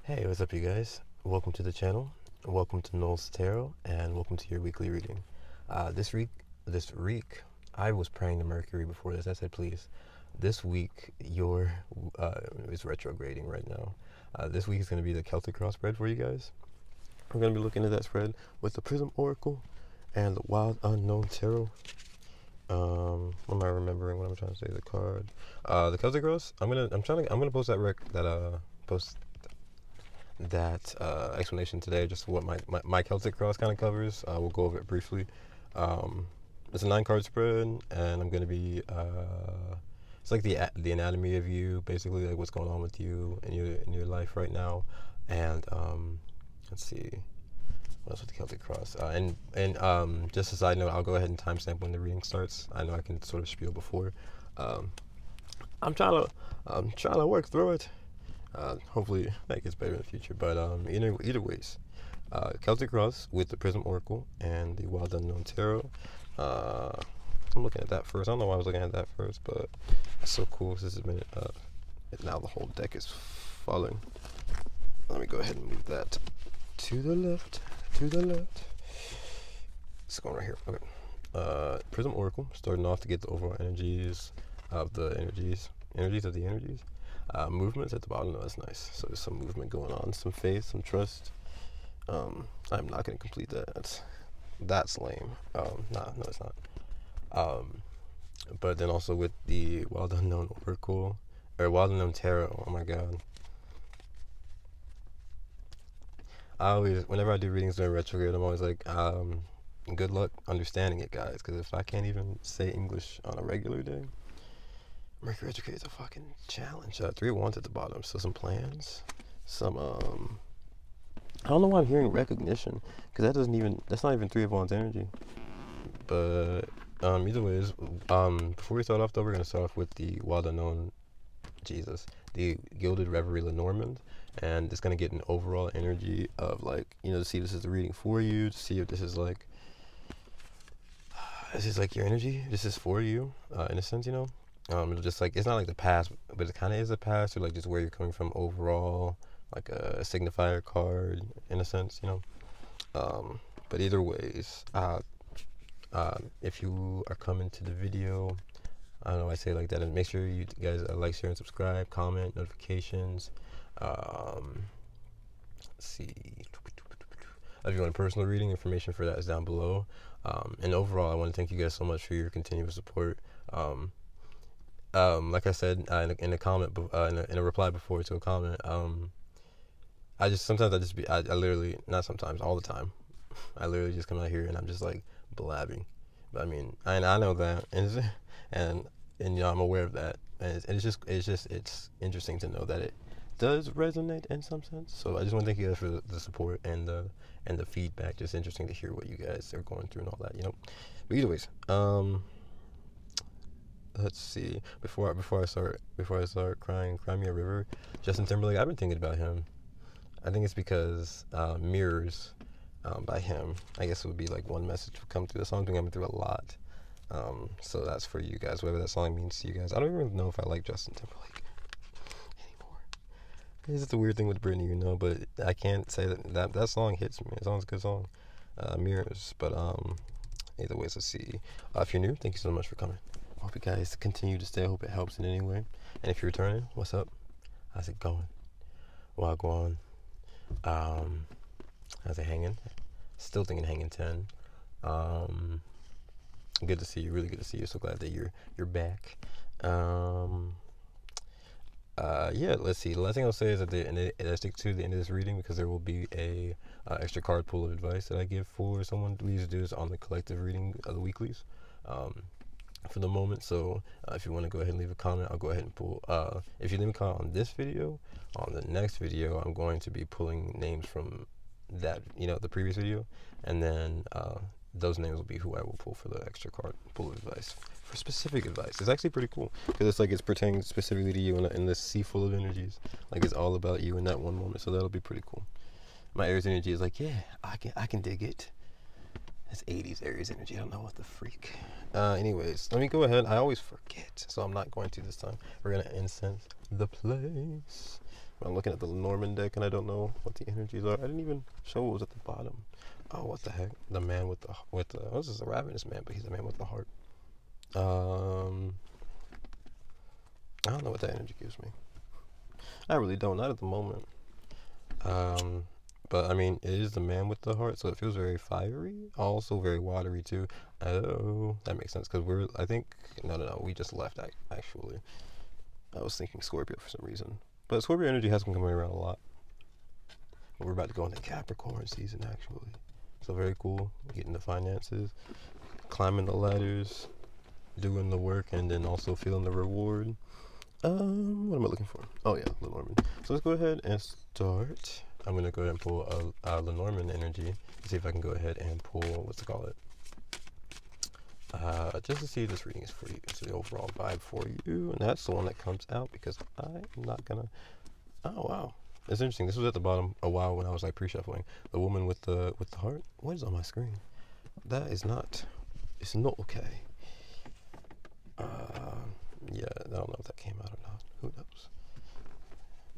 Hey, what's up, you guys? Welcome to the channel. Welcome to Knowles Tarot, and welcome to your weekly reading. This week, I was praying to Mercury before this. I said, please, this week is retrograding right now. This week is going to be the Celtic Cross spread for you guys. We're going to be looking at that spread with the Prism Oracle and the Wild Unknown Tarot. What am I remembering? What I'm trying to say? The card, the Celtic Cross. I'm gonna post that explanation today, just what my Celtic Cross kind of covers. We'll go over it briefly. It's a 9-card spread, and I'm going to be, it's like the anatomy of you, basically, like what's going on with you in your life right now. And let's see, what else with the Celtic Cross? And just a side note, I'll go ahead and timestamp when the reading starts. I know I can sort of spiel before. I'm trying to work through it. Hopefully that gets better in the future. But either ways, Celtic Cross with the Prism Oracle and the Wild Unknown Tarot. I'm looking at that first. I don't know why I was looking at that first, but it's so cool. This has been now the whole deck is falling. Let me go ahead and move that to the left. It's going right here. Okay. Prism Oracle, starting off to get the overall energies of the energies. Movements at the bottom. No, that's nice. So there's some movement going on, some faith, some trust. I'm not going to complete that. That's lame. No, it's not. But then also with the Wild Unknown Oracle, or Wild Unknown Tarot. Oh my god. Whenever I do readings during retrograde, I'm always like, good luck understanding it, guys. Because if I can't even say English on a regular day, Mercury retrograde is a fucking challenge. 3 of Wands at the bottom, so some plans, some I don't know why I'm hearing recognition, because that's not even 3 of Wands energy. But either ways, before we start off though, we're gonna start off with the Wild Unknown the Gilded Reverie Lenormand, and it's gonna get an overall energy of, like, to see if this is the reading for you, to see if this is like your energy. This is for you, in a sense, It'll just, like, it's not like the past, but it kind of is a past, or like just where you're coming from overall, like a signifier card in a sense, But either ways, if you are coming to the video, I don't know, I say it like that, and make sure you guys like, share, and subscribe, comment, notifications. Let's see. If you want a personal reading, information for that is down below. And overall, I want to thank you guys so much for your continuous support. Like I said in a comment, in a reply before to a comment, I literally, not sometimes, all the time, I literally just come out here and I'm just like blabbing. But I mean, I know that, and I'm aware of that, and it's interesting to know that it does resonate in some sense. So I just want to thank you guys for the support and the feedback. Just interesting to hear what you guys are going through and all that, But either ways, let's see. Before I start crying me a river, Justin Timberlake. I've been thinking about him. I think it's because Mirrors, by him. I guess it would be like one message would come through. The song's been coming through a lot. So that's for you guys, whatever that song means to you guys. I don't even know if I like Justin Timberlake anymore. It's just a weird thing with Britney, but I can't say that song hits me. It sounds a good song. Mirrors. But either ways, let's see. If you're new, thank you so much for coming. I hope you guys continue to stay. I hope it helps in any way. And if you're returning, what's up? How's it going? Wagwan. How's it hanging? Still thinking hanging 10. Good to see you. Really good to see you. So glad that you're back. Yeah. Let's see. The last thing I'll say is that I stick to the end of this reading, because there will be a extra card pool of advice that I give for someone. We usually do this on the collective reading of the weeklies. For the moment, so if you want to go ahead and leave a comment, I'll go ahead and pull. If you leave a comment on this video, on the next video, I'm going to be pulling names from that, the previous video, and then those names will be who I will pull for the extra card pull of advice, for specific advice. It's actually pretty cool, because it's like it's pertaining specifically to you in this sea full of energies. Like, it's all about you in that one moment, so that'll be pretty cool. My Aries energy is like, yeah, I can dig it. It's 80s Aries energy. I don't know what the freak. Anyways, let me go ahead. I always forget, so I'm not going to this time. We're going to incense the place. I'm looking at the Lenormand deck and I don't know what the energies are. I didn't even show what was at the bottom. Oh, what the heck? The man with the oh, this is a ravenous man, but he's a man with the heart. I don't know what that energy gives me. I really don't, not at the moment. But I mean, it is the man with the heart, so it feels very fiery, also very watery too. Oh, that makes sense, because I think, no, we just left, actually. I was thinking Scorpio for some reason. But Scorpio energy has been coming around a lot. We're about to go into Capricorn season, actually. So very cool, getting the finances, climbing the ladders, doing the work, and then also feeling the reward. What am I looking for? Oh yeah, Lenormand. So let's go ahead and start. I'm going to go ahead and pull a Lenormand energy to see if I can go ahead and pull, what's it called? Just to see if this reading is for you. So the overall vibe for you. And that's the one that comes out because I'm not going to... Oh, wow. It's interesting. This was at the bottom a while when I was like pre-shuffling. The woman with the heart. What is on my screen? That is not... It's not okay. Yeah, I don't know if that came out or not. Who knows?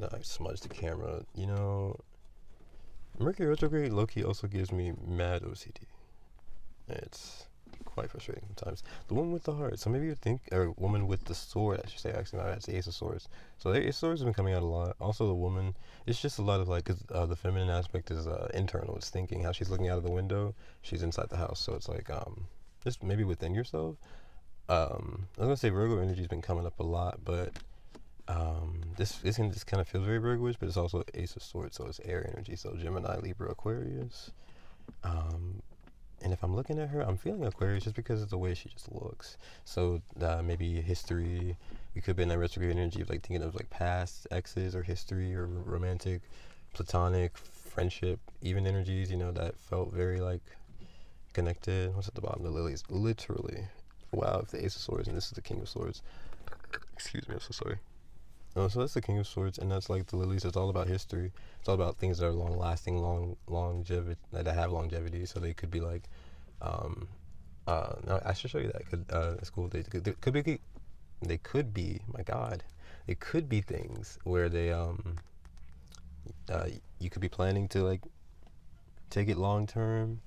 No, I smudged the camera. You know... Mercury retrograde low-key also gives me mad OCD. It's quite frustrating sometimes. The woman with the heart. So maybe you think, or woman with the sword, I should say. Actually, no, that's the Ace of Swords. So the Ace of Swords has been coming out a lot. Also, the woman. It's just a lot of like, cause the feminine aspect is internal. It's thinking how she's looking out of the window. She's inside the house. So it's like just maybe within yourself. I was gonna say Virgo energy has been coming up a lot, but this kind of feels very Virgo-ish, but it's also Ace of Swords, so it's air energy. So Gemini, Libra, Aquarius. And if I'm looking at her, I'm feeling Aquarius just because of the way she just looks. So maybe history. We could be in that retrograde energy of like thinking of like past exes or history or romantic, platonic, friendship, even energies. You know, that felt very like connected. What's at the bottom? The lilies, literally. Wow, if the Ace of Swords and this is the King of Swords. Excuse me, I'm so sorry. So that's the King of Swords, and that's like the lilies. It's all about history. It's all about things that are long-lasting, longevity, that have longevity. So they could be like, no, I should show you that. It's cool. They could be. My God, they could be things where they you could be planning to like take it long term.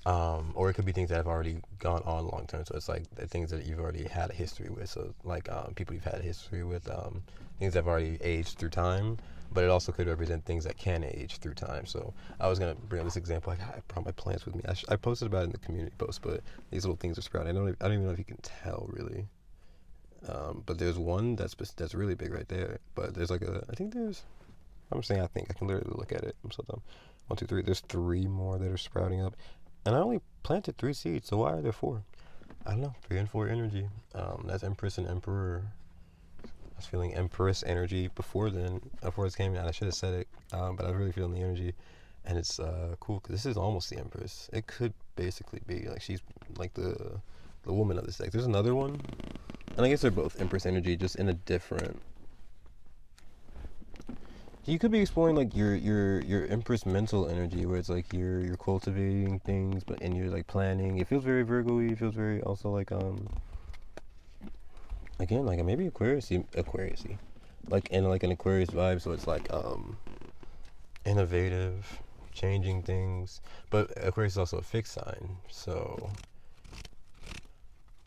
Or it could be things that have already gone on long term. So it's like the things that you've already had a history with. So like people you've had a history with, things that have already aged through time. But it also could represent things that can age through time. So I was gonna bring up this example. Like I brought my plants with me. I posted about it in the community post, but these little things are sprouting. I don't even know if you can tell really. But there's one that's really big right there. But there's like I think I can literally look at it. I'm so dumb. 1, 2, 3. There's 3 more that are sprouting up. And I only planted 3 seeds, so why are there 4? I don't know. 3 and 4 energy. That's Empress and Emperor. I was feeling Empress energy before this came out. I should have said it, but I was really feeling the energy. And it's cool, because this is almost the Empress. It could basically be, like, she's like the woman of this deck. There's another one, and I guess they're both Empress energy, just in a different... You could be exploring like your Empress mental energy, where it's like you're cultivating things, and you're like planning. It feels very Virgo-y. It feels very also like again like maybe Aquarius-y, like in like an Aquarius vibe. So it's like innovative, changing things. But Aquarius is also a fixed sign, so.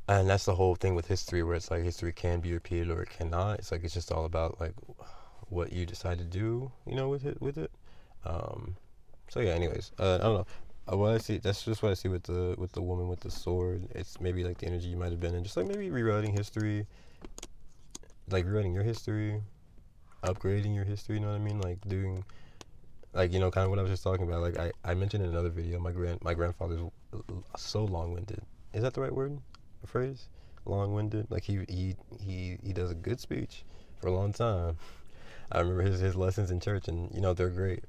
And that's the whole thing with history, where it's like history can be repeated or it cannot. It's like it's just all about like what you decide to do, you know, with it. So yeah. Anyways, I don't know. What I see, that's just what I see with the woman with the sword. It's maybe like the energy you might have been in, just like maybe rewriting history, like rewriting your history, upgrading your history. You know what I mean? Like doing, like, you know, kind of what I was just talking about. Like I mentioned in another video, my grandfather's so long-winded. Is that the right word? A phrase? Long-winded. Like he does a good speech for a long time. I remember his lessons in church, and you know they're great,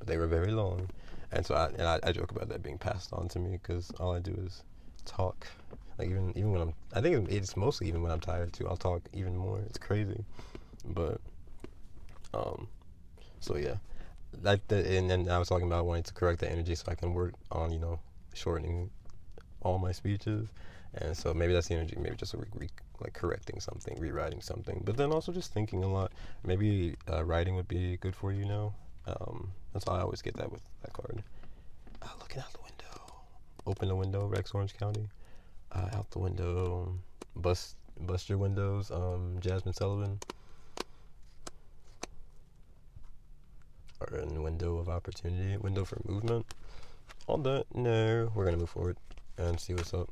but they were very long, and so I joke about that being passed on to me, because all I do is talk. Like even when I think it's mostly even when I'm tired too. I'll talk even more. It's crazy, but so yeah, and then I was talking about wanting to correct the energy so I can work on, you know, shortening all my speeches, and so maybe that's the energy. Maybe just like correcting something, rewriting something, but then also just thinking a lot. Maybe writing would be good for you now. That's how I always get that with that card. Looking out the window. Open the window, Rex Orange County. Out the window. Bust your windows, Jasmine Sullivan. Or in window of opportunity, window for movement. All that, no, we're gonna move forward and see what's up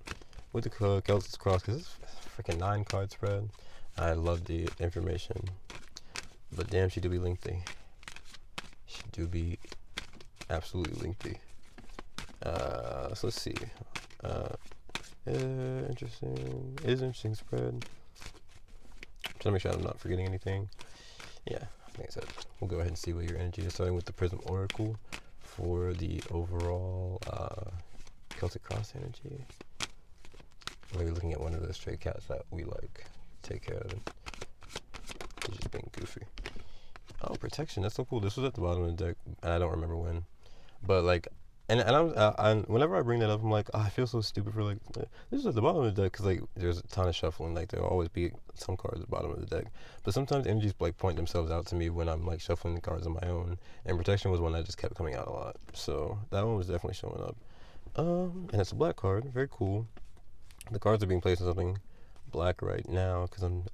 with the Celtics cross, because it's freaking 9 card spread. I love the information, but damn, she do be lengthy. She do be absolutely lengthy. So let's see. Interesting. It is an interesting spread. Trying to make sure I'm not forgetting anything. Yeah, like I said, we'll go ahead and see what your energy is, starting with the Prism Oracle for the overall Celtic Cross energy. We're looking at one of those stray cats that we like. Take care of it. He's just being goofy. Oh, protection. That's so cool. This was at the bottom of the deck, and I don't remember when. But like, and I'm whenever I bring that up, I'm like, oh, I feel so stupid for like, this is at the bottom of the deck, because like there's a ton of shuffling. Like there'll always be some cards at the bottom of the deck, but sometimes energies like point themselves out to me when I'm like shuffling the cards on my own. And protection was one that just kept coming out a lot, so that one was definitely showing up. And it's a black card, very cool. The cards are being placed in something black right now because I'm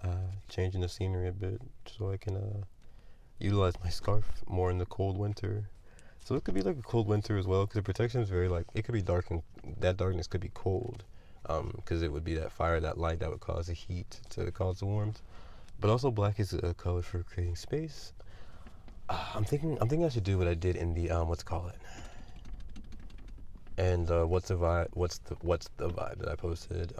changing the scenery a bit so I can utilize my scarf more in the cold winter. So it could be like a cold winter as well, because the protection is very like, it could be dark, and that darkness could be cold, because it would be that fire, that light that would cause the heat to cause the warmth. But also black is a color for creating space. I'm thinking I should do what I did in the what's it? And what's the vibe that I posted?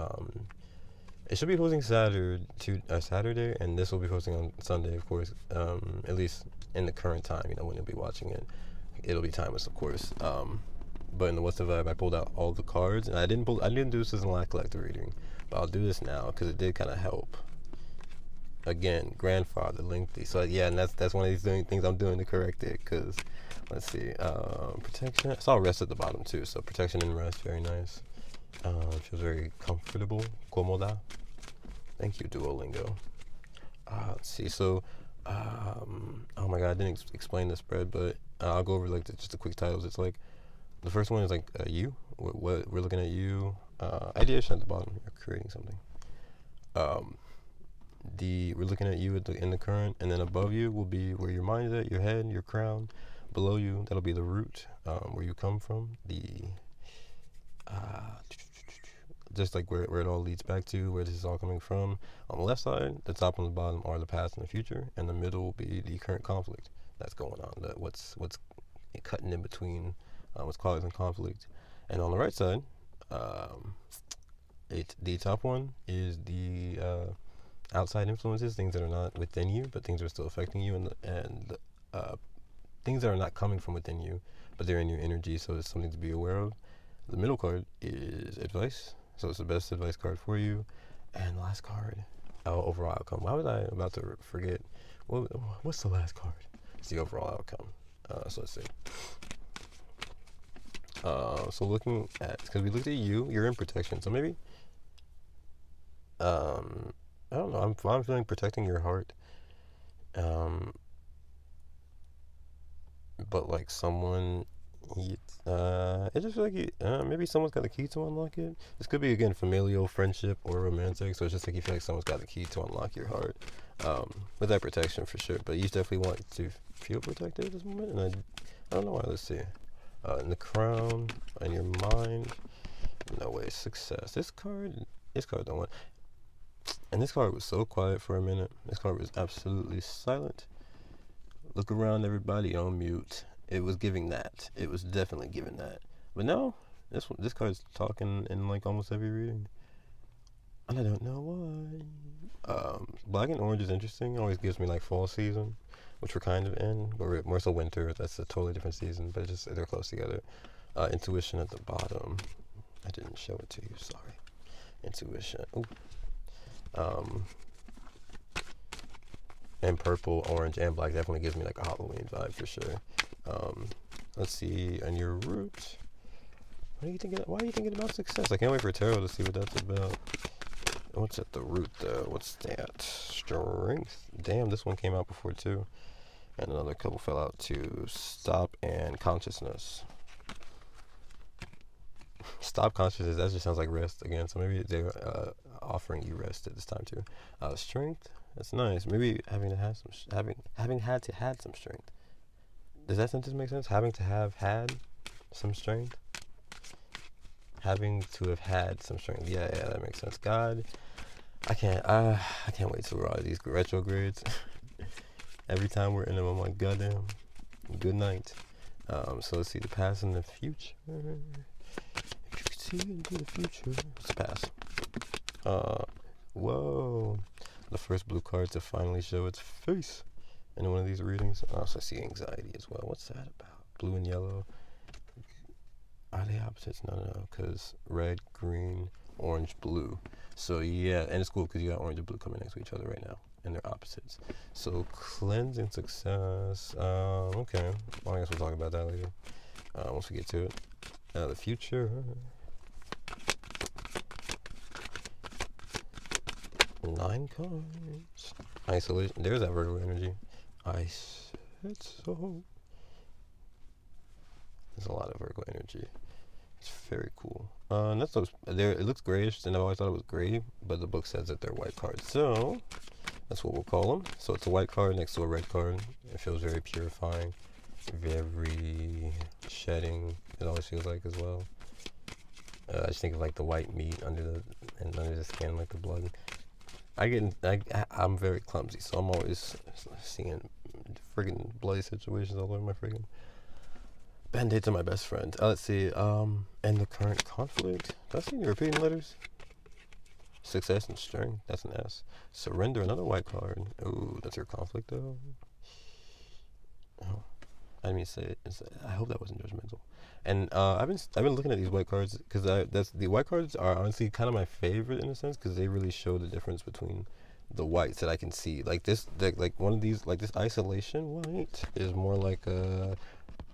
It should be posting Saturday, and this will be posting on Sunday, of course. At least in the current time, when you'll be watching it. It'll be timeless, of course. But in the What's the Vibe, I pulled out all the cards, and I didn't do this as a live collector reading, but I'll do this now because it did kind of help. Again, grandfather, lengthy. So yeah, and that's one of these things I'm doing to correct it. Because let's see, protection. I saw rest at the bottom too, so protection and rest, very nice. Feels very comfortable. Comoda. Thank you, Duolingo. Let's see. So, oh my god, I didn't explain the spread, but I'll go over like just the quick titles. It's like the first one is like you. What we're looking at you. Ideation at the bottom. You're creating something. We're looking at you in the current, and then above you will be where your mind is at, your head, your crown. Below you, that'll be the root, where you come from. Just like where it all leads back to, where this is all coming from. On the left side, the top and the bottom are the past and the future, and the middle will be the current conflict that's going on. What's cutting in between, what's causing conflict. And on the right side, the top one is the outside influences, things that are not within you, but things that are still affecting you, and things that are not coming from within you, but they're in your energy, so it's something to be aware of. The middle card is advice, so it's the best advice card for you. And the last card, overall outcome. Why was I about to forget? What's the last card? It's the overall outcome. So let's see. So looking at, because we looked at you're in protection, so maybe, I don't know, I'm feeling protecting your heart. But like someone, it just feel like maybe someone's got the key to unlock it. This could be, again, familial, friendship, or romantic. So it's just like you feel like someone's got the key to unlock your heart, with that protection for sure. But you definitely want to feel protected at this moment, and I don't know why. Let's see, in the crown, in your mind, no way, success. This card don't want. And this card was so quiet for a minute. This card was absolutely silent. Look around, everybody on mute. It was giving that. It was definitely giving that. But no, this card's talking in like almost every reading, and I don't know why. Black and orange is interesting. It always gives me like fall season, which we're kind of in, but we're more so winter. That's a totally different season, but they're close together. Intuition at the bottom. I didn't show it to you. Sorry. Intuition. Ooh. And purple, orange, and black definitely gives me like a Halloween vibe for sure. Let's see, on your root, why are you thinking about success? I can't wait for tarot to see what that's about. What's at the root though? What's that? Strength. Damn, this one came out before too. And another couple fell out too. Stop and consciousness. Stop consciousness. That just sounds like rest again. So maybe they're offering you rest at this time too. Strength. That's nice. Maybe having to have some having had to had some strength. Does that sentence make sense? Having to have had some strength. Having to have had some strength. Yeah, that makes sense. God, I can't wait to ride these retrogrades. Every time we're in them, I'm like, goddamn, good night. So let's see the past and the future. If you could see into the future, it's the past. Whoa, the first blue card to finally show its face in one of these readings. Also, I see anxiety as well. What's that about? Blue and yellow. Are they opposites? No, because red, green, orange, blue. So yeah, and it's cool because you got orange and blue coming next to each other right now, and they're opposites. So cleansing success. Okay. Well, I guess we'll talk about that later. Once we get to it. The future. 9 cards. Isolation. There's that Virgo energy. I said so. There's a lot of Virgo energy. It's very cool. And that's those. There, it looks grayish, and I always thought it was gray, but the book says that they're white cards. So that's what we'll call them. So it's a white card next to a red card. It feels very purifying, very shedding. It always feels like as well. I just think of like the white meat under the skin, like the blood. I'm very clumsy, so I'm always seeing friggin' bloody situations all over my friggin' Band-Aids are my best friend. Let's see. And the current conflict. Did I see any repeating letters? Success and strength. That's an S. Surrender. Another white card. Ooh, that's your conflict though. Oh, I didn't mean to say it. I hope that wasn't judgmental. And I've been looking at these white cards because the white cards are honestly kind of my favorite in a sense because they really show the difference between the whites that I can see. Like this, like one of these, like this isolation white is more like a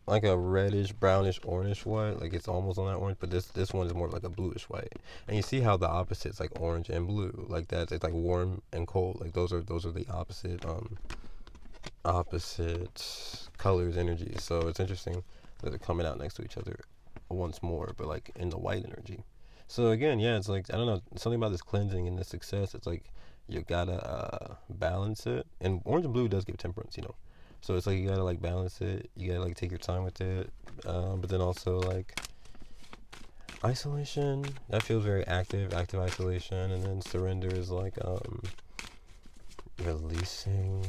reddish, brownish, orange white. Like it's almost on that orange, but this one is more like a bluish white. And you see how the opposites like orange and blue, like that. It's like warm and cold. Like those are the opposite colors, energies. So it's interesting that they're coming out next to each other once more, but like in the white energy. So again, yeah, it's like I don't know, something about this cleansing and this success. It's like you gotta balance it. And orange and blue does give temperance, you know. So it's like you gotta like balance it. You gotta like take your time with it. But then also like isolation. That feels very active isolation. And then surrender is like releasing.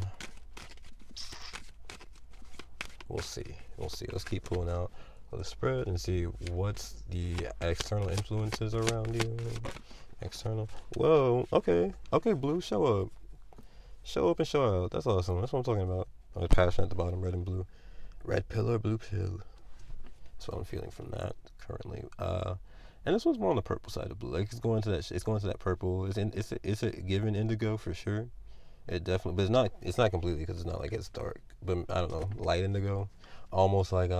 We'll see. Let's keep pulling out the spread and see what's the external influences around you. External. Whoa. Okay. Blue, show up. Show up and show out. That's awesome. That's what I'm talking about. The passion at the bottom, red and blue. Red pill or blue pill. That's what I'm feeling from that currently. And this one's more on the purple side of blue. Like it's going to that purple. It's a given indigo for sure. It definitely, but it's not completely because it's not like it's dark. But I don't know, light indigo, almost like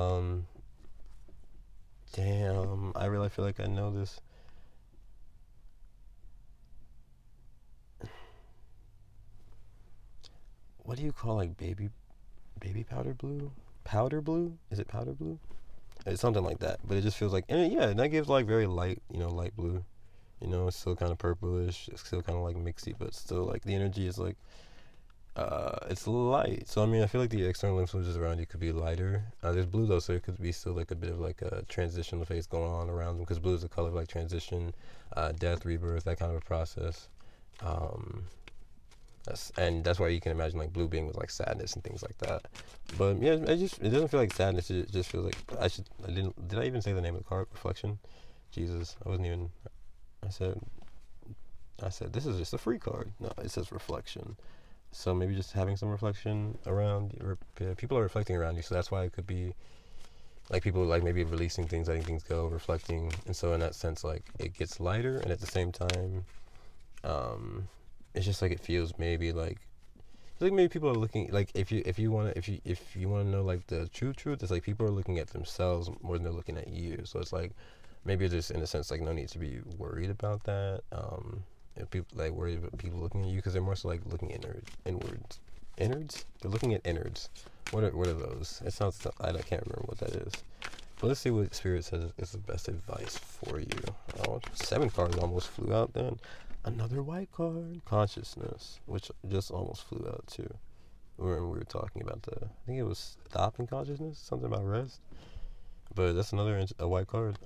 Damn, I really feel like I know this. What do you call like baby powder blue? Powder blue? Is it powder blue? It's something like that. But it just feels like, and yeah, that gives like very light, light blue. It's still kind of purplish. It's still kind of like mixy, but still like the energy is like. It's light, so I mean, I feel like the external influences around you could be lighter. There's blue though, so it could be still like a bit of like a transitional phase going on around them, because blue is a color of like transition, death, rebirth, that kind of a process. That's why you can imagine like blue being with like sadness and things like that. But yeah, it doesn't feel like sadness. It just feels like did I even say the name of the card? Reflection. Jesus, I wasn't even. I said this is just a free card. No, it says reflection. So maybe just having some reflection around, people are reflecting around you, so that's why it could be like people like maybe releasing things, letting things go, reflecting, and so in that sense, like it gets lighter, and at the same time, it's just like it feels maybe like maybe people are looking like if you want to know like the truth, it's like people are looking at themselves more than they're looking at you. So it's like maybe just in a sense like no need to be worried about that. if people like worried about people looking at you because they're more so like looking inwards. Innards? They're looking at innards. What are those? It sounds. I can't remember what that is. But let's see what Spirit says is the best advice for you. Oh, 7 cards almost flew out then. Another white card. Consciousness, which just almost flew out too. When we were talking about I think it was stopping consciousness, something about rest. But that's another a white card.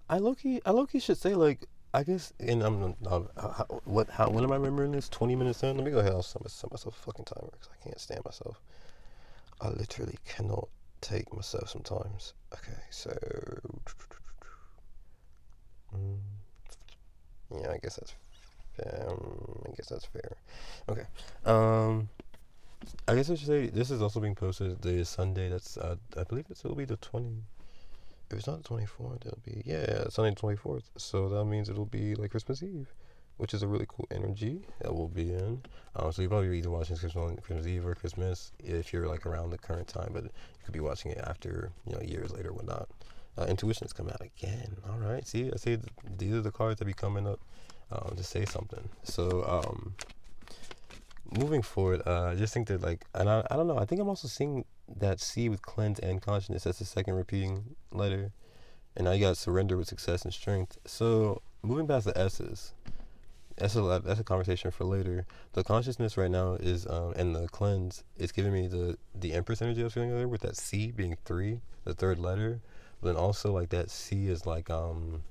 I low key should say like I guess and when am I remembering this? 20 minutes in. Let me go ahead. I'll set myself a fucking timer because I can't stand myself. I literally cannot take myself sometimes. Okay, so yeah, I guess that's fair. Okay. I guess I should say this is also being posted the Sunday. That's I believe it'll be the 20. If it's not the 24th, it'll be Sunday the 24th. So that means it'll be like Christmas Eve, which is a really cool energy that we'll be in. So you'll probably be either watching Christmas Eve or Christmas if you're like around the current time, but you could be watching it after years later, whatnot. Intuition has come out again. All right, see, I see these are the cards that be coming up to say something. So moving forward, I just think that like, and I don't know. I think I'm also seeing that C with cleanse and consciousness. That's the second repeating letter, and now you got surrender with success and strength. So moving past the S's, that's a conversation for later. The consciousness right now is and the cleanse is giving me the Empress energy I was feeling earlier with that C being 3, the third letter. But then also like that C is like we're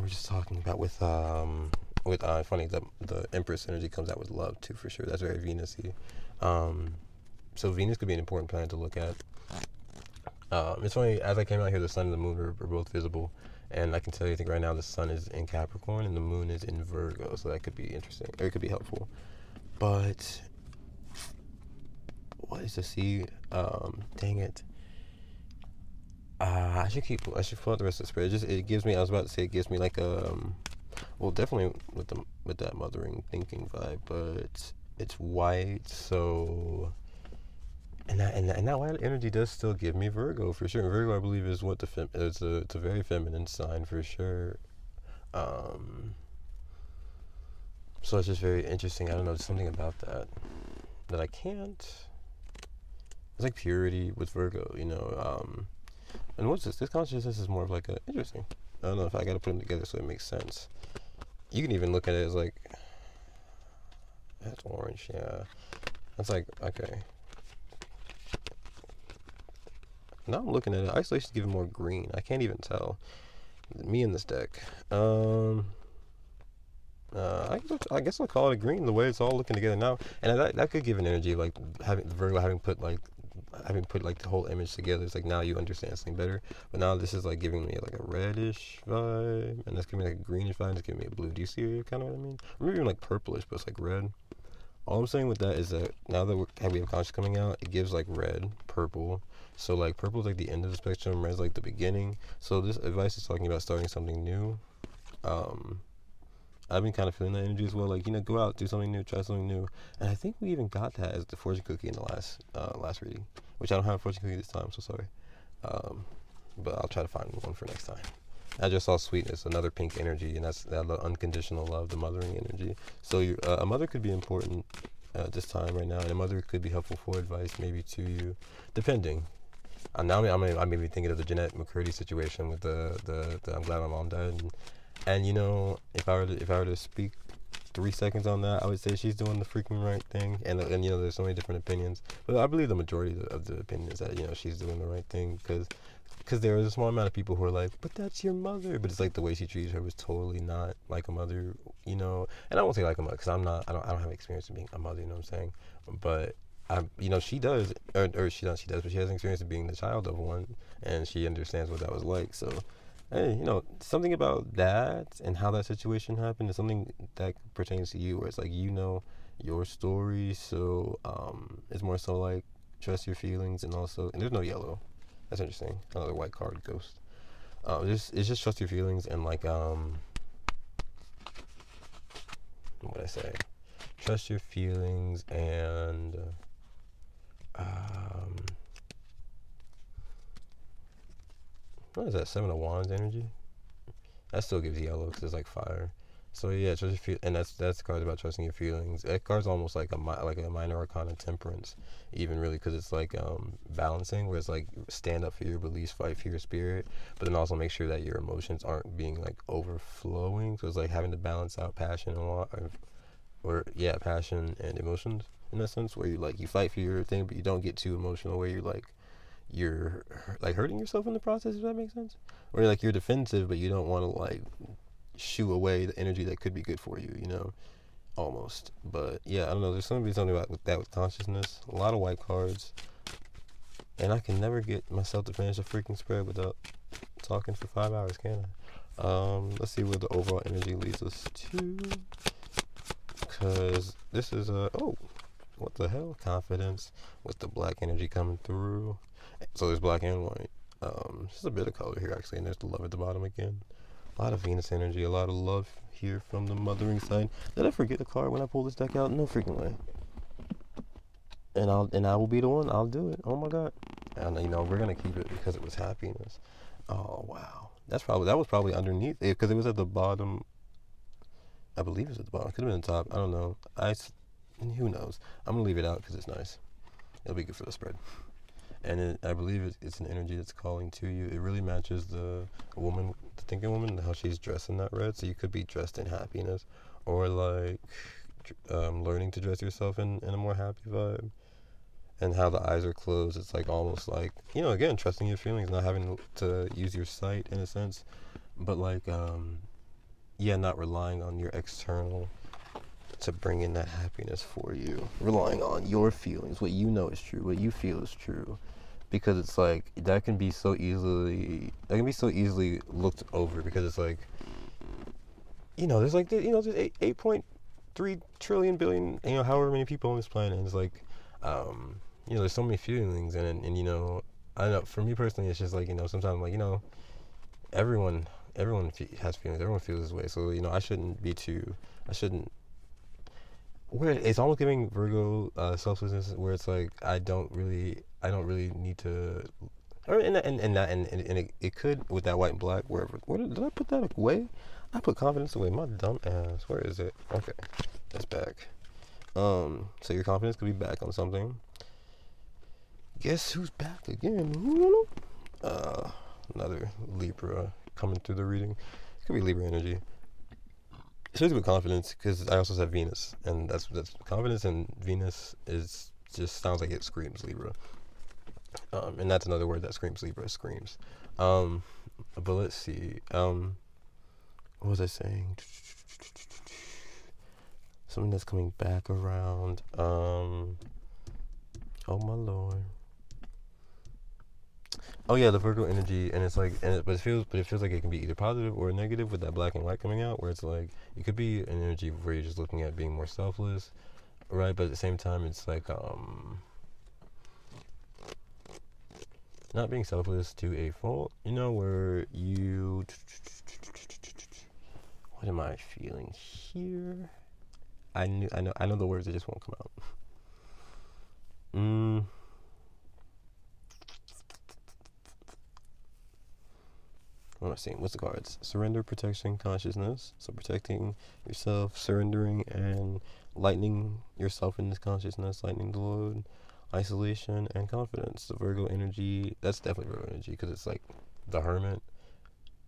just talking about with funny the Empress energy comes out with love too for sure. That's very Venus-y. So Venus could be an important planet to look at. It's funny, as I came out here, the sun and the moon are both visible, and I can tell you, I think right now the sun is in Capricorn and the moon is in Virgo, so that could be interesting, or it could be helpful. But what is the C? Dang it. I should fill out the rest of the spread. It gives me. I was about to say it gives me like well, definitely with that mothering thinking vibe, but it's white, so. And that white energy does still give me Virgo for sure. Virgo, I believe, is what it's a very feminine sign for sure. So it's just very interesting. I don't know, there's something about that I can't. It's like purity with Virgo, And what's this? This consciousness is more of like interesting. I don't know if I got to put them together so it makes sense. You can even look at it as like that's orange, yeah. That's like okay. Now I'm looking at it. Isolation's giving more green. I can't even tell. Me in this deck. I guess I'll call it green the way it's all looking together now. And that could give an energy like having Virgo having put the whole image together. It's like now you understand something better. But now this is like giving me like a reddish vibe, and that's giving me like a greenish vibe. It's giving me a blue. Do you see kind of what I mean? Or maybe even like purplish, but it's like red. All I'm saying with that is that now that we have conscious coming out, it gives like red, purple. So like purple is like the end of the spectrum, red's like the beginning. So this advice is talking about starting something new. I've been kind of feeling that energy as well. Like go out, do something new, try something new. And I think we even got that as the fortune cookie in the last reading, which I don't have a fortune cookie this time, so sorry. But I'll try to find one for next time. I just saw sweetness, another pink energy, and that's the unconditional love, the mothering energy. So a mother could be important at this time right now, and a mother could be helpful for advice maybe to you, depending. Now I may be thinking of the Jeanette McCurdy situation with the I'm glad my mom died, and if I were to speak 3 seconds on that, I would say she's doing the freaking right thing, and there's so many different opinions, but I believe the majority of the opinions that she's doing the right thing because there was a small amount of people who are like, but that's your mother. But it's like the way she treated her was totally not like a mother, And I won't say like a mother because I don't have experience of being a mother, you know what I'm saying? But she does, or she does, but she has an experience of being the child of one, and she understands what that was like. So, hey, something about that and how that situation happened is something that pertains to you, where it's like your story. So, it's more so like trust your feelings, and there's no yellow. That's interesting. Another white card, ghost. It's just trust your feelings and like what I say, trust your feelings and what is that? 7 of Wands energy. That still gives yellow because it's like fire. So yeah, trust your feel, and that's cards about trusting your feelings. That card's almost like a minor arcana temperance, even really, because it's like balancing, where it's like stand up for your beliefs, fight for your spirit, but then also make sure that your emotions aren't being like overflowing. So it's like having to balance out passion or yeah, passion and emotions in that sense, where you fight for your thing, but you don't get too emotional, where you're like hurting yourself in the process. If that makes sense, or like you're defensive, but you don't want to like shoo away the energy that could be good for you, almost. But yeah, I don't know. There's something about that with consciousness. A lot of white cards, and I can never get myself to finish a freaking spread without talking for 5 hours, can I? Let's see where the overall energy leads us to, because this is what the hell? Confidence with the black energy coming through. So there's black and white. Just a bit of color here actually, and there's the love at the bottom again. A lot of Venus energy, a lot of love here from the mothering sign. Did I forget a card when I pull this deck out? No freaking way. And I will be the one. I'll do it. Oh my god. And we're gonna keep it because it was happiness. Oh wow. That was probably underneath it because it was at the bottom. I believe it was at the bottom. Could have been the top. I don't know. Who knows? I'm gonna leave it out because it's nice. It'll be good for the spread. And I believe it's an energy that's calling to you. It really matches the thinking woman, how she's dressed in that red. So you could be dressed in happiness, or like learning to dress yourself in a more happy vibe. And how the eyes are closed, it's like almost like, again, trusting your feelings, not having to use your sight in a sense, but like, not relying on your external to bring in that happiness for you. Relying on your feelings, what you know is true, what you feel is true. Because it's like that can be so easily looked over, because it's like, there's like there's 8.3 trillion billion, however many people on this planet, and it's like there's so many feelings, and I know for me personally, it's just like, sometimes like, everyone has feelings, everyone feels this way, so I shouldn't where it's almost giving Virgo selflessness, where it's like I don't really need to, or it could with that white and black, wherever. Did I put that away? I put confidence away. My dumb ass. Where is it? Okay, it's back. So your confidence could be back on something. Guess who's back again? Another Libra coming through the reading. It could be Libra energy. Especially with confidence, because I also said Venus, and that's confidence, and Venus is just sounds like it screams Libra, and that's another word that screams Libra. Screams. But let's see. What was I saying? Something that's coming back around. Oh my lord. Oh yeah, the Virgo energy, and it's like, but it feels like it can be either positive or negative with that black and white coming out, where it's like it could be an energy where you're just looking at being more selfless, right? But at the same time, it's like not being selfless to a fault, where you. What am I feeling here? I know the words, that just won't come out. What am I saying? What's the cards? Surrender, protection, consciousness. So protecting yourself, surrendering, and lightening yourself in this consciousness, lightening the load, isolation, and confidence. The Virgo energy, that's definitely Virgo energy, because it's like the Hermit.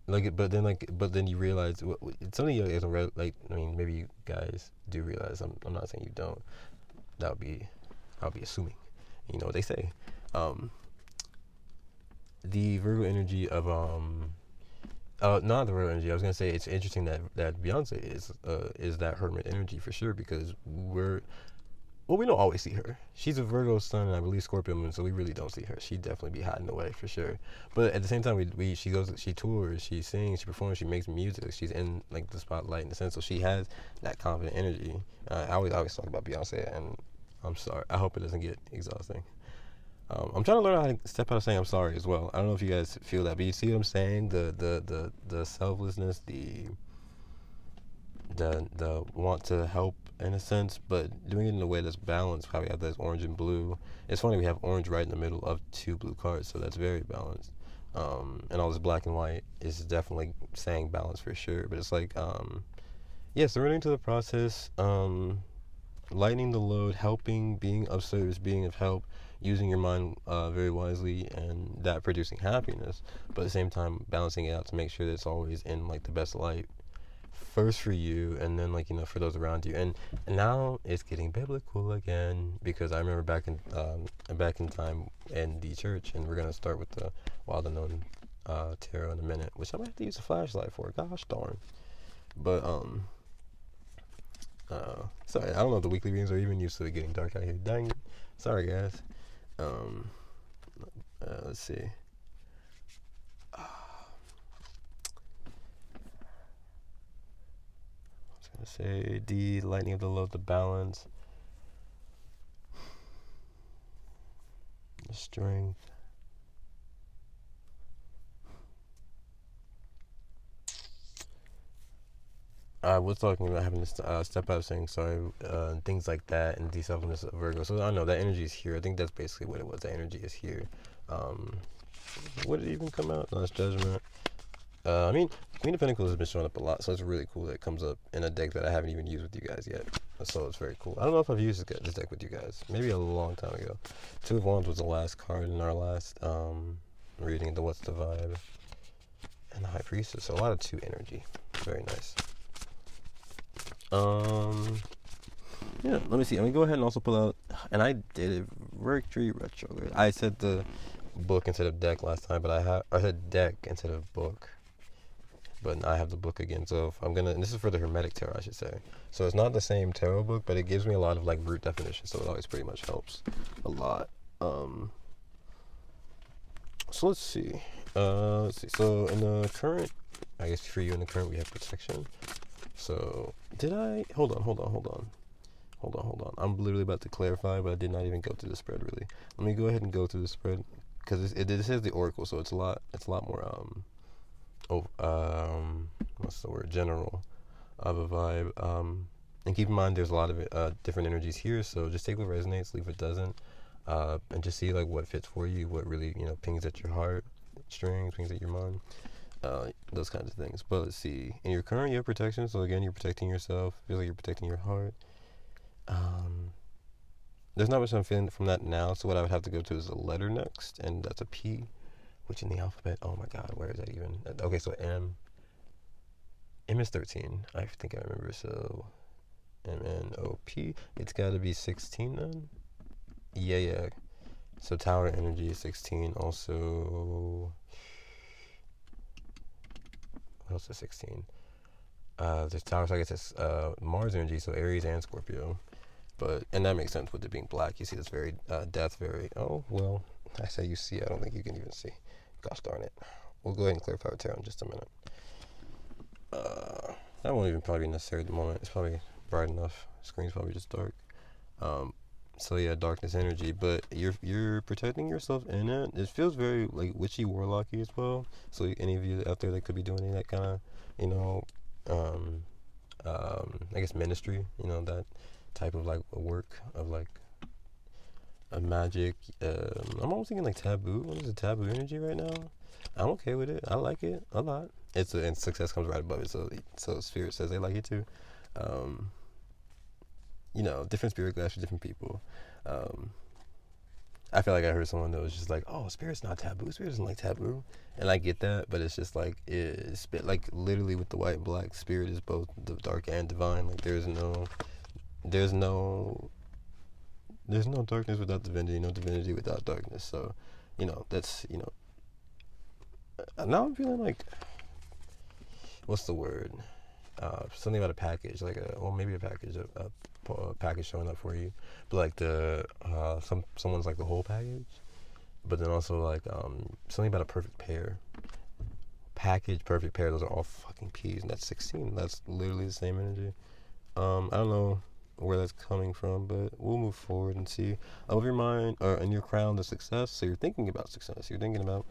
But then you realize it's something you guys don't like. I mean, maybe you guys do realize. I'm not saying you don't. I'll be assuming. You know what they say. The Virgo energy of not the Virgo energy. I was gonna say it's interesting that Beyonce is that Hermit energy for sure, because we don't always see her. She's a Virgo sun, and I believe Scorpio moon, so we really don't see her. She'd definitely be hiding away for sure. But at the same time, she tours, she sings, she performs, she makes music. She's in like the spotlight in a sense, so she has that confident energy. I always talk about Beyonce, and I'm sorry. I hope it doesn't get exhausting. I'm trying to learn how to step out of saying I'm sorry as well. I don't know if you guys feel that, but you see what I'm saying? The selflessness, the want to help in a sense, but doing it in a way that's balanced. How we have this orange and blue. It's funny, we have orange right in the middle of two blue cards, so that's very balanced. and all this black and white is definitely saying balance for sure. But it's like, yeah, surrendering to the process, lightening the load, helping, being of service, being of help, using your mind very wisely, and that producing happiness. But at the same time, balancing it out to make sure that it's always in like the best light. First for you, and then like for those around you. And now it's getting biblical again, because I remember back in time in the church, and we're gonna start with the Wild Unknown tarot in a minute, which I might have to use a flashlight for. Gosh darn. But sorry, I don't know if the weekly readings are even used to it getting dark out here. Dang it. Sorry guys. Let's see. Say the lightning of the load, the balance, the strength. I was talking about having to step out of saying sorry, things like that, and the selflessness of Virgo. So I know that energy is here. I think that's basically what it was. The energy is here. What did it even come out? Last Judgment. I mean, Queen of Pentacles has been showing up a lot, so it's really cool that it comes up in a deck that I haven't even used with you guys yet. So it's very cool. I don't know if I've used this deck with you guys. Maybe a long time ago. Two of Wands was the last card in our last reading, the What's the Vibe, and the High Priestess. So a lot of 2 energy. Very nice. Yeah, let me see. I'm gonna go ahead and also pull out, and I did it Mercury retrograde. I said the book instead of deck last time, but I said deck instead of book. But I have the book again, so if I'm gonna, and this is for the Hermetic Tarot, I should say. So it's not the same tarot book, but it gives me a lot of like root definitions, so it always pretty much helps a lot. So let's see. So in the current, I guess for you in the current, we have protection. So did I? Hold on. I'm literally about to clarify, but I did not even go through the spread really. Let me go ahead and go through the spread, because it says the Oracle, so it's a lot more what's the word, general of a vibe, and keep in mind there's a lot of different energies here, so just take what resonates, leave what doesn't, and just see like what fits for you, what really pings at your heart strings, pings at your mind, those kinds of things. But let's see, in your current, you have protection, so again, you're protecting yourself, feel like you're protecting your heart. There's not much I'm feeling from that now, so what I would have to go to is a letter next, and that's a P, which in the alphabet, oh my god, where is that even? Okay, so M is 13, I think I remember, so MNOP, it's got to be 16 then? Yeah. So Tower energy is 16, also, what else is 16? There's Tower, so I guess it's Mars energy, so Aries and Scorpio. And that makes sense with it being black. You see this very death, very, oh, well, I say you see, I don't think you can even see. Gosh darn it. We'll go ahead and clarify with tarot in just a minute. That won't even probably be necessary at the moment. It's probably bright enough. Screen's probably just dark. So yeah, darkness energy, but you're protecting yourself in it. It feels very like witchy, warlocky as well. So any of you out there that could be doing any of that kind of, I guess ministry, that type of like work of like a magic. I'm almost thinking like taboo. What is a taboo energy right now? I'm okay with it. I like it a lot. And success comes right above it. So Spirit says they like it too. Different spirit guides for different people. I feel like I heard someone that was just like, "Oh, Spirit's not taboo. Spirit doesn't like taboo," and I get that, but it's just like it's like literally with the white and black. Spirit is both the dark and divine. Like there's no darkness without divinity, no divinity without darkness. So, that's now I'm feeling like, what's the word? Something about a package, like maybe a package, a package showing up for you, but like someone's like the whole package, but then also like something about a perfect pair. Package, perfect pair, those are all fucking P's, and that's 16. That's literally the same energy. I don't know where that's coming from, but we'll move forward and see. Over your mind, or in your crown, the success. So you're thinking about success. You're thinking about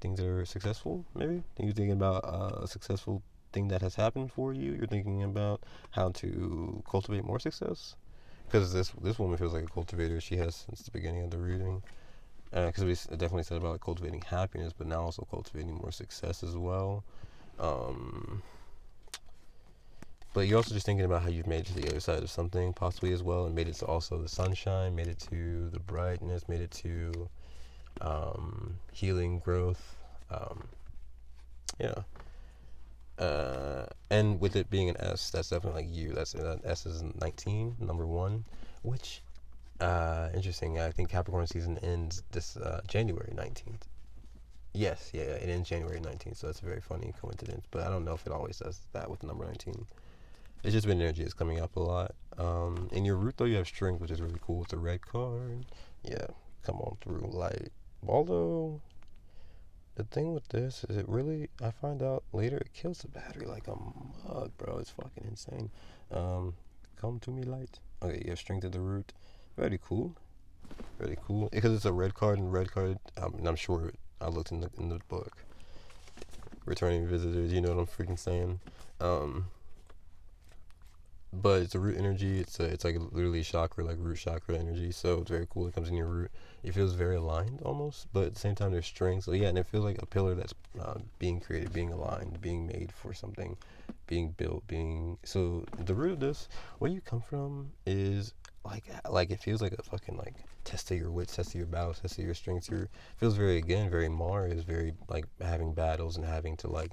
things that are successful, maybe. You're thinking about a successful thing that has happened for you. You're thinking about how to cultivate more success. Because this woman feels like a cultivator. She has since the beginning of the reading. because we definitely said about like, cultivating happiness, but now also cultivating more success as well. Um, but you're also just thinking about how you've made it to the other side of something possibly as well, and made it to also the sunshine, made it to the brightness, made it to healing, growth. Um, yeah. And with it being an S, that's definitely like you. That's S is 19, number 1, which interesting. I think Capricorn season ends this January 19th. Yes, yeah, it ends January 19th, so that's a very funny coincidence. But I don't know if it always does that with the number 19. It's just been energy is coming up a lot. In your root though, you have strength, which is really cool with the red card. Yeah, come on through light. Although the thing with this is, it really, I find out later, it kills the battery like a mug, bro. It's fucking insane. Come to me, light. Okay, you have strength at the root. Very cool. Very cool. Because it's a red card, and red card, and I'm sure I looked in the book. Returning visitors, you know what I'm freaking saying. But it's a root energy. It's like literally chakra, like root chakra energy. So it's very cool. It comes in your root. It feels very aligned almost, but at the same time there's strength. So yeah, and it feels like a pillar that's being created, being aligned, being made for something, being built, being. So the root of this, where you come from, is like it feels like a fucking like test of your wits, test of your battles, test of your strengths. Feels very, again, very Mars, very like having battles and having to like.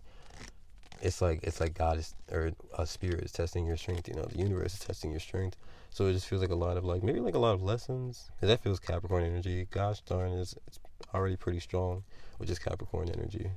It's like God is, or a spirit is testing your strength. You know, the universe is testing your strength. So it just feels like a lot of like, maybe like a lot of lessons, because that feels Capricorn energy. Gosh darn, it's already pretty strong, which is Capricorn energy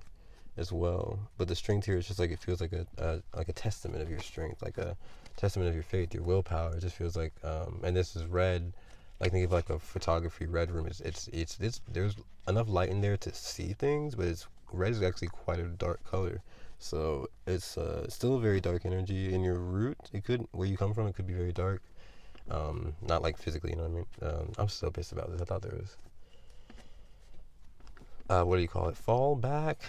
as well. But the strength here is just like, it feels like a testament of your strength, like a testament of your faith, your willpower. It just feels like, and this is red. Like, think of like a photography red room. It's there's enough light in there to see things, but red is actually quite a dark color. So it's still a very dark energy. In your root, it could, where you come from, it could be very dark. Not like physically, you know what I mean? I'm still pissed about this. I thought there was, what do you call it? Fall back,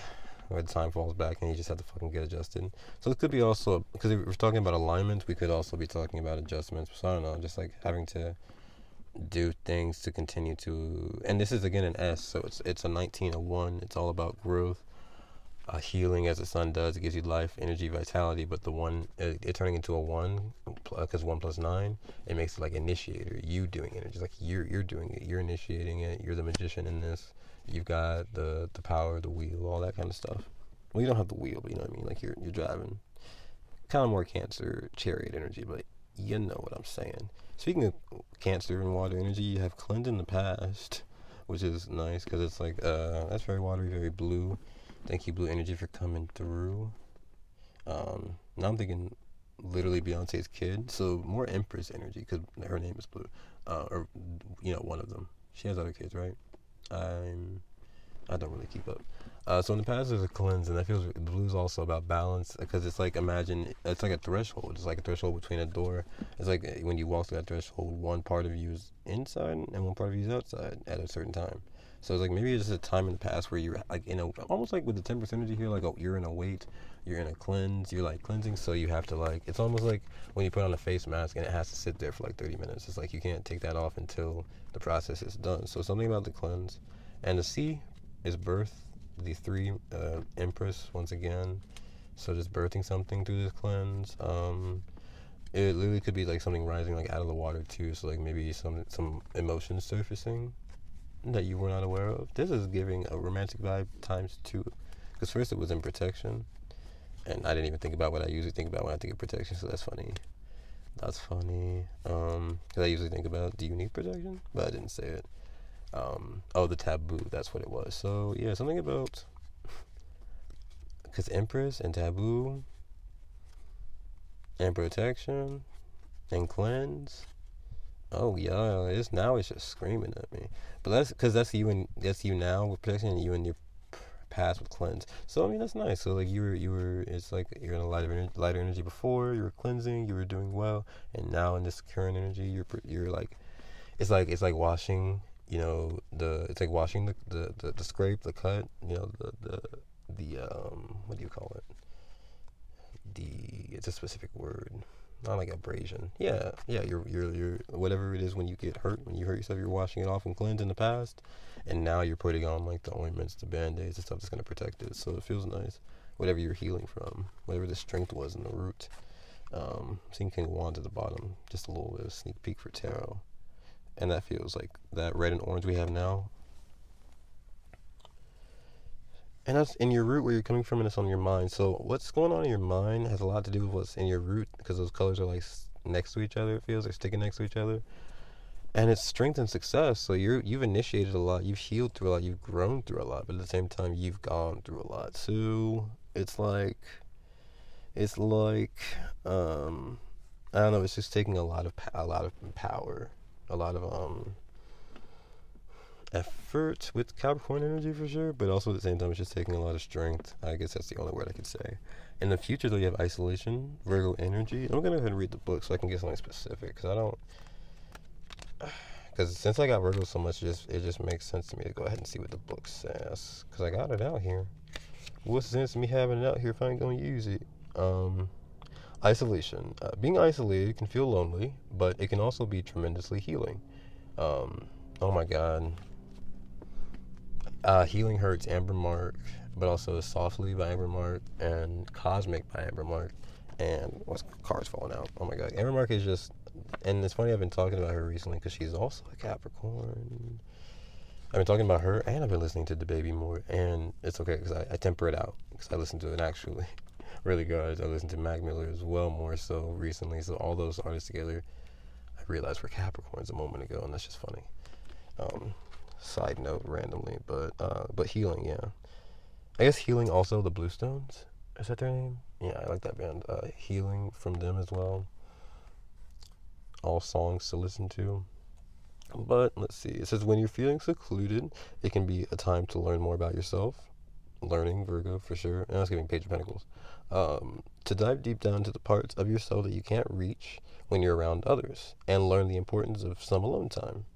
where the time falls back and you just have to fucking get adjusted. So it could be also, because if we're talking about alignment, we could also be talking about adjustments. So I don't know, just like having to do things to continue to, and this is again an S, so it's a 19, a 1. It's all about growth. Healing, as the sun does, it gives you life, energy, vitality. But the 1, it turning into a 1, because 1 plus 9, it makes it like initiator. You doing it, just like you're doing it. You're initiating it. You're the magician in this. You've got the power, the wheel, all that kind of stuff. Well, you don't have the wheel, but you know what I mean. Like you're driving. Kind of more Cancer chariot energy, but you know what I'm saying. Speaking of Cancer and water energy, you have cleansed in the past, which is nice because it's like that's very watery, very blue. Thank you, Blue Energy, for coming through. Now I'm thinking literally Beyonce's kid, so more Empress energy because her name is Blue, or you know, one of them. She has other kids, right? I don't really keep up. So in the past there's a cleanse, and that feels, blue's also about balance, because it's like, imagine it's like a threshold. It's like a threshold between a door. It's like when you walk through that threshold, one part of you is inside and one part of you is outside at a certain time. So it's like, maybe it's just a time in the past where you're like, almost like with the 10% energy here, like, oh, you're in a wait, you're in a cleanse, you're like cleansing, so you have to like, it's almost like when you put on a face mask and it has to sit there for like 30 minutes. It's like you can't take that off until the process is done. So something about the cleanse. And the C is birth, the 3, Empress, once again. So just birthing something through this cleanse. It literally could be like something rising like out of the water too. So like maybe some emotions surfacing that you were not aware of. This is giving a romantic vibe times 2. Because first it was in protection, and I didn't even think about what I usually think about when I think of protection. So that's funny. That's funny. Because I usually think about, do you need protection? But I didn't say it. The taboo, that's what it was. So yeah, something about, because Empress and taboo and protection and cleanse. Oh yeah, it's just screaming at me. But that's because that's you now with protection, and you in your past with cleanse. So I mean, that's nice. So like you were it's like you're in a lighter energy before, you were cleansing, you were doing well, and now in this current energy, you're like, it's like washing, it's like washing the scrape, the cut, the what do you call it? It's a specific word. not like abrasion. Yeah, your whatever it is when you get hurt, when you hurt yourself, you're washing it off and cleanse in the past, and now you're putting on like the ointments, the band-aids, and stuff that's gonna protect it. So it feels nice. Whatever you're healing from, whatever the strength was in the root. Seeing King of Wands at the bottom, just a little bit of sneak peek for tarot, and that feels like that red and orange we have now. And that's in your root where you're coming from, and it's on your mind. So what's going on in your mind has a lot to do with what's in your root, because those colors are like next to each other. It feels like sticking next to each other, and it's strength and success. So you've initiated a lot, you've healed through a lot, you've grown through a lot, but at the same time you've gone through a lot. So it's like I don't know. It's just taking a lot of power, a lot of effort with Capricorn energy for sure, but also at the same time it's just taking a lot of strength. I guess that's the only word I could say. In the future though, you have isolation, Virgo energy. I'm gonna go ahead and read the book so I can get something specific, because since I got Virgo so much, it just makes sense to me to go ahead and see what the book says, because I got it out here. What's the sense of me having it out here if I ain't gonna use it? Isolation. Being isolated can feel lonely, but it can also be tremendously healing. Oh my god. Healing Hurts, Amber Mark, but also Softly by Amber Mark, and Cosmic by Amber Mark, and what's cards falling out? Oh my god, Amber Mark is just, and it's funny, I've been talking about her recently because she's also a Capricorn. I've been talking about her, and I've been listening to the baby more, and it's okay because I temper it out because I listen to it actually really good. I listen to Mac Miller as well more so recently, so all those artists together, I realized were Capricorns a moment ago, and that's just funny. Side note randomly, but healing, yeah. I guess healing also the Bluestones. Is that their name? Yeah, I like that band. Healing from them as well. All songs to listen to. But let's see. It says when you're feeling secluded, it can be a time to learn more about yourself. Learning, Virgo for sure. And I was giving Page of Pentacles. To dive deep down to the parts of yourself that you can't reach when you're around others, and learn the importance of some alone time.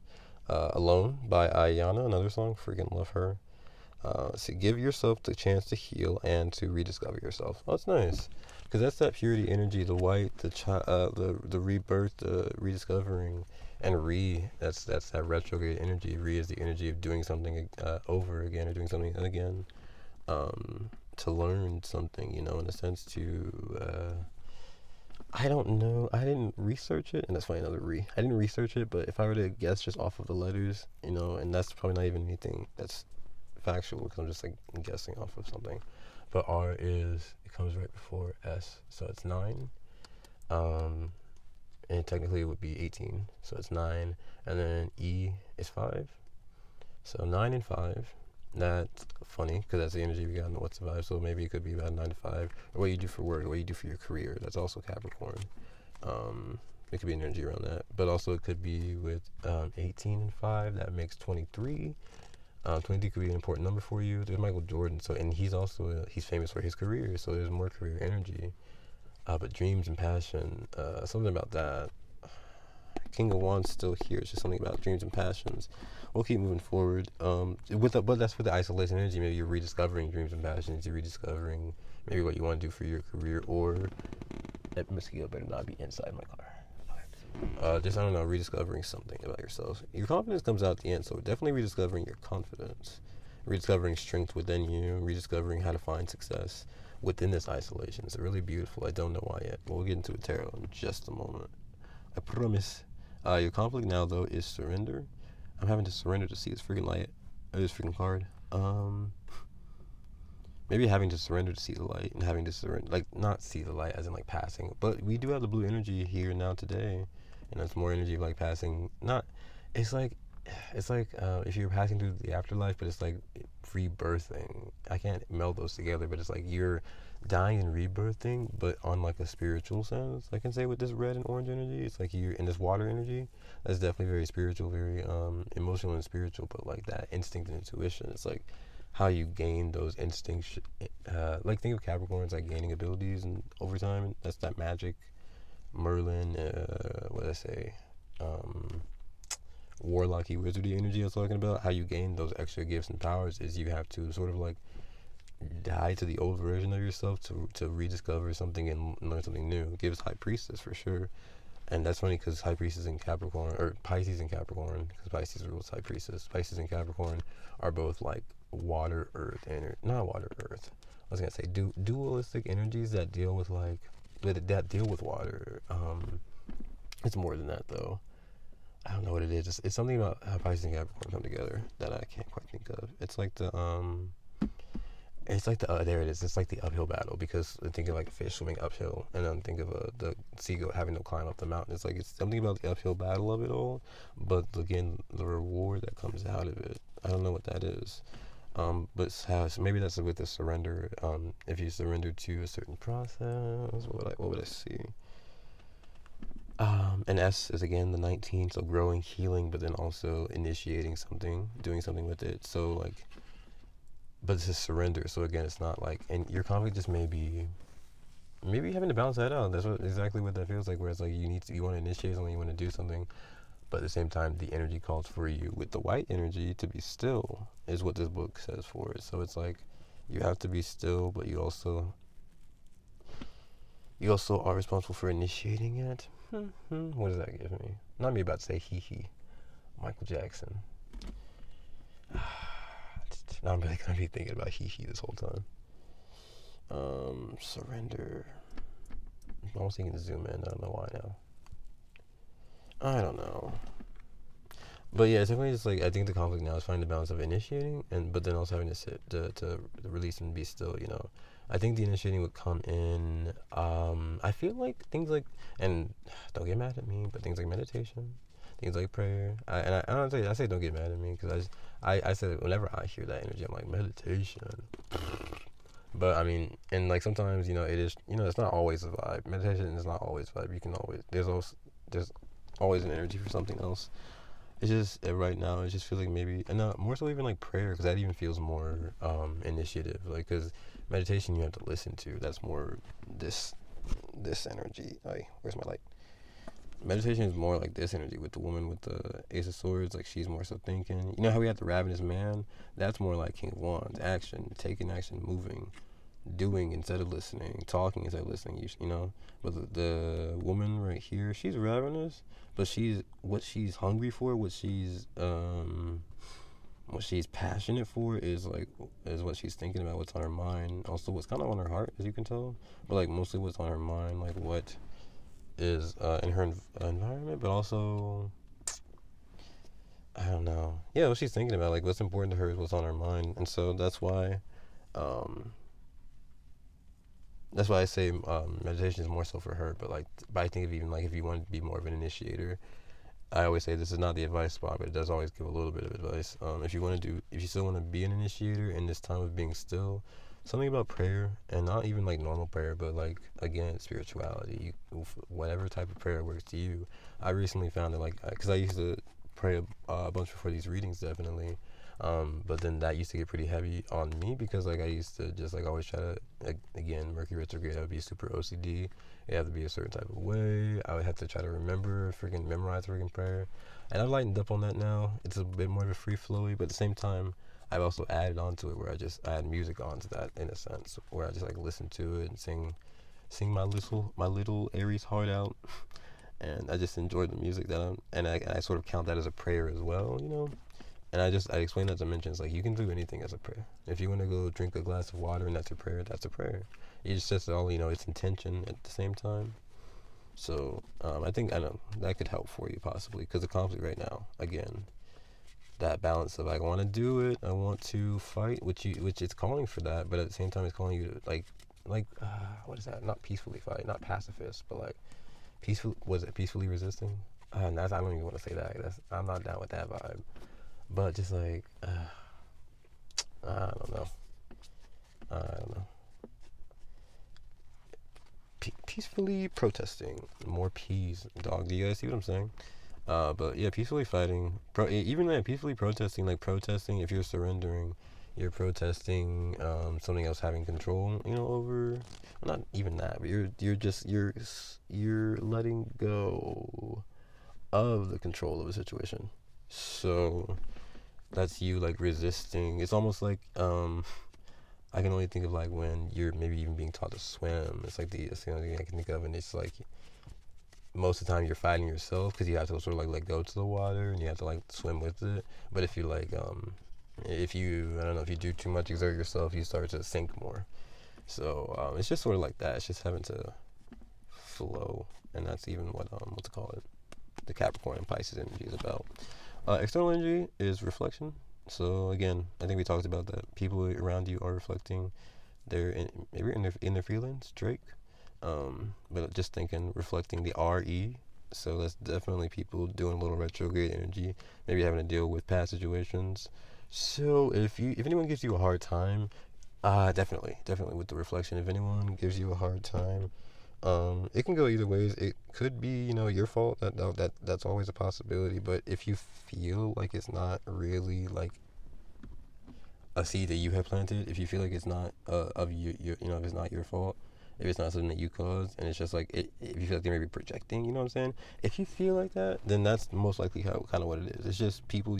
Alone by Ayana, another song, freaking love her. So give yourself the chance to heal and to rediscover yourself. Oh, that's nice, because that's that purity energy, the white, the rebirth, the rediscovering, and that's that retrograde energy. Re is the energy of doing something over again, or doing something again, to learn something, in a sense to. I don't know. I didn't research it, and that's why another I didn't research it, but if I were to guess just off of the letters, and that's probably not even anything that's factual, because I'm just like guessing off of something. But R is, it comes right before S, so it's 9. And technically it would be 18, so it's 9, and then E is 5. So 9 and 5. That's funny because that's the energy we got in the What's the Vibe. So maybe it could be about 9 to 5, or what you do for work, or what you do for your career. That's also Capricorn. It could be an energy around that, but also it could be with 18 and 5. That makes 23. 23 could be an important number for you. There's Michael Jordan, and he's also he's famous for his career, so there's more career energy. But dreams and passion, something about that. King of Wands still here. It's just something about dreams and passions. We'll keep moving forward. But that's with the isolation energy. Maybe you're rediscovering dreams and passions. You're rediscovering maybe what you want to do for your career, or that mosquito better not be inside my car. Just, I don't know, rediscovering something about yourself. Your confidence comes out at the end, so definitely rediscovering your confidence, rediscovering strength within you, rediscovering how to find success within this isolation. It's really beautiful. I don't know why yet, but we'll get into a tarot in just a moment. I promise. Your conflict now, though, is surrender. I'm having to surrender to see this freaking light. This freaking card. Maybe having to surrender to see the light, and having to surrender, like, not see the light as in like passing, but we do have the blue energy here now today, and that's more energy of like passing. Not, it's like if you're passing through the afterlife, but it's like rebirthing. I can't meld those together, but it's like you're dying and rebirthing, but on like a spiritual sense. I can say with this red and orange energy, it's like you're in this water energy. That's definitely very spiritual, very emotional and spiritual, but like that instinct and intuition. It's like how you gain those instincts. Like think of Capricorns like gaining abilities and over time. That's that magic, Merlin. What did I say? Warlocky wizardy energy I was talking about. How you gain those extra gifts and powers is you have to sort of like die to the old version of yourself to rediscover something and learn something new. It gives High Priestess for sure. And that's funny because High Priestess in Capricorn, or Pisces and Capricorn, because Pisces rules High Priestess. Pisces and Capricorn are both like water, earth, not water, earth. I was gonna say dualistic energies that deal with like that deal with water. It's more than that though. I don't know what it is. It's something about how Pisces and Capricorn come together that I can't quite think of. It's like there it is. It's like the uphill battle because I think of like a fish swimming uphill, and then think of the seagull having to climb up the mountain. It's something about the uphill battle of it all, but again, the reward that comes out of it, I don't know what that is. But so maybe that's with the surrender. If you surrender to a certain process, what would I see? And S is again the 19, so growing, healing, but then also initiating something, doing something with it. So like, but it's a surrender. So again, it's not like, and your conflict just maybe having to balance that out. That's exactly what that feels like. Where it's like you want to initiate something, you want to do something, but at the same time, the energy calls for you with the white energy to be still. Is what this book says for it. So it's like you have to be still, but you also are responsible for initiating it. What does that give me? Not me about to say hee. Michael Jackson. Now I'm really gonna be thinking about hee this whole time. Surrender. I'm almost thinking to zoom in. I don't know why now. I don't know. But yeah, it's definitely just like I think the conflict now is finding the balance of initiating but then also having to sit to release and be still. I think the initiating would come in. I feel like things like, and don't get mad at me, but things like meditation, things like prayer. I don't say don't get mad at me because I said whenever I hear that energy, I'm like meditation. But I mean, and like sometimes it is it's not always a vibe. Meditation is not always a vibe. You can always there's always an energy for something else. It's just right now. It just feels like maybe, and more so even like prayer, because that even feels more initiative. Like, because meditation you have to listen to. That's more this energy. Where's my light? Meditation is more like this energy with the woman with the Ace of Swords. Like she's more so thinking. You know how we have the ravenous man? That's more like King of Wands. Action, taking action, moving, doing instead of listening, talking instead of listening. But the woman right here, she's ravenous, but what she's hungry for, what she's passionate for is what she's thinking about, what's on her mind. Also, what's kind of on her heart, as you can tell, but like mostly what's on her mind, like what is in her environment, but also I don't know. Yeah, what she's thinking about, like what's important to her is what's on her mind, and so that's why. That's why I say meditation is more so for her. But I think if you want to be more of an initiator, I always say this is not the advice spot, but it does always give a little bit of advice. If you still want to be an initiator in this time of being still, something about prayer, and not even like normal prayer, but like again spirituality, whatever type of prayer works to you. I recently found that because I used to pray a bunch before these readings, definitely. But then that used to get pretty heavy on me because I used to just always try to, again, Mercury retrograde, I would be super OCD. It had to be a certain type of way. I would have to try to memorize freaking prayer. And I've lightened up on that now. It's a bit more of a free flowy, but at the same time, I've also added on to it where I add music onto that in a sense, where I just listen to it and sing my little Aries heart out. And I just enjoy the music and I sort of count that as a prayer as well. And I explained that to mentions you can do anything as a prayer. If you want to go drink a glass of water and that's a prayer, that's a prayer. It's just all it's intention at the same time. So I know that could help for you possibly because the conflict right now, again, that balance of I want to do it, I want to fight, which it's calling for that, but at the same time it's calling you to what is that? Not peacefully fight, not pacifist, but peaceful. Was it peacefully resisting? I don't even want to say that. I'm not down with that vibe. But just I don't know. Peacefully protesting. More peas, dog. Do you guys see what I'm saying? But yeah, peacefully fighting. Even peacefully protesting, protesting. If you're surrendering, you're protesting something else having control. Over. Not even that, but you're letting go of the control of a situation. So that's you resisting. It's almost like I can only think of like when you're maybe even being taught to swim. It's the only thing I can think of, and it's like most of the time you're fighting yourself because you have to sort of like go to the water and you have to like swim with it. But if you like if you I don't know if you do too much, exert yourself, you start to sink more. So it's just sort of like that. It's just having to flow, and that's even what what's it called? The Capricorn and Pisces energy is about. External energy is reflection. So again, I think we talked about that. People around you are reflecting maybe in their feelings. Drake. But just thinking, reflecting the RE. So that's definitely people doing a little retrograde energy, maybe having to deal with past situations. So if anyone gives you a hard time, definitely with the reflection. If anyone gives you a hard time, it can go either ways. It could be your fault. That's always a possibility. But if you feel like it's not really like a seed that you have planted, if you feel like it's not of if it's not your fault, if it's not something that you caused, and it's just like if you feel like they may be projecting, you know what I'm saying? If you feel like that, then that's most likely kind of what it is. It's just people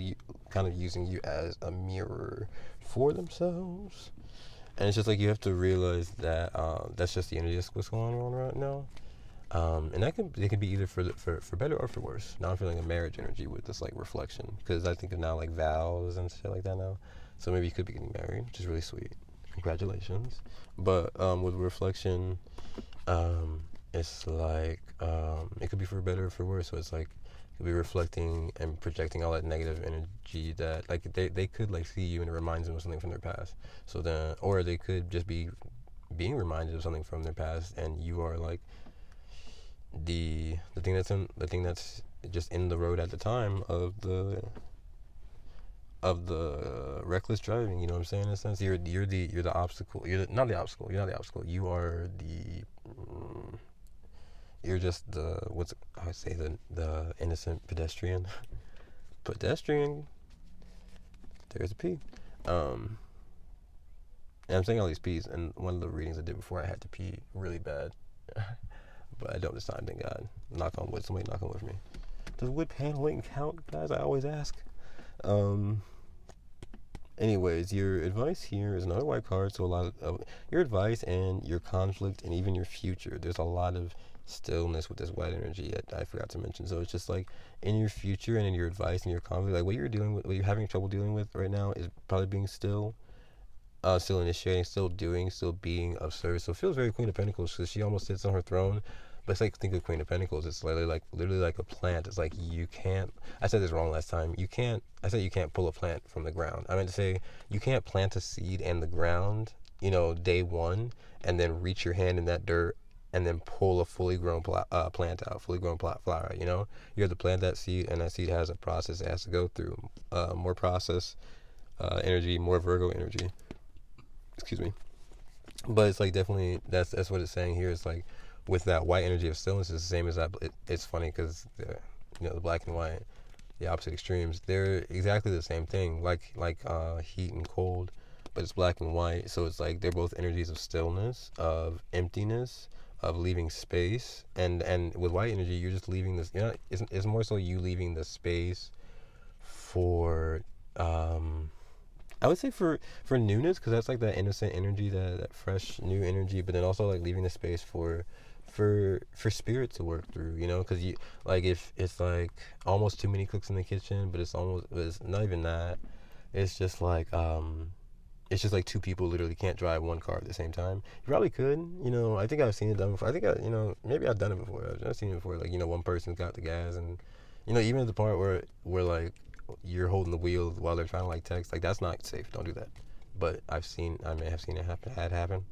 kind of using you as a mirror for themselves, and it's just like you have to realize that that's just the energy that's what's going on right now. And it can be either for better or for worse. Now I'm feeling a marriage energy with this like reflection, because I think of now like vows and shit like that now. So maybe you could be getting married, which is really sweet. Congratulations. But with reflection, it's like it could be for better or for worse. So it's like it could be reflecting and projecting all that negative energy that like they could like see you and it reminds them of something from their past. So then, or they could just be being reminded of something from their past, and you are like the thing that's just in the road at the time of the reckless driving. You know what I'm saying? In a sense, you're the obstacle. Not the obstacle. You're not the obstacle. You are you're just I would say the innocent pedestrian. Pedestrian. There's a P. And I'm saying all these P's, and one of the readings I did before I had to pee really bad. But I don't this time, thank God. Knock on wood. Somebody knock on wood for me. Does wood paneling count, guys? I always ask. Anyways, your advice here is another white card. So a lot of your advice and your conflict and even your future. There's a lot of stillness with this white energy that I forgot to mention. So it's just like in your future and in your advice and your conflict, like what you're dealing with, what you're having trouble dealing with right now is probably being still initiating, still doing, still being of service. So it feels very Queen of Pentacles because she almost sits on her throne. But it's like, think of Queen of Pentacles. It's literally like a plant. It's like you can't. I said this wrong last time. I said you can't pull a plant from the ground. I meant to say you can't plant a seed in the ground, day one, and then reach your hand in that dirt and then pull a fully grown plant out, fully grown flower. You have to plant that seed, and that seed has a process it has to go through. More process energy, more Virgo energy. Excuse me. But it's like definitely that's what it's saying here. It's like with that white energy of stillness, it's the same as that. It's funny because the black and white, the opposite extremes, they're exactly the same thing. Like heat and cold, but it's black and white. So it's like they're both energies of stillness, of emptiness, of leaving space. And with white energy, you're just leaving this. It's more so you leaving the space for I would say for newness, because that's like that innocent energy, that fresh new energy, but then also like leaving the space for spirit to work through, because you like if it's like almost too many cooks in the kitchen, but it's not even that. It's just like two people literally can't drive one car at the same time. You probably could, I think I've seen it done before. I think maybe I've done it before. I've seen it before, like one person's got the gas, and even at the part where like you're holding the wheel while they're trying to like text, like that's not safe. Don't do that. But I may have seen it happen.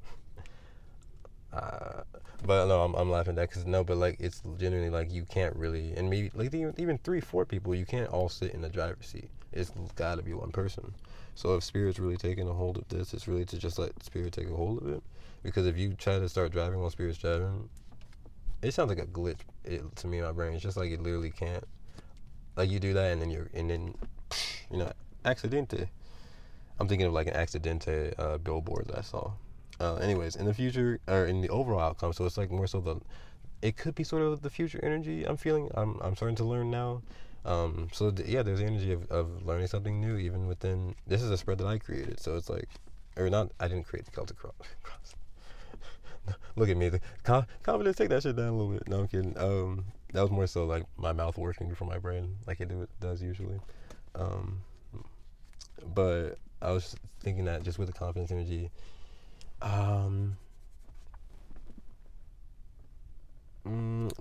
But no, I'm laughing at that because no, but like it's genuinely like you can't really, and maybe like even 3-4 people, you can't all sit in the driver's seat. It's got to be one person. So if spirit's really taking a hold of this, it's really to just let spirit take a hold of it. Because if you try to start driving while spirit's driving, it sounds like a glitch to me in my brain. It's just like it literally can't. Like you do that and then accidente. I'm thinking of like an accidente billboard that I saw. Anyways, in the future or in the overall outcome, so it's like more so it could be sort of the future energy I'm feeling. I'm starting to learn now. There's the energy of learning something new even within. This is a spread that I created, so it's like or not. I didn't create the Celtic cross. Look at me, the confidence. Take that shit down a little bit. No, I'm kidding. That was more so like my mouth working before my brain, like it does usually. Um, but I was thinking that just with the confidence energy,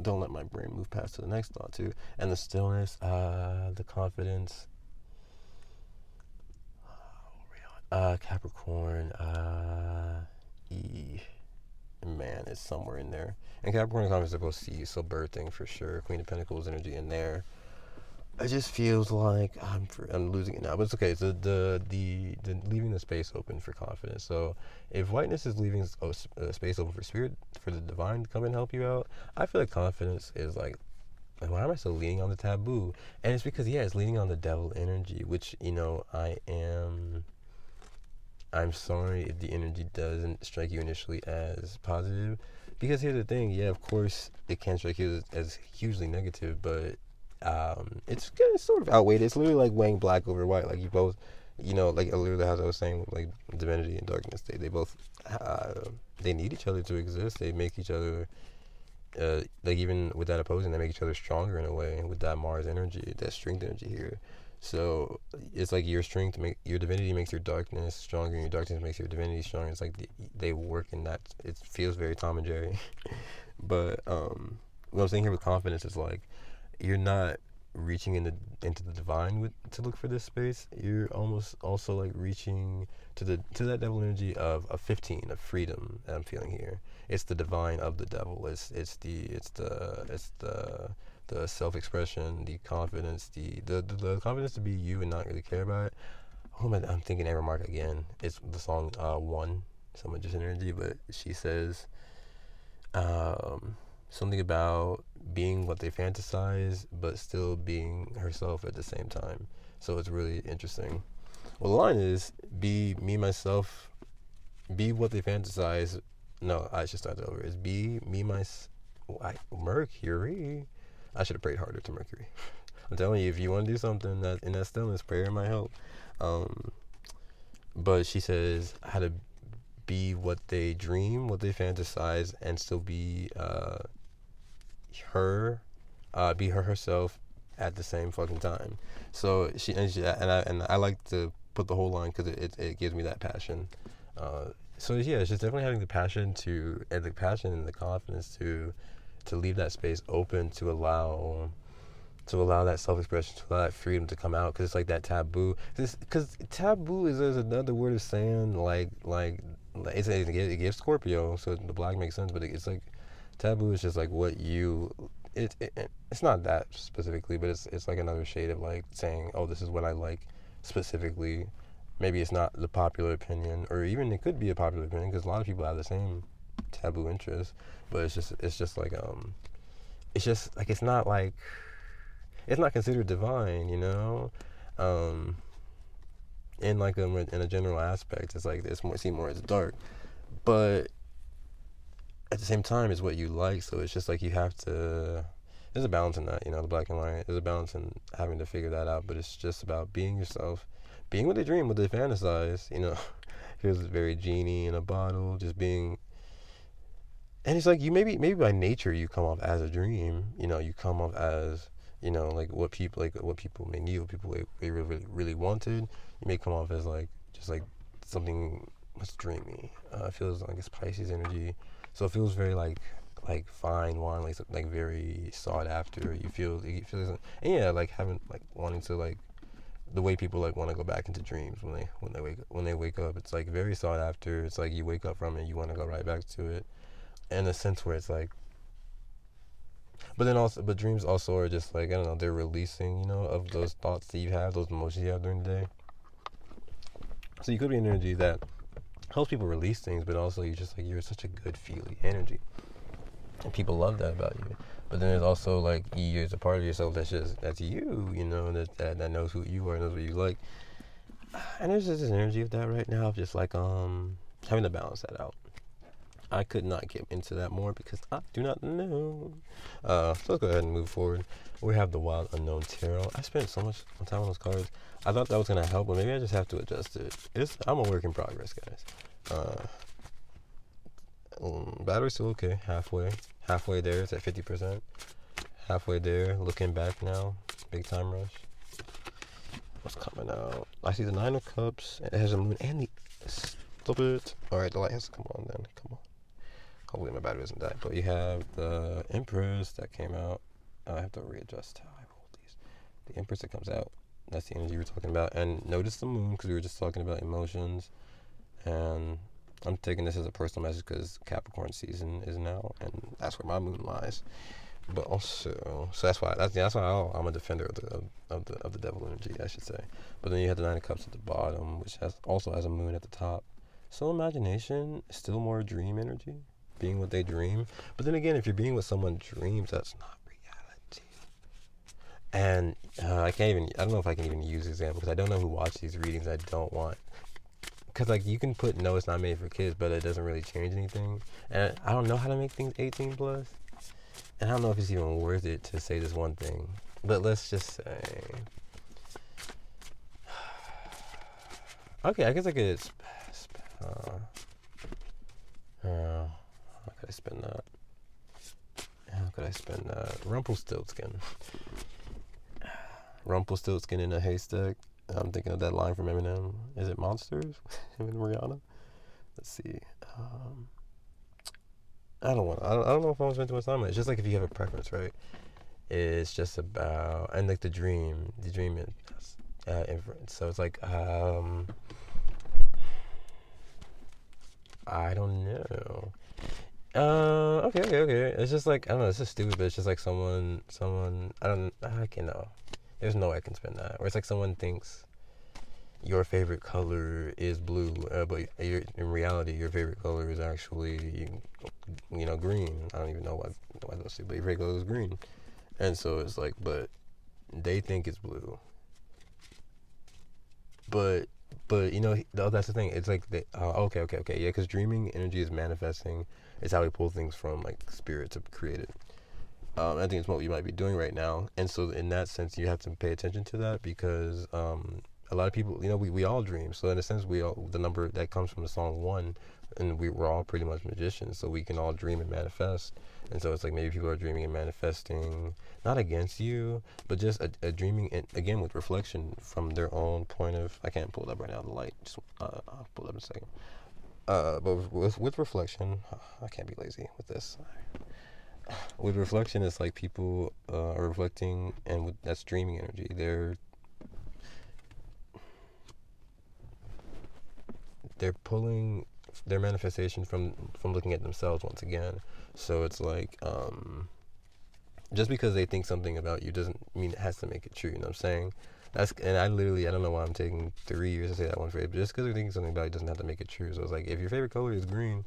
don't let my brain move past to the next thought too. And the stillness, the confidence, Capricorn, man, it's somewhere in there. And Capricorn and confidence are both C, so birthing for sure. Queen of Pentacles energy in there. It just feels like I'm losing it now, but it's okay. So the leaving the space open for confidence. So if whiteness is leaving space open for spirit, for the divine to come and help you out, I feel like confidence is like why am I still leaning on the taboo? And it's because it's leaning on the devil energy, which I'm sorry if the energy doesn't strike you initially as positive, because here's the thing. Yeah, of course it can strike you as hugely negative, but it's sort of outweighed. It's literally like weighing black over white. Like you both, like literally as I was saying, like divinity and darkness, they both they need each other to exist. They make each other like even with that opposing, they make each other stronger in a way. With that Mars energy, that strength energy here. So it's like your strength your divinity makes your darkness stronger, and your darkness makes your divinity stronger. It's like they work in that. It feels very Tom and Jerry. But what I'm saying here with confidence is like, you're not reaching into the divine to look for this space. You're almost also like reaching to that devil energy of 15 of freedom that I'm feeling here. It's the divine of the devil. It's the self-expression, the confidence, the confidence to be you and not really care about it. I'm thinking Amber Mark again. It's the song One, Someone Just Energy, but she says something about being what they fantasize, but still being herself at the same time. So it's really interesting. Well, the line is, be me, myself, be what they fantasize. No, I should start that over. It's be me, Mercury. I should have prayed harder to Mercury. I'm telling you, if you want to do something in that stillness, prayer might help. But she says how to be what they dream, what they fantasize, and still be be her herself at the same fucking time. So I like to put the whole line because it gives me that passion. So yeah, it's just definitely having the passion and the confidence to leave that space open to allow that self-expression, to allow that freedom to come out, because it's like that taboo. Because taboo is another word of saying it gives Scorpio, so the black makes sense, but it's like taboo is just like what you. It's not that specifically, but it's like another shade of like saying, oh, this is what I like specifically. Maybe it's not the popular opinion, or even it could be a popular opinion, because a lot of people have the same taboo interests, but it's just like it's not like, it's not considered divine, in like in a general aspect. It's like it's seen more as dark, but at the same time it's what you like. So it's just like you have to, there's a balance in that, the black and white. There's a balance in having to figure that out, but it's just about being yourself, being what they dream, what they fantasize. Feels very genie in a bottle, just being. And it's like you maybe by nature you come off as a dream. You come off as like what people may need, what people they really really wanted. You may come off as like just like something what's dreamy. It feels like it's Pisces energy, so it feels very like fine wine, like very sought after. You feel and yeah, like having like wanting to like the way people like want to go back into dreams when they wake up. It's like very sought after. It's like you wake up from it, you want to go right back to it. In a sense where it's like, but dreams also are just like, I don't know, they're releasing, of those thoughts that you have, those emotions you have during the day. So you could be an energy that helps people release things, but also you're such a good feeling energy, and people love that about you. But then there's also like there's a part of yourself that's you, that knows who you are, knows what you like. And there's just this energy of that right now, of just like having to balance that out. I could not get into that more because I do not know. So let's go ahead and move forward. We have the Wild Unknown Tarot. I spent so much time on those cards. I thought that was going to help, but maybe I just have to adjust it. I'm a work in progress, guys. Battery's still okay. Halfway there. It's at 50%. Halfway there. Looking back now. Big time rush. What's coming out? I see the Nine of Cups. It has a moon and the... Stop it. Alright, the light has to come on then. Come on. Hopefully my battery doesn't die. But you have the Empress that came out. I have to readjust how I hold these. The Empress that comes out. That's the energy we're talking about. And notice the moon, because we were just talking about emotions. And I'm taking this as a personal message because Capricorn season is now, and that's where my moon lies. But also, so that's why I'm a defender of the devil energy, I should say. But then you have the Nine of Cups at the bottom, which also has a moon at the top. So imagination is still more dream energy, being what they dream. But then again, if you're being what someone dreams, that's not reality. And I don't know if I can even use this example because I don't know who watched these readings. I don't want. Because, like, you can put, no, it's not made for kids, but it doesn't really change anything. And I don't know how to make things 18 plus. And I don't know if it's even worth it to say this one thing. But let's just say... Okay, I guess I could... how could I spend that? Rumpelstiltskin. Rumpelstiltskin in a haystack. I'm thinking of that line from Eminem. Is it Monsters? Him and Rihanna? Let's see. I don't know if I was spending too much time on it. It's just like if you have a preference, right? It's just about, and like the dream inference. So it's like, I don't know. Okay. It's just like, I don't know, it's just stupid, but it's just like someone, I can know. There's no way I can spend that. Or it's like someone thinks your favorite color is blue, but in reality, your favorite color is actually, green. I don't even know why those two, but your favorite color is green. And so it's like, but they think it's blue. But that's the thing. It's like, okay. Yeah, because dreaming energy is manifesting. It's how we pull things from, like, spirit to create it. I think it's what you might be doing right now. And so in that sense, you have to pay attention to that because a lot of people, we all dream. So in a sense, the number that comes from the song 1, and we're all pretty much magicians. So we can all dream and manifest. And so it's like maybe people are dreaming and manifesting, not against you, but just a dreaming, and again, with reflection from their own point of, I can't pull it up right now, the light. Just, I'll pull it up in a second. But with reflection, I can't be lazy with this. With reflection, it's like people are reflecting, and that's dreaming energy. They're pulling their manifestation from looking at themselves once again. So it's like, just because they think something about you doesn't mean it has to make it true. You know what I'm saying? And I don't know why I'm taking 3 years to say that one phrase, but just because they're thinking something about it doesn't have to make it true. So it's like, if your favorite color is green,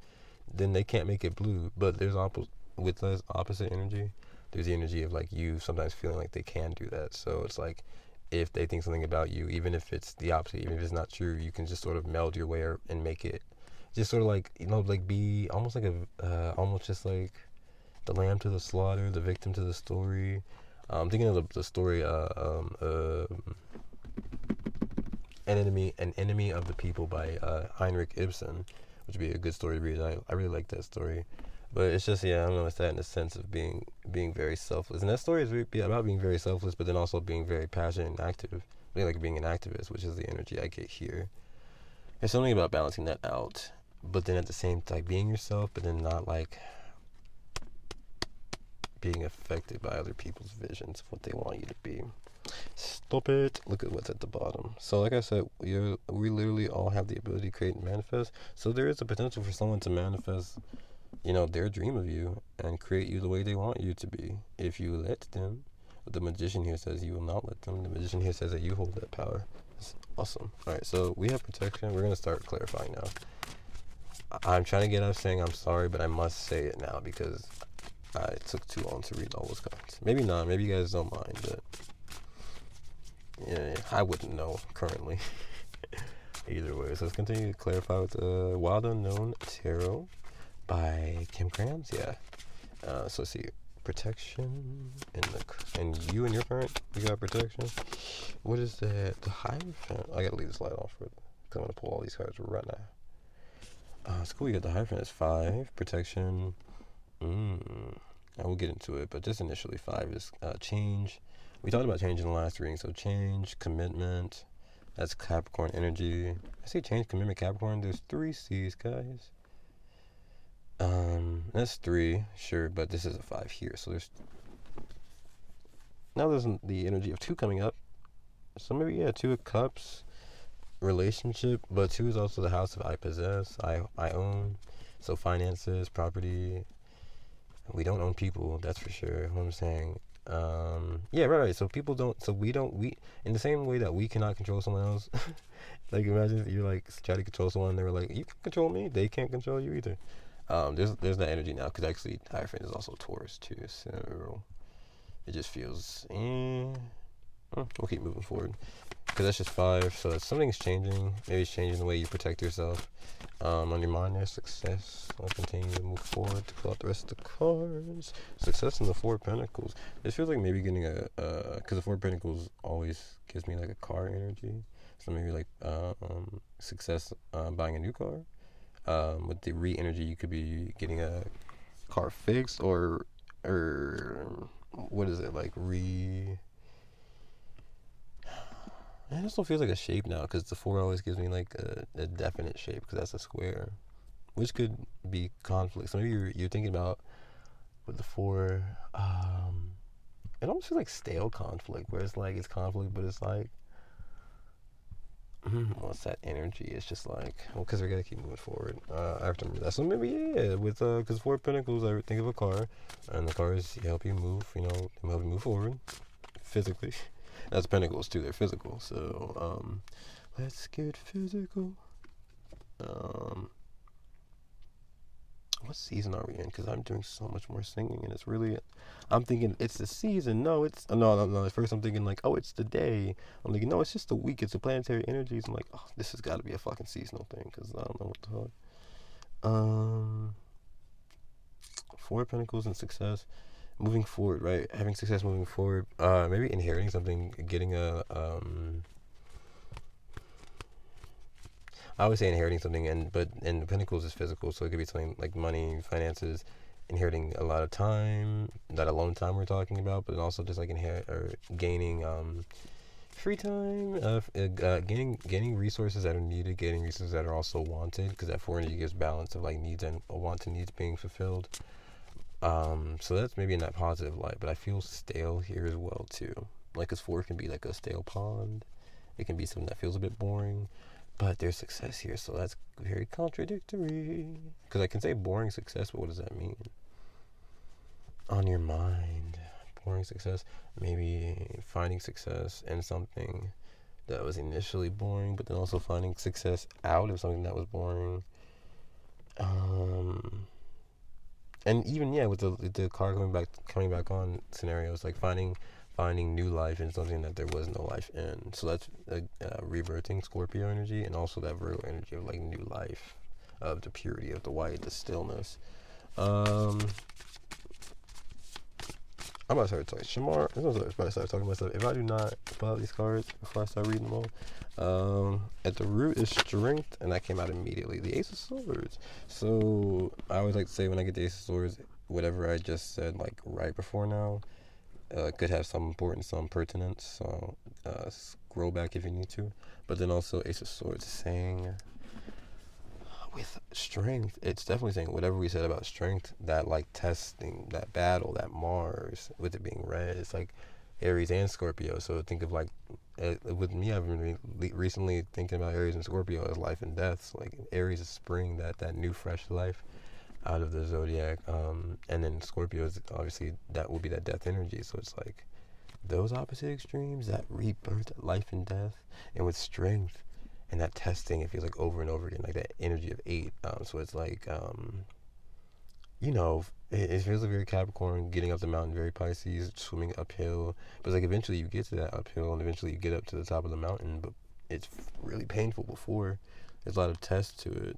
then they can't make it blue. But with this opposite energy, there's the energy of like you sometimes feeling like they can do that. So it's like, if they think something about you, even if it's the opposite, even if it's not true, you can just sort of meld your way and make it just sort of like, like be almost like almost just like the lamb to the slaughter, the victim to the story. I'm thinking of the story, An Enemy of the People by Heinrich Ibsen, which would be a good story to read. I really like that story. But it's just, I don't know, it's that in the sense of being very selfless. And that story is really about being very selfless, but then also being very passionate and active. Like being an activist, which is the energy I get here. There's something about balancing that out. But then at the same time, like, being yourself, but then not like being affected by other people's visions of what they want you to be. Stop it. Look at what's at the bottom. So like I said, we literally all have the ability to create and manifest. So there is a potential for someone to manifest, their dream of you and create you the way they want you to be, if you let them. But the magician here says you will not let them. The magician here says that you hold that power. It's awesome. Alright, so we have protection. We're going to start clarifying now. I'm trying to get out of saying I'm sorry, but I must say it now because I took too long to read all those cards. Maybe not. Maybe you guys don't mind, but yeah, I wouldn't know currently. Either way, so let's continue to clarify with the Wild Unknown Tarot. by Kim Krams. Yeah. So let's see. Protection and you and your parent, you got protection. What is that? The Hierophant. I gotta leave this light off because I'm gonna pull all these cards right now. It's cool. You got the Hierophant as 5 protection. I will get into it, but just initially 5 is change. We talked about change in the last reading, so change, commitment. That's Capricorn energy. I say change, commitment, Capricorn. There's 3 C's, guys. That's 3, sure, but this is a 5 here, so there's the energy of 2 coming up. So maybe 2 of Cups, relationship, but 2 is also the house of I possess, I own. So finances, property. We don't own people, that's for sure. What I'm saying. Right. So people don't. So we in the same way that we cannot control someone else. Like imagine if you like try to control someone, and they were like, "You can control me." They can't control you either. There's that energy now because actually Hierophant is also Taurus too, so it just feels. We'll keep moving forward because that's just 5. So something's changing. Maybe it's changing the way you protect yourself. On your mind, there's success. I'll continue to move forward to pull out the rest of the cards. Success in the 4 of Pentacles. It feels like maybe getting because the 4 of Pentacles always gives me like a car energy. So maybe like success buying a new car. With the re-energy, you could be getting a car fixed or what is it like it also feels like a shape now because the 4 always gives me like a definite shape because that's a square, which could be conflict. So maybe you're thinking about with the 4, it almost feels like stale conflict where it's like it's conflict, but it's like what's that energy? It's just like, well, because we gotta keep moving forward. I have to remember that. So maybe with because 4 Pentacles, I think of a car, and the cars help you move. They help you move forward physically. That's Pentacles too. They're physical. So let's get physical. What season are we in? Because I'm doing so much more singing, and it's really, I'm thinking it's the season. No, it's no. At first, I'm thinking like, oh, it's the day. I'm thinking, no, it's just the week. It's the planetary energies. I'm like, oh, this has got to be a fucking seasonal thing because I don't know what the fuck. 4 of Pentacles and success, moving forward, right? Having success moving forward. Maybe inheriting something, getting a I always say inheriting something, and the Pentacles is physical, so it could be something like money, finances, inheriting a lot of time, that alone time we're talking about, but also just like gaining free time, gaining resources that are needed, gaining resources that are also wanted, because that 4 energy gives balance of like needs and wants and needs being fulfilled. So that's maybe in that positive light, but I feel stale here as well too. Like, cause 4 can be like a stale pond. It can be something that feels a bit boring. But there's success here, so that's very contradictory. Because I can say boring success, but what does that mean? On your mind, boring success, maybe finding success in something that was initially boring, but then also finding success out of something that was boring. And even with the car coming back on scenarios, like finding new life in something that there was no life in. So that's rebirthing Scorpio energy, and also that Virgo energy of like new life, of the purity of the white, the stillness. I'm about to start talking. Shamar, I'm about to start talking myself. If I do not pull out these cards before I start reading them all, at the root is strength, and that came out immediately. The Ace of Swords. So I always like to say when I get the Ace of Swords, whatever I just said like right before now, could have some importance, some pertinence. So scroll back if you need to. But then also Ace of Swords saying with strength, it's definitely saying whatever we said about strength, that like testing, that battle, that Mars, with it being red, it's like Aries and Scorpio. So think of like, with me, I've been recently thinking about Aries and Scorpio as life and death. So like Aries is spring, that new fresh life out of the zodiac, and then Scorpio is obviously, that will be that death energy. So it's like those opposite extremes, that rebirth, that life and death, and with strength and that testing, it feels like over and over again, like that energy of 8. So it's like it feels like very Capricorn, getting up the mountain, very Pisces, swimming uphill. But it's like eventually you get to that uphill, and eventually you get up to the top of the mountain, but it's really painful before. There's a lot of tests to it.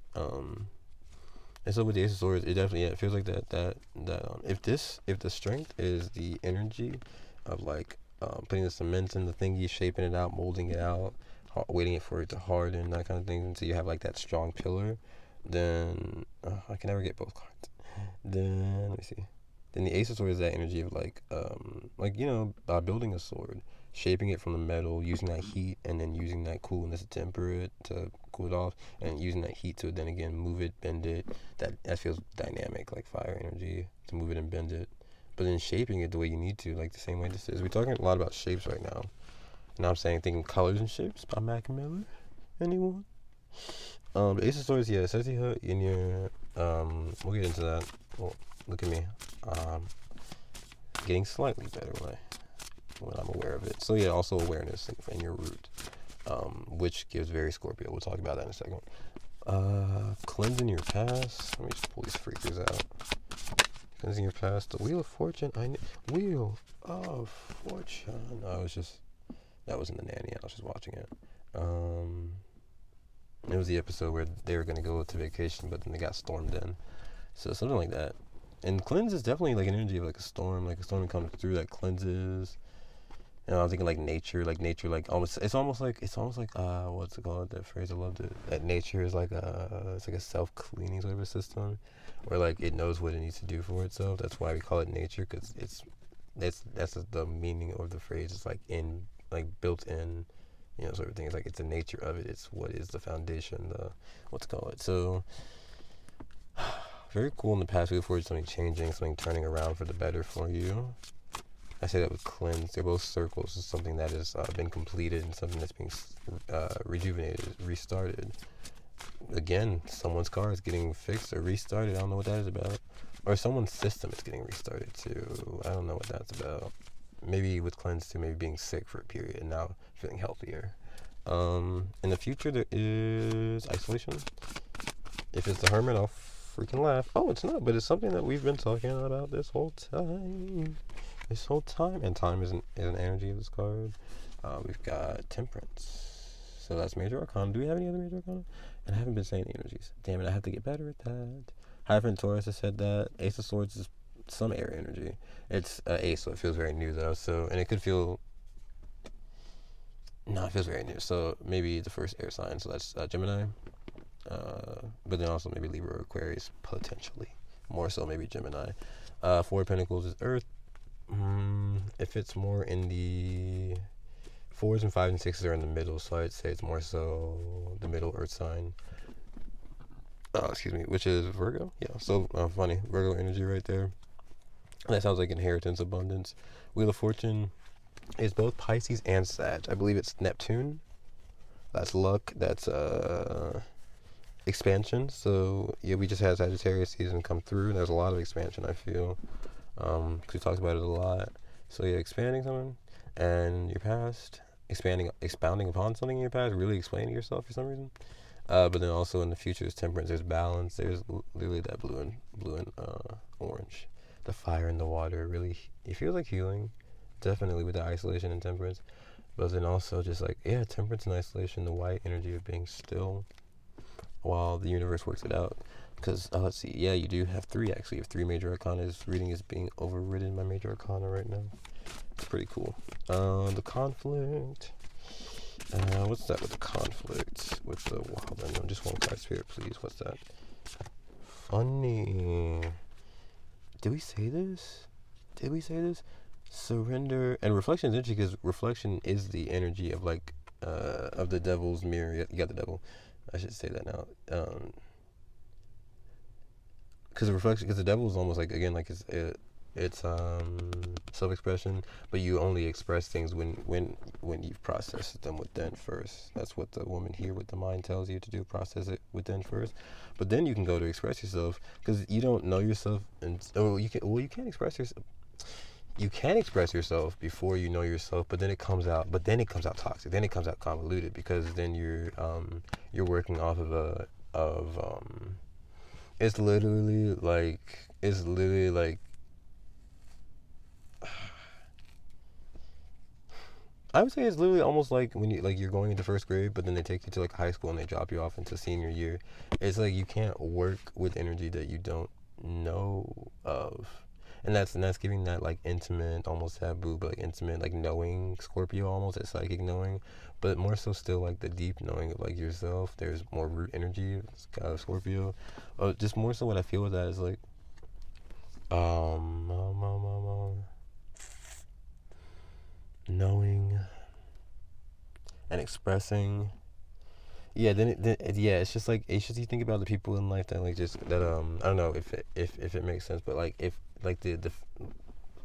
And so with the Ace of Swords, it definitely it feels like if the strength is the energy of like putting the cement in the thingy, shaping it out, molding it out, waiting for it to harden, that kind of thing, until you have like that strong pillar, then I can never get both cards. Then let me see. Then the Ace of Swords is that energy of building a sword, shaping it from the metal, using that heat, and then using that coolness to temper it, to cool it off, and using that heat to then again move it, bend it. That feels dynamic, like fire energy, to move it and bend it. But then shaping it the way you need to, like the same way this is. We're talking a lot about shapes right now. And I'm saying thinking colors and shapes by Mac Miller. Anyone? The Ace of Swords, yeah, it says here in your we'll get into that. Well, look at me. Getting slightly better when I'm aware of it. So yeah, also awareness in your root, which gives very Scorpio. We'll talk about that in a second. Cleansing your past. Let me just pull these freakers out. Cleansing your past. The Wheel of Fortune. Wheel of Fortune. That was in the nanny. I was just watching it. It was the episode where they were gonna go to vacation, but then they got stormed in. So something like that. And cleanse is definitely like an energy of like a storm comes through that cleanses. And I was thinking like nature, almost it's almost like what's it called? That phrase, I loved it. That nature is like it's like a self-cleaning sort of a system, where like it knows what it needs to do for itself. That's why we call it nature, because that's the meaning of the phrase. It's like built in, sort of thing. It's like it's the nature of it. It's what is the foundation, So very cool in the past. We look forward to something changing, something turning around for the better for you. I say that with cleanse. They're both circles. It's something that has been completed and something that's being rejuvenated, restarted. Again, someone's car is getting fixed or restarted. I don't know what that is about. Or someone's system is getting restarted too. I don't know what that's about. Maybe with cleanse too, maybe being sick for a period and now feeling healthier. In the future, there is isolation. If it's the Hermit, I'll freaking laugh. Oh, it's not, but it's something that we've been talking about this whole time. And time is an energy of this card. We've got Temperance. So that's Major Arcana. Do we have any other Major Arcana? And I haven't been saying energies. Damn it, I have to get better at that. Hierophant Taurus has said that. Ace of Swords is some air energy. It's ace, so it feels very new though. So, and it could feel... No, it feels very new. So maybe the first air sign. So that's Gemini. But then also maybe Libra or Aquarius, potentially. More so maybe Gemini. Four of Pentacles is Earth. If it's more in the 4s and 5s and 6s are in the middle, so I'd say it's more so the middle Earth sign. Which is Virgo. Yeah, so funny. Virgo energy right there. That sounds like inheritance, abundance. Wheel of Fortune is both Pisces and Sag. I believe it's Neptune. That's luck. That's expansion. So yeah, we just had Sagittarius season come through. There's a lot of expansion, I feel. Because we talked about it a lot. So yeah, expanding something and your past, expounding upon something in your past, really explaining yourself for some reason. But then also in the future, there's temperance, there's balance, there's literally that blue and orange, the fire and the water. Really, it feels like healing, definitely with the isolation and temperance. But then also just like temperance and isolation, the white energy of being still while the universe works it out. Because, let's see, you do have 3, actually. You have 3 major arcana. Reading is being overridden by major arcana right now. It's pretty cool. The conflict. What's that with the conflict? With the wild unknown? Just one card, Spirit, please. What's that? Funny. Did we say this? Surrender. And reflection is interesting because reflection is the energy of, of the devil's mirror. You got the devil. I should say that now. Because the devil is almost it's self-expression, but you only express things when you've processed them within first. That's what the woman here with the mind tells you to do, process it within first. But then you can go to express yourself, because you don't know yourself, you can't express yourself. You can express yourself before you know yourself, but then it comes out toxic. Then it comes out convoluted, because then you're working off of it's literally like I would say it's literally almost like when you're going into first grade, but then they take you to like high school and they drop you off into senior year. It's like you can't work with energy that you don't know of, and that's giving that like intimate, almost taboo, but like intimate, like knowing Scorpio, almost that psychic knowing, but more so still like the deep knowing of like yourself. There's more root energy, Scorpio. Just more so what I feel with that is like um, um, um, um, um, knowing and expressing. Yeah, yeah, it's just you think about the people in life that like just that I don't know if it makes sense, but like if like the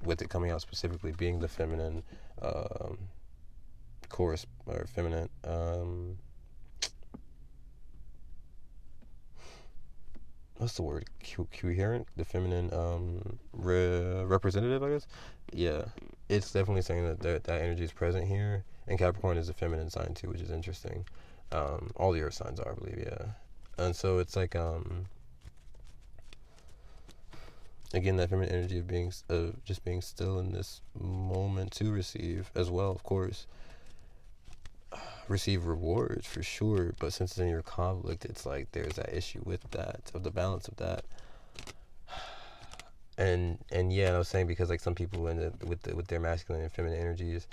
with it coming out specifically being the feminine um chorus or feminine what's the word, coherent, the feminine representative, I guess. Yeah, it's definitely saying that energy is present here, and Capricorn is a feminine sign too, which is interesting. All the earth signs are, I believe, yeah. And so it's like again, that feminine energy of being just being still in this moment to receive as well, of course, receive rewards for sure, but since it's in your conflict, it's like there's that issue with that, of the balance of that. And yeah, I was saying because like some people with their masculine and feminine energies,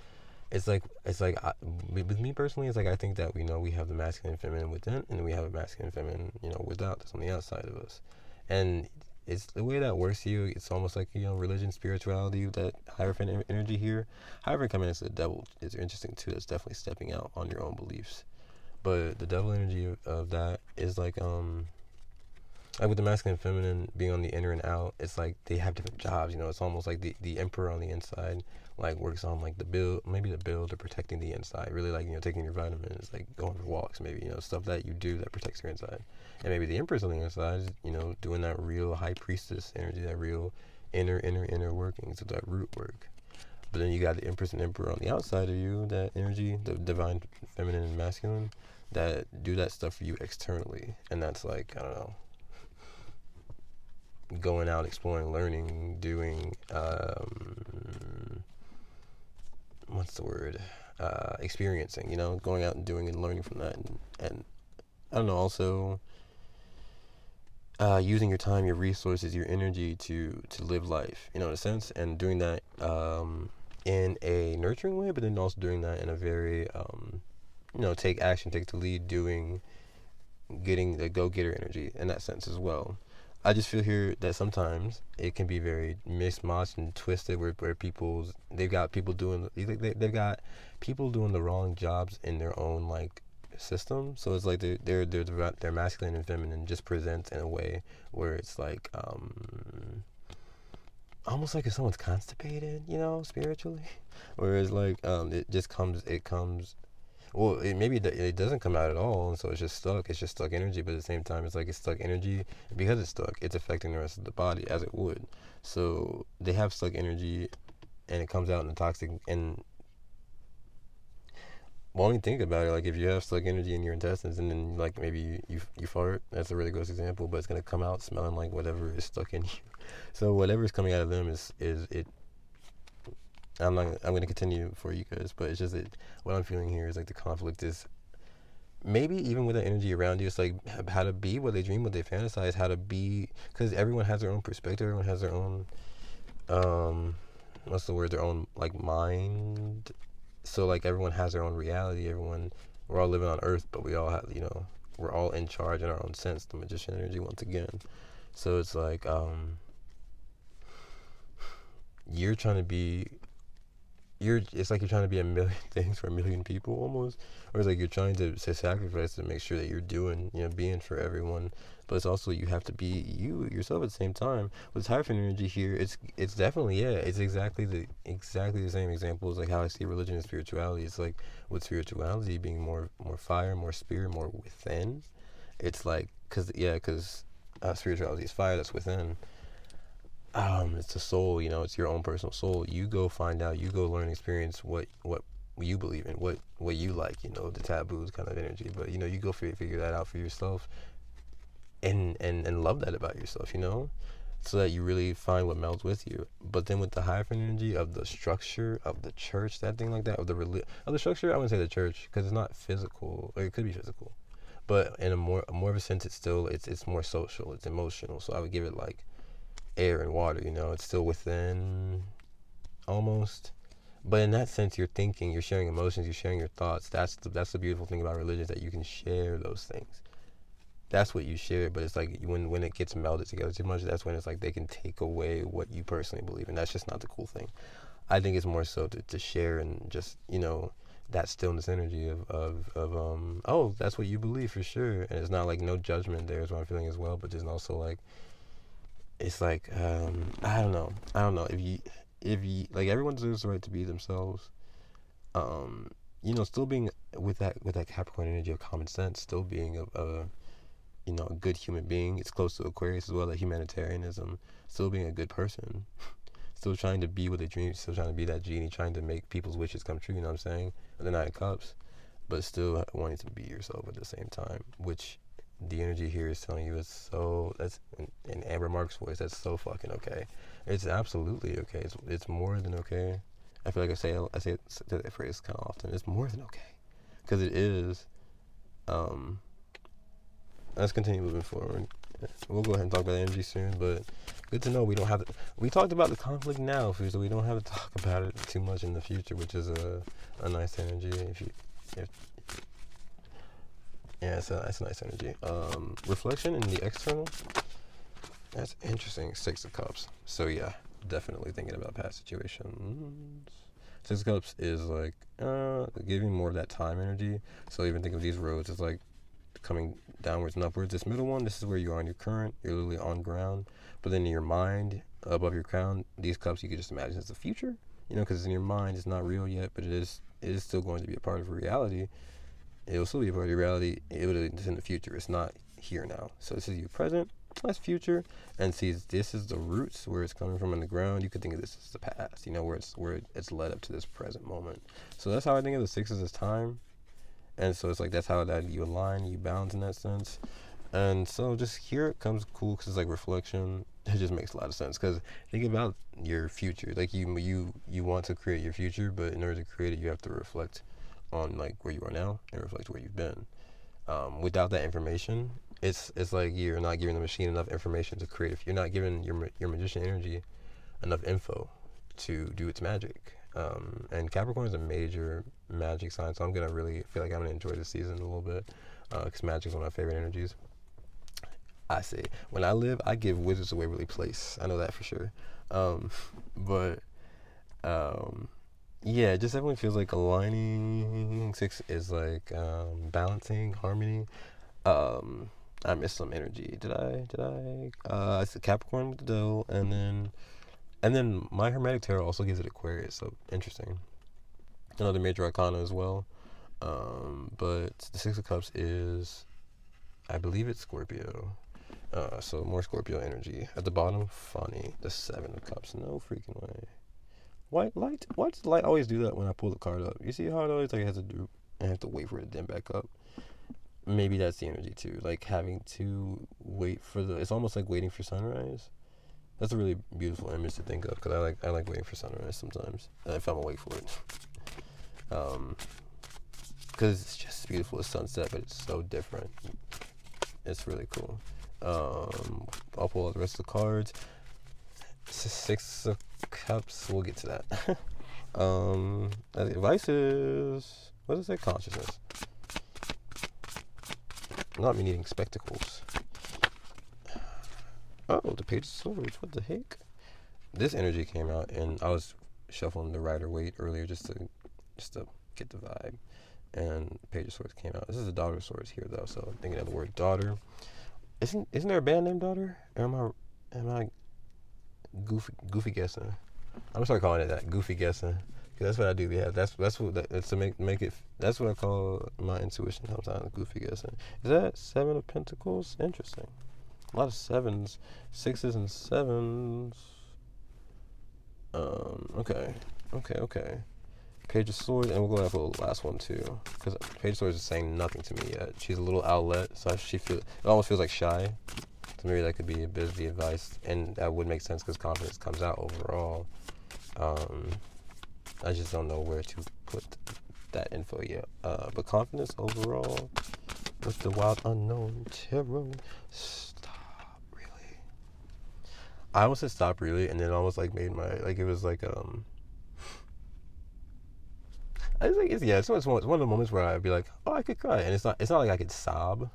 with me personally, it's like I think that we have the masculine and feminine within, and then we have a masculine and feminine without, that's on the outside of us, and it's the way that works here. It's almost like religion, spirituality, that higher feminine energy here. However, coming as the devil is interesting too. That's definitely stepping out on your own beliefs, but the devil energy of that is like with the masculine and feminine being on the inner and out, it's like they have different jobs. It's almost like the emperor on the inside like works on like the build, maybe the build or protecting the inside. Really like taking your vitamins, like going for walks, maybe stuff that you do that protects your inside. And maybe the empress on the inside is doing that real high priestess energy, that real inner workings of that root work. But then you got the empress and emperor on the outside of you, that energy, the divine feminine and masculine, that do that stuff for you externally. And that's like, I don't know, going out, exploring, learning, doing, what's the word? Experiencing, going out and doing and learning from that. And I don't know, also using your time, your resources, your energy to live life, in a sense, and doing that in a nurturing way, but then also doing that in a very, take action, take the lead, getting the go-getter energy in that sense as well. I just feel here that sometimes it can be very mismatched and twisted, where they've got people doing the wrong jobs in their own like system. So it's like their masculine and feminine just presents in a way where it's like almost like if someone's constipated, spiritually, whereas like it comes. Well, it doesn't come out at all, and so it's just stuck. It's just stuck energy, but at the same time, it's like it's stuck energy. Because it's stuck, it's affecting the rest of the body as it would. So they have stuck energy, and it comes out in the toxic. And when you think about it, like if you have stuck energy in your intestines, and then like maybe you fart, that's a really gross example, but it's gonna come out smelling like whatever is stuck in you. So whatever's coming out of them is it. I'm going to continue for you guys, but it's just that what I'm feeling here is like the conflict is maybe even with the energy around you. It's like how to be what they dream, what they fantasize, how to be, because everyone has their own perspective, everyone has their own what's the word, their own like mind. So like everyone has their own reality. We're all living on Earth, but we all have, we're all in charge in our own sense, the magician energy once again. So it's like you're trying to be it's like you're trying to be a million things for a million people almost, or it's like you're trying to sacrifice to make sure that you're doing, being for everyone, but it's also you have to be you yourself at the same time. With Typhon energy here, it's definitely, yeah, it's exactly the same example as like how I see religion and spirituality. It's like with spirituality being more fire, more spirit, more within. It's like because spirituality is fire that's within. It's the soul, it's your own personal soul. You go find out, you go learn, experience what you believe in, what you like, the taboos kind of energy. But you go figure that out for yourself, and love that about yourself, so that you really find what melds with you. But then with the Hierophant energy of the structure of the church, that thing like that, of the structure, I wouldn't say the church because it's not physical, or it could be physical, but in a more of a sense, it's more social, it's emotional. So I would give it like air and water. It's still within almost. But in that sense, you're thinking, you're sharing emotions, you're sharing your thoughts. That's the beautiful thing about religion, is that you can share those things. That's what you share, but it's like when it gets melded together too much, that's when it's like they can take away what you personally believe, and that's just not the cool thing. I think it's more so to share and just, that stillness energy of oh, that's what you believe for sure, and it's not like no judgment there is what I'm feeling as well, but there's also like, it's like, I don't know, if you like, everyone deserves the right to be themselves. Still being with that Capricorn energy of common sense, still being a good human being. It's close to Aquarius as well, that humanitarianism, still being a good person, still trying to be what they dream, still trying to be that genie, trying to make people's wishes come true, you know what I'm saying? The Nine of Cups, but still wanting to be yourself at the same time, which the energy here is telling you is so, that's in Amber Mark's voice, that's so fucking okay. It's absolutely okay. It's more than okay. I feel like I say that phrase kind of often. It's more than okay, because it is. Let's continue moving forward. We'll go ahead and talk about energy soon, but good to know we don't have to. We talked about the conflict now, so we don't have to talk about it too much in the future, which is a nice energy. Yeah, it's a nice energy. Reflection in the external. That's interesting. Six of Cups. So yeah, definitely thinking about past situations. Six of Cups is like giving more of that time energy. So even think of these roads as like coming downwards and upwards. This middle one, this is where you are on your current. You're literally on ground. But then in your mind, above your crown, these cups you could just imagine as the future. Because in your mind it's not real yet, but it is still going to be a part of reality. It will still be a part of your reality. It's in the future. It's not here now. So this is your present. That's future. And see, this is the roots where it's coming from in the ground. You could think of this as the past. Where it's led up to this present moment. So that's how I think of the sixes as time. And so it's like that's how that you align, you balance in that sense. And so just here it comes cool because it's like reflection. It just makes a lot of sense, because think about your future. Like you want to create your future, but in order to create it, you have to reflect on like where you are now and reflect where you've been. Without that information, it's like you're not giving the machine enough information to create. If you're not giving your magician energy enough info to do its magic. And Capricorn is a major magic sign, so I'm gonna really feel like I'm gonna enjoy this season a little bit, because magic is one of my favorite energies. I say, when I live, I give Wizards of Waverly Place. I know that for sure. But yeah, it just definitely feels like aligning. Six is like balancing, harmony. I missed some energy. Did I? I said Capricorn with the Devil, and then my Hermetic Tarot also gives it Aquarius, so interesting. Another major arcana as well. But the Six of Cups is, I believe it's Scorpio. So more Scorpio energy. At the bottom, funny. The Seven of Cups. No freaking way. White light? Why does the light always do that when I pull the card up? You see how it always like has to do, I have to wait for it to dim back up? Maybe that's the energy too. Like having to wait for it's almost like waiting for sunrise. That's a really beautiful image to think of, because I like waiting for sunrise sometimes, if I'm awake for it. Because it's just beautiful as sunset, but it's so different. It's really cool. I'll pull out the rest of the cards. Six of Cups. We'll get to that. The advice is, what does it say? Consciousness. Not me needing spectacles. Oh, the Page of Swords. What the heck? This energy came out, and I was shuffling the Rider-Waite earlier just to get the vibe. And Page of Swords came out. This is the Daughter of Swords here, though, so I'm thinking of the word daughter. Isn't there a band named Daughter? Or am I goofy guessing? I'm gonna start calling it that, goofy guessing, because that's what I do. Yeah, that's what it's to make it. That's what I call my intuition sometimes, goofy guessing. Is that Seven of Pentacles? Interesting. A lot of sevens, sixes and sevens. Okay. Page of Swords, and we'll go after the last one too, because Page of Swords is saying nothing to me yet. She's a little outlet, so it almost feels like shy. So maybe that could be a bit of the advice, and that would make sense because confidence comes out overall. I just don't know where to put that info yet. But confidence overall with the wild unknown tarot. Stop, really. I almost said stop, really, and then almost like made my like it was like I was like it's one of the moments where I'd be like, oh, I could cry, and it's not like I could sob.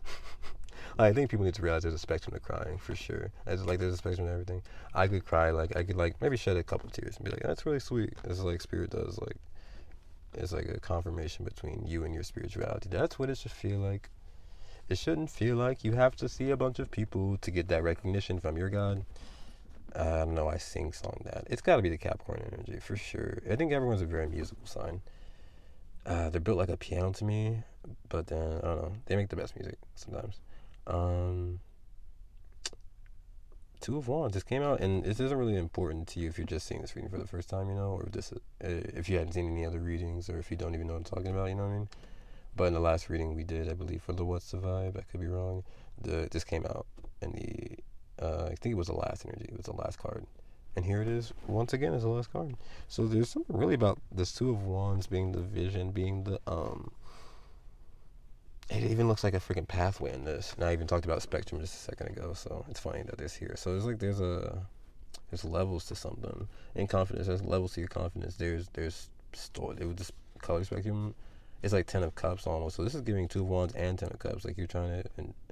I think people need to realize there's a spectrum to crying for sure. There's a spectrum to everything. I could cry, like I could like maybe shed a couple tears and be like, that's really sweet. It's like spirit does, like it's like a confirmation between you and your spirituality. That's what it should feel like. It shouldn't feel like you have to see a bunch of people to get that recognition from your God. I don't know. I sing-song that. It's got to be the Capricorn energy for sure. I think everyone's a very musical sign. They're built like a piano to me, but then I don't know. They make the best music sometimes. Two of Wands just came out, and this isn't really important to you if you're just seeing this reading for the first time, or if you hadn't seen any other readings, or if you don't even know what I'm talking about, you know what I mean? But in the last reading we did, I believe for the What's the Vibe, I could be wrong. This came out, and I think it was the last energy. It was the last card, and here it is once again as the last card. So there's something really about this Two of Wands being the vision, being the It even looks like a freaking pathway in this. And I even talked about spectrum just a second ago, so it's funny that this here. So there's levels to something. In confidence, there's levels to your confidence. There's stored. It was this color spectrum. It's like 10 of Cups almost. So this is giving Two of Wands and 10 of Cups. Like you're trying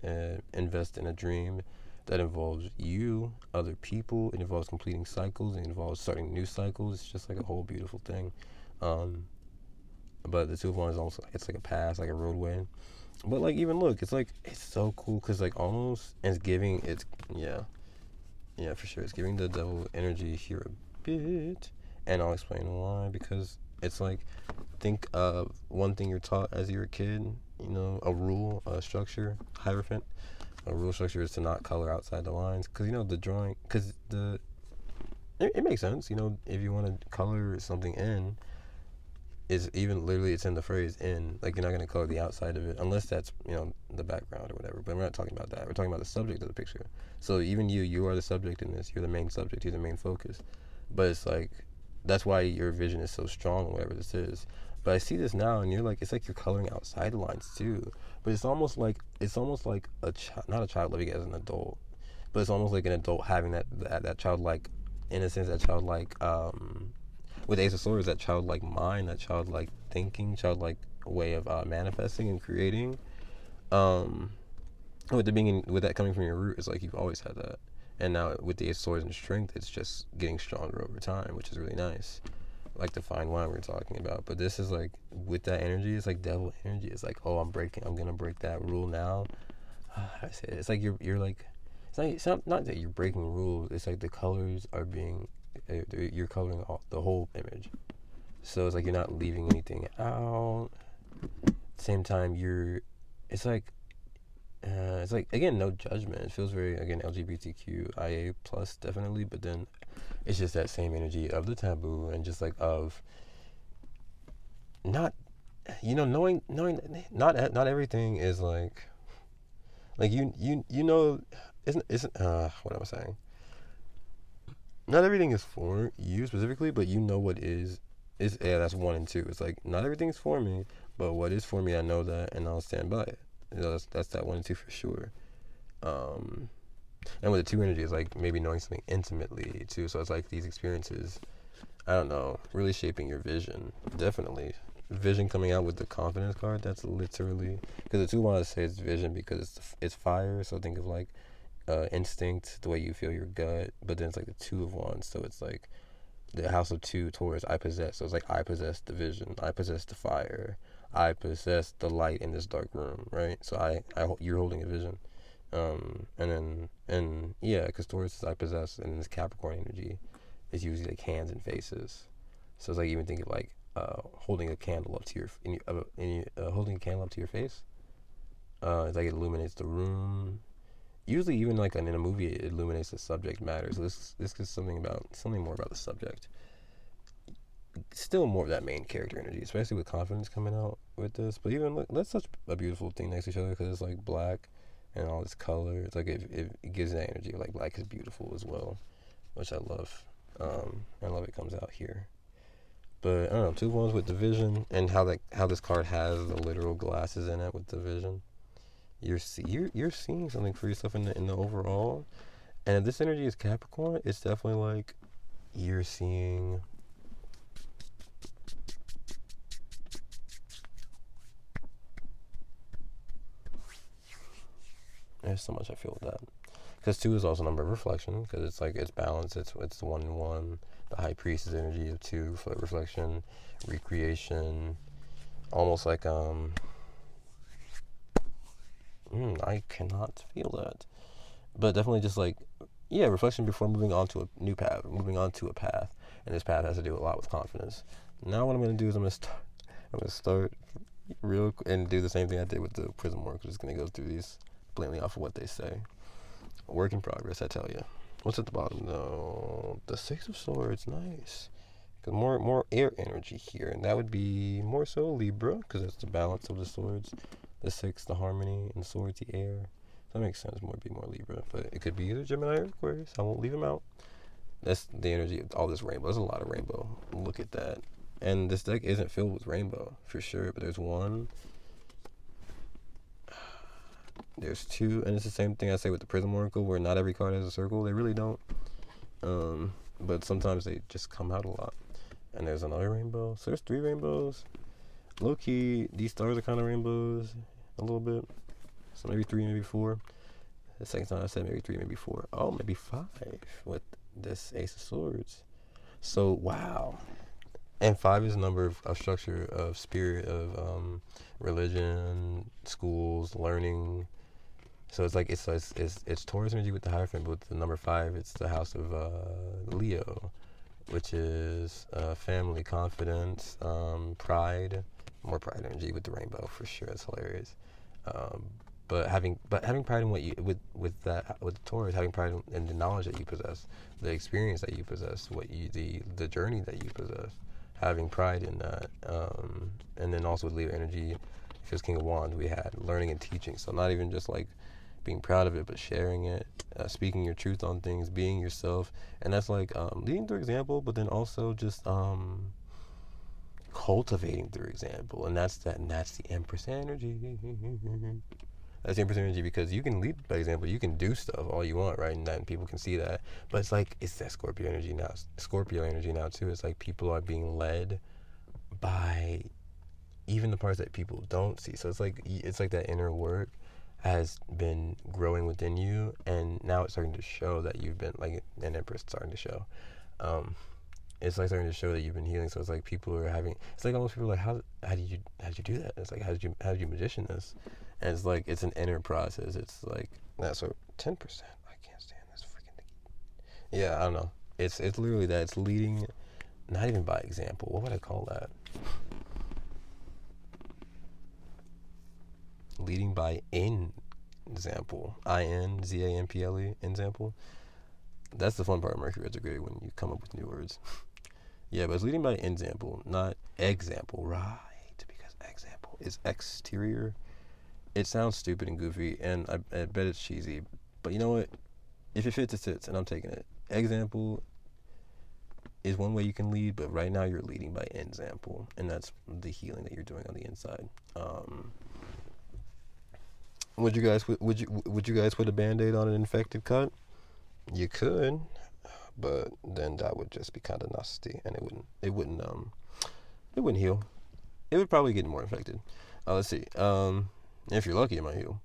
to invest in a dream that involves you, other people. It involves completing cycles. It involves starting new cycles. It's just like a whole beautiful thing. But the Two of Wands is almost, it's like a path, like a roadway. But like even look, it's so cool because like almost it's giving yeah for sure, it's giving the devil energy here a bit, and I'll explain why. Because it's like, think of one thing you're taught as you're a kid, a rule, a structure, hierophant. A rule structure is to not color outside the lines, because the drawing, because it makes sense, if you want to color something in. Is even literally, it's in the phrase in, like you're not going to color the outside of it unless that's the background or whatever, but we're not talking about that. We're talking about the subject of the picture. So even you are the subject in this. You're the main subject. You're the main focus. But it's like, that's why your vision is so strong, whatever this is. But I see this now, and you're like, it's like you're coloring outside the lines too. But it's almost like a child, not a child living as an adult, but it's almost like an adult having that childlike innocence, that childlike with Ace of Swords, that childlike mind, that childlike thinking, childlike way of manifesting and creating. With that coming from your root, it's like you've always had that, and now with the Ace of Swords and strength, it's just getting stronger over time, which is really nice. Like the fine wine we were talking about. But this is like, with that energy, it's like devil energy. It's like, oh, I'm gonna break that rule now. I say it's like you're like, it's not that you're breaking rules. It's like the colors are being, you're coloring the whole image. So it's like you're not leaving anything out. At the same time, it's like again, no judgment. It feels very, again, LGBTQIA plus definitely, but then it's just that same energy of the taboo, and just like of not, knowing not everything is like isn't what am I saying? Not everything is for you specifically, but what is that's 1 and 2. It's like, not everything is for me, but what is for me, I know that, and I'll stand by it. That's that 1 and 2 for sure. And with the 2 energy, it's like maybe knowing something intimately too. So it's like these experiences, I don't know, really shaping your vision. Definitely vision coming out with the confidence card. That's literally, because the 2 wands say it's vision because it's fire. So think of like instinct, the way you feel your gut. But then it's like the 2 of Wands, so it's like the house of 2 Taurus, I possess. So it's like, I possess the vision, I possess the fire, I possess the light in this dark room, right? So you're holding a vision. Because Taurus is I possess, and this Capricorn energy is usually like hands and faces. So it's like, even think of like holding a candle up to holding a candle up to your face. It's like it illuminates the room. Usually, even like in a movie, it illuminates the subject matter. So this is something more about the subject. Still more of that main character energy, especially with confidence coming out with this. But even that's such a beautiful thing next to each other, because it's like black and all this color. It's like it gives that energy of like black is beautiful as well, which I love. I love it comes out here. But I don't know, 2 ones with division and how this card has the literal glasses in it with division. You're seeing something for yourself in the overall. And if this energy is Capricorn, it's definitely like you're seeing there's so much I feel with that. Because 2 is also a number of reflection, because it's like it's balance, it's the 1 and 1. The high priestess energy of 2 for reflection, recreation, almost like I cannot feel that. But definitely just like, yeah, reflection before moving on to a new path, moving on to a path. And this path has to do a lot with confidence. Now what I'm going to do is I'm going to start real and do the same thing I did with the prism work. I'm just going to go through these blatantly off of what they say. Work in progress, I tell you. What's at the bottom though? The 6 of Swords, nice. Cause more air energy here, and that would be more so Libra, because that's the balance of the swords. The 6, the harmony, and the swords, the air. That makes sense. Be more Libra, but it could be either Gemini or Aquarius. I won't leave them out. That's the energy of all this rainbow. There's a lot of rainbow. Look at that. And this deck isn't filled with rainbow for sure, but there's 1. There's 2, and it's the same thing I say with the Prism Oracle, where not every card has a circle. They really don't. But sometimes they just come out a lot. And there's another rainbow. So there's 3 rainbows. Low key, these stars are kind of rainbows a little bit. So maybe 3, maybe 4. The second time I said maybe 3, maybe 4. Oh, maybe 5 with this Ace of Swords. So wow. And 5 is a number of structure, of spirit, of religion, schools, learning. So it's like it's Taurus energy with the Hierophant, but with the number 5, it's the house of Leo, which is family, confidence, pride, more pride energy with the rainbow for sure. It's hilarious. But having pride in what you with the Taurus, having pride in the knowledge that you possess, the experience that you possess, the journey that you possess, having pride in that, and then also with Leo energy, because King of Wands, we had learning and teaching. So not even just like being proud of it, but sharing it, speaking your truth on things, being yourself, and that's like leading through example, but then also just cultivating through example, and that's the Empress energy. That's the Empress energy, because you can lead by example, you can do stuff all you want, right? And people can see that, but it's like it's that Scorpio energy now too. It's like people are being led by even the parts that people don't see. So it's like that inner work has been growing within you, and now it's starting to show that you've been like an Empress starting to show. It's like starting to show that you've been healing. So it's like people are having. It's like almost people are like, how did you do that? It's like how did you magician this? And it's like it's an inner process. It's like that. So 10%. I can't stand this freaking thing. Yeah, I don't know. It's literally that. It's leading, not even by example. What would I call that? Leading by example. INZAMPLE, example. That's the fun part of Mercury retrograde, when you come up with new words. Yeah, but it's leading by example, not example, right? Because example is exterior. It sounds stupid and goofy, and I bet it's cheesy. But you know what? If it fits, it fits, and I'm taking it. Example is one way you can lead, but right now you're leading by example, and that's the healing that you're doing on the inside. Would you guys put a Band-Aid on an infected cut? You could, but then that would just be kind of nasty, and it wouldn't heal. It would probably get more infected. Let's see. If you're lucky, it might heal.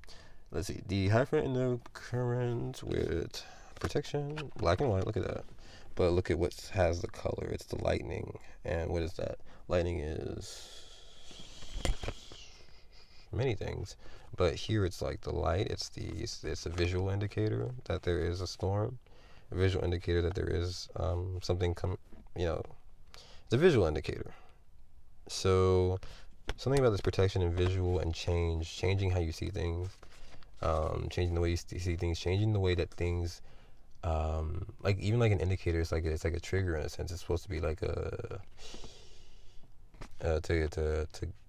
Let's see. The Hierophant in the current with protection, black and white. Look at that. But look at what has the color. It's the lightning. And what is that? Lightning is many things, but here it's like the light. It's a visual indicator that there is a storm. A visual indicator that there is something it's a visual indicator. So something about this protection and visual and changing how you see things, changing the way you see things, changing the way that things, like even like an indicator, it's like a trigger in a sense. It's supposed to be like to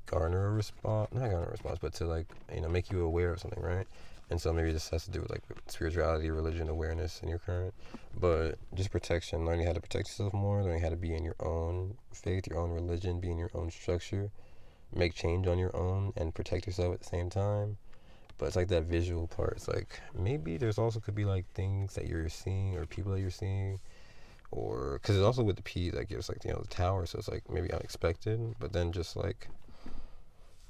garner a response, not garner a response, but to like make you aware of something, right? And so maybe this has to do with like spirituality, religion, awareness in your current. But just protection, learning how to protect yourself more, learning how to be in your own faith, your own religion, be in your own structure, make change on your own, and protect yourself at the same time. But it's like that visual part. It's like maybe there's also could be like things that you're seeing or people that you're seeing, or because it's also with the P that gives like the tower. So it's like maybe unexpected, but then just like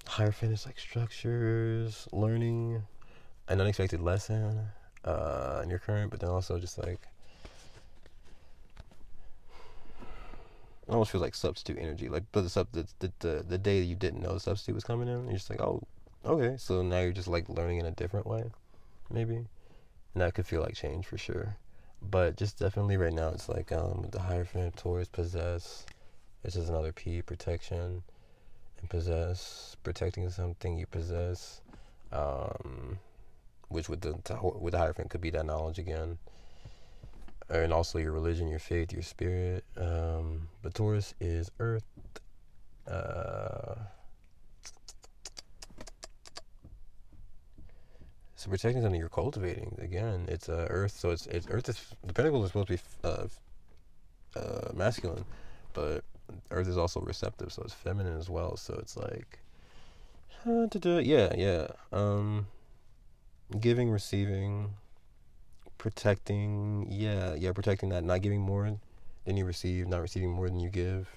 Hierophant is like structures, learning an unexpected lesson in your current, but then also just like it almost feels like substitute energy. Like, but the day that you didn't know the substitute was coming in, you're just like, oh, okay. So now you're just like learning in a different way, maybe, and that could feel like change for sure. But just definitely right now, it's like with the Hierophant, Taurus, possess. It's just another P, protection, and possess, protecting something you possess. Which with the Hierophant could be that knowledge again, and also your religion, your faith, your spirit. But Taurus is earth. So protecting something you're cultivating again. It's earth, so it's earth. Is, the Pentacles are supposed to be masculine, but earth is also receptive, so it's feminine as well. So it's like, yeah. Giving, receiving, protecting, protecting that, not giving more than you receive, not receiving more than you give.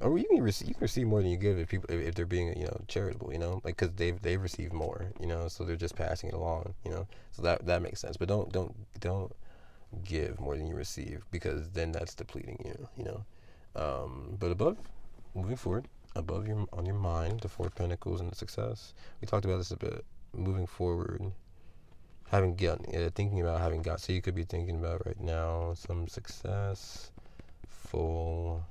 Or you can receive more than you give if people if they're being charitable, like because they've received more, so they're just passing it along, so that makes sense. But don't give more than you receive, because then that's depleting you. But moving forward, above on your mind, the Four of Pentacles and the success. We talked about this a bit. Moving forward, thinking about having got. So you could be thinking about right now some success, full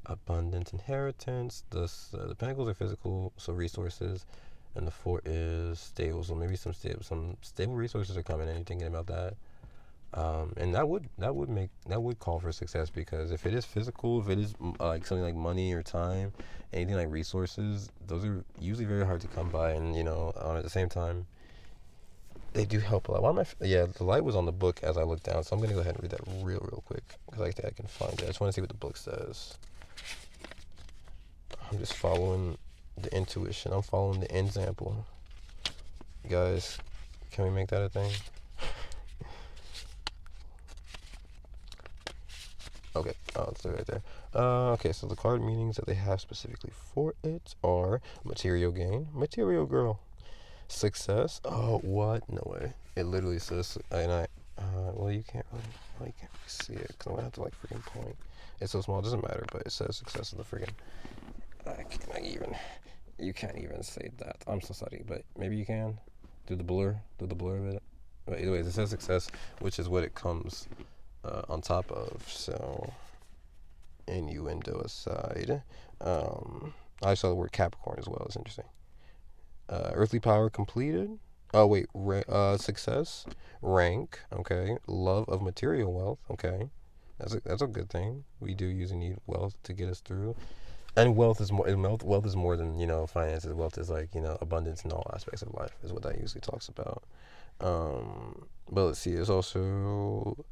abundance, inheritance. The Pentacles are physical, so resources, and the Four is stable. So maybe some stable resources are coming, and you're thinking about that. And that would call for success, because if it is physical, if it is like something like money or time, anything like resources, those are usually very hard to come by, and at the same time, they do help a lot. The light was on the book as I looked down, so I'm gonna go ahead and read that real quick, because I think I can find it. I just want to see what the book says. I'm just following the intuition. I'm following the example. Guys, can we make that a thing? Okay, it's right there. Okay, so the card meanings that they have specifically for it are material gain, material girl, success. Oh, what? No way. It literally says, well, you can't really see it, because I'm gonna have to freaking point. It's so small, it doesn't matter, but it says success in the friggin'. You can't even say that. I'm so sorry, but maybe you can. Do the blur of it. But anyways, it says success, which is what it comes on top of. So, innuendo aside, I saw the word Capricorn as well. It's interesting. Earthly power completed. Oh wait, success, rank. Okay, love of material wealth. Okay, that's a good thing. We do usually need wealth to get us through. And wealth is more than finances. Wealth is like abundance in all aspects of life is what that usually talks about. But let's see. There's also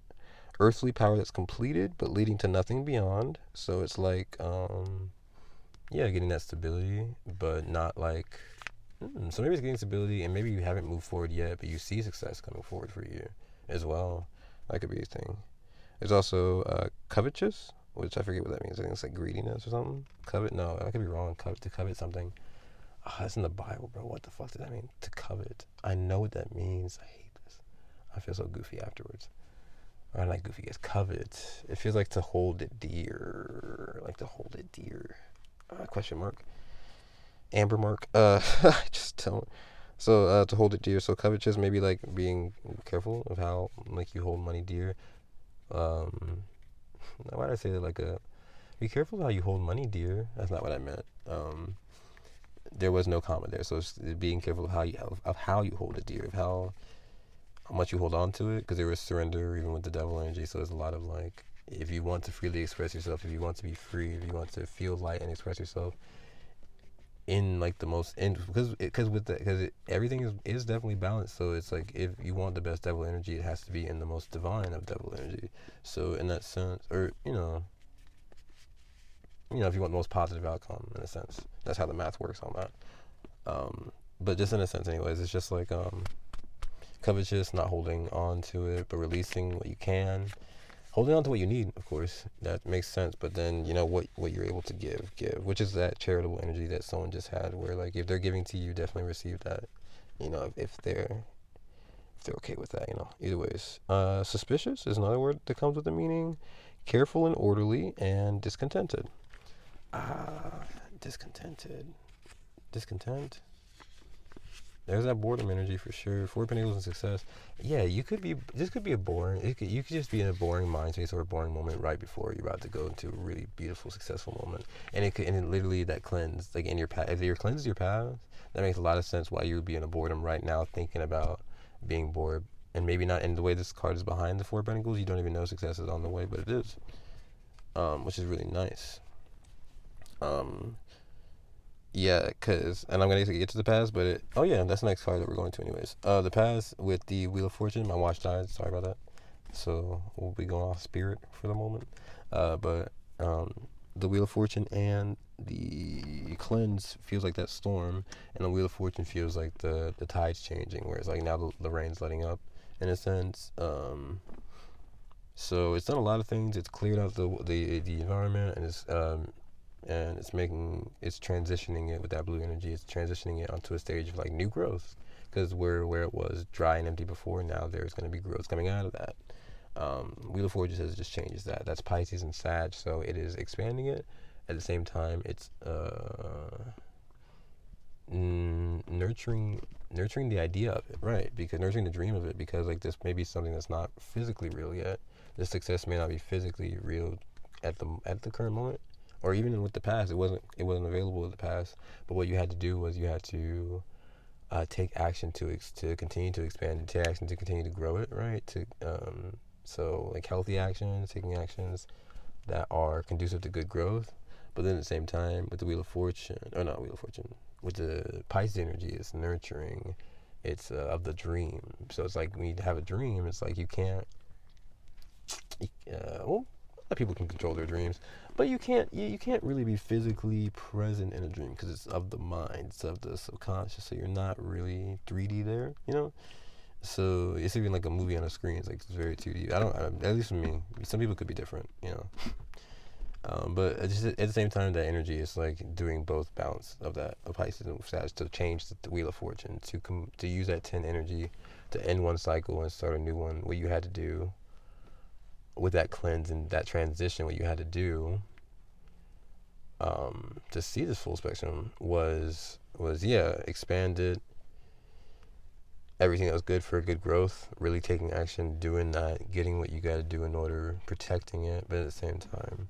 earthly power that's completed but leading to nothing beyond. So it's like getting that stability, but not like. So maybe it's getting stability, and maybe you haven't moved forward yet, but you see success coming forward for you as well. That could be a thing. There's also covetous, which I forget what that means. I think it's like greediness or something. No, I could be wrong. To covet something. That's in the Bible, bro. What the fuck does that mean? To covet. I know what that means. I hate this. I feel so goofy afterwards. Or I'm like goofy, guys. Covet. It feels like to hold it dear. Question mark. Amber mark. I just don't. So to hold it dear. So covetous, maybe like being careful of how you hold money dear. Why did I say that be careful how you hold money dear? That's not what I meant. There was no comma there, so it's being careful of how you hold it dear, of how much you hold on to it, because there is surrender even with the devil energy. So there's a lot of if you want to freely express yourself, if you want to be free, if you want to feel light and express yourself, in like the most, and because everything is definitely balanced. So it's like if you want the best devil energy, it has to be in the most divine of devil energy. So in that sense, or if you want the most positive outcome, in a sense, that's how the math works on that. But just in a sense, anyways, it's just like covetous, not holding on to it, but releasing what you can, holding on to what you need, of course, that makes sense. But then what you're able to give, which is that charitable energy that someone just had, where like if they're giving to you, definitely receive that. If they're okay with that. Either ways. Suspicious is another word that comes with the meaning. Careful and orderly, and discontented. Discontented. Discontent. There's that boredom energy for sure. Four Pentacles and success. Yeah, this could be a boring, you could just be in a boring mind space or a boring moment right before you're about to go into a really beautiful, successful moment. And it literally that cleanse, like in your path, if you're cleansed your path, that makes a lot of sense why you would be in a boredom right now thinking about being bored. And maybe not in the way this card is behind the Four Pentacles, you don't even know success is on the way, but it is. Which is really nice. Yeah, and I'm going to get to the past, but that's the next card that we're going to anyways. The past with the Wheel of Fortune, my watch died, sorry about that. So we'll be going off spirit for the moment. But the Wheel of Fortune and the cleanse feels like that storm, and the Wheel of Fortune feels like the tide's changing, where it's like now the rain's letting up, in a sense. So it's done a lot of things. It's cleared out the environment, and it's transitioning it with that blue energy. It's transitioning it onto a stage of like new growth, because where it was dry and empty before, now there's going to be growth coming out of that. Wheel of Fortune says it just changes that. That's Pisces and Sag, so it is expanding it. At the same time, it's nurturing the idea of it, right? Because nurturing the dream of it, because like this may be something that's not physically real yet. This success may not be physically real at the current moment, or even with the past. It wasn't available in the past. But what you had to do was you had to take action to continue to expand it, take action to continue to grow it, right? So like healthy actions, taking actions that are conducive to good growth. But then at the same time, with the Wheel of Fortune, or not Wheel of Fortune, with the Pisces energy, it's nurturing. It's of the dream. So it's like when you have a dream, it's like you can't. A lot of people can control their dreams, but you can't really be physically present in a dream because it's of the mind, it's of the subconscious. So you're not really 3D there, So it's even like a movie on a screen. It's like it's very 2D. At least for me. Some people could be different, But just at the same time, that energy is like doing both balance of that of Pisces and Sag to change the Wheel of Fortune to use that 10 energy to end one cycle and start a new one. What you had to do with that cleanse and that transition, what you had to do to see this full spectrum was expanded everything that was good for good growth, really taking action, doing that, getting what you got to do in order, protecting it, but at the same time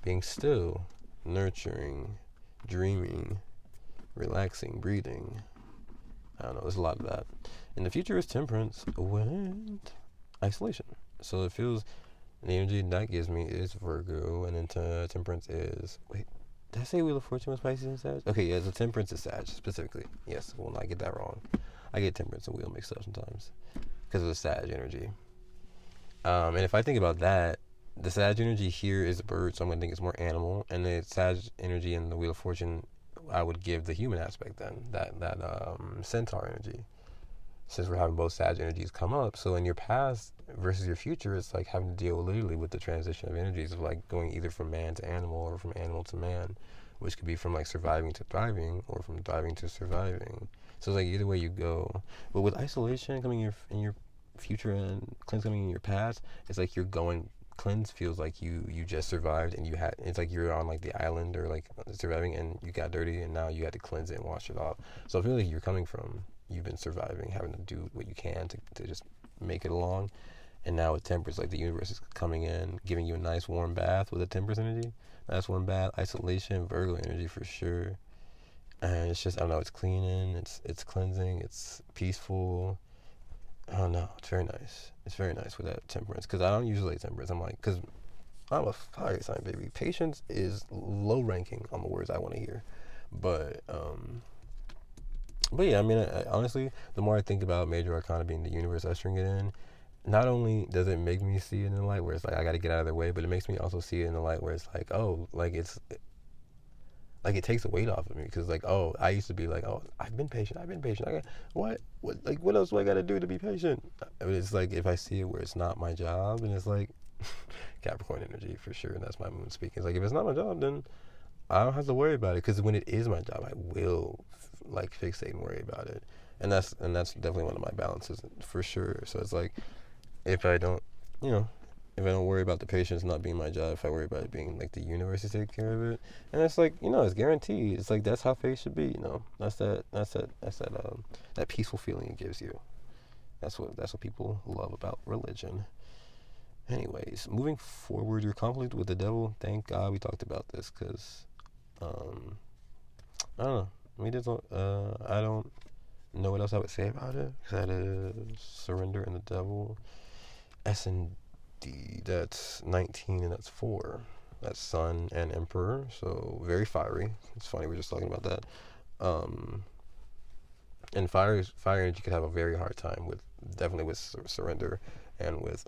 being still, nurturing, dreaming, relaxing, breathing. I don't know, there's a lot of that. And the future is temperance with isolation. So it feels, the energy that gives me is Virgo, and then temperance is, wait, did I say Wheel of Fortune was Pisces and Sag? Okay, yeah, so temperance is Sag, specifically. Yes, I will not get that wrong. I get temperance and wheel mixed up sometimes because of the Sag energy. And if I think about that, the Sag energy here is a bird, so I'm going to think it's more animal. And the Sag energy in the Wheel of Fortune, I would give the human aspect then, that centaur energy. Since we're having both Sag energies come up, so in your past versus your future, it's like having to deal literally with the transition of energies of like going either from man to animal or from animal to man, which could be from like surviving to thriving or from thriving to surviving. So it's like either way you go. But with isolation coming in your future and cleanse coming in your past, it's like you're going. Cleanse feels like you just survived and it's like you're on like the island or like surviving and you got dirty and now you had to cleanse it and wash it off. So I feel like you've been surviving, having to do what you can to just make it along. And now with temperance, like the universe is coming in, giving you a nice warm bath with a temperance energy. Nice warm bath, isolation, Virgo energy for sure. And it's just, I don't know, it's cleaning, it's cleansing, it's peaceful. I don't know, it's very nice. It's very nice with that temperance, because I don't usually like temperance. I'm like, because I'm a fire sign, baby. Patience is low ranking on the words I want to hear. But yeah, I mean, honestly, the more I think about Major Arcana being the universe ushering it in, not only does it make me see it in the light where it's like I got to get out of their way, but it makes me also see it in the light where it's like, oh, like it's like it takes the weight off of me, because like, oh, I used to be like, oh, I've been patient, I got what else do I got to do to be patient? I mean, it's like if I see it where it's not my job, and it's like Capricorn energy for sure, and that's my moon speaking. It's like if it's not my job, then I don't have to worry about it, because when it is my job, I will like fixate and worry about it, and that's definitely one of my balances for sure. So it's like if I don't, you know, if I don't worry about the patients not being my job, if I worry about it being like the universe to take care of it, and it's like, it's guaranteed. It's like that's how faith should be. That peaceful feeling it gives you. That's what people love about religion. Anyways, moving forward, your conflict with the devil. Thank God we talked about this, because I don't know. I don't know what else I would say about it. That is surrender and the devil. S&D, that's 19 and that's 4. That's Sun and Emperor, so very fiery. It's funny, we're just talking about that. And fire energy could have a very hard time with, definitely with surrender, and with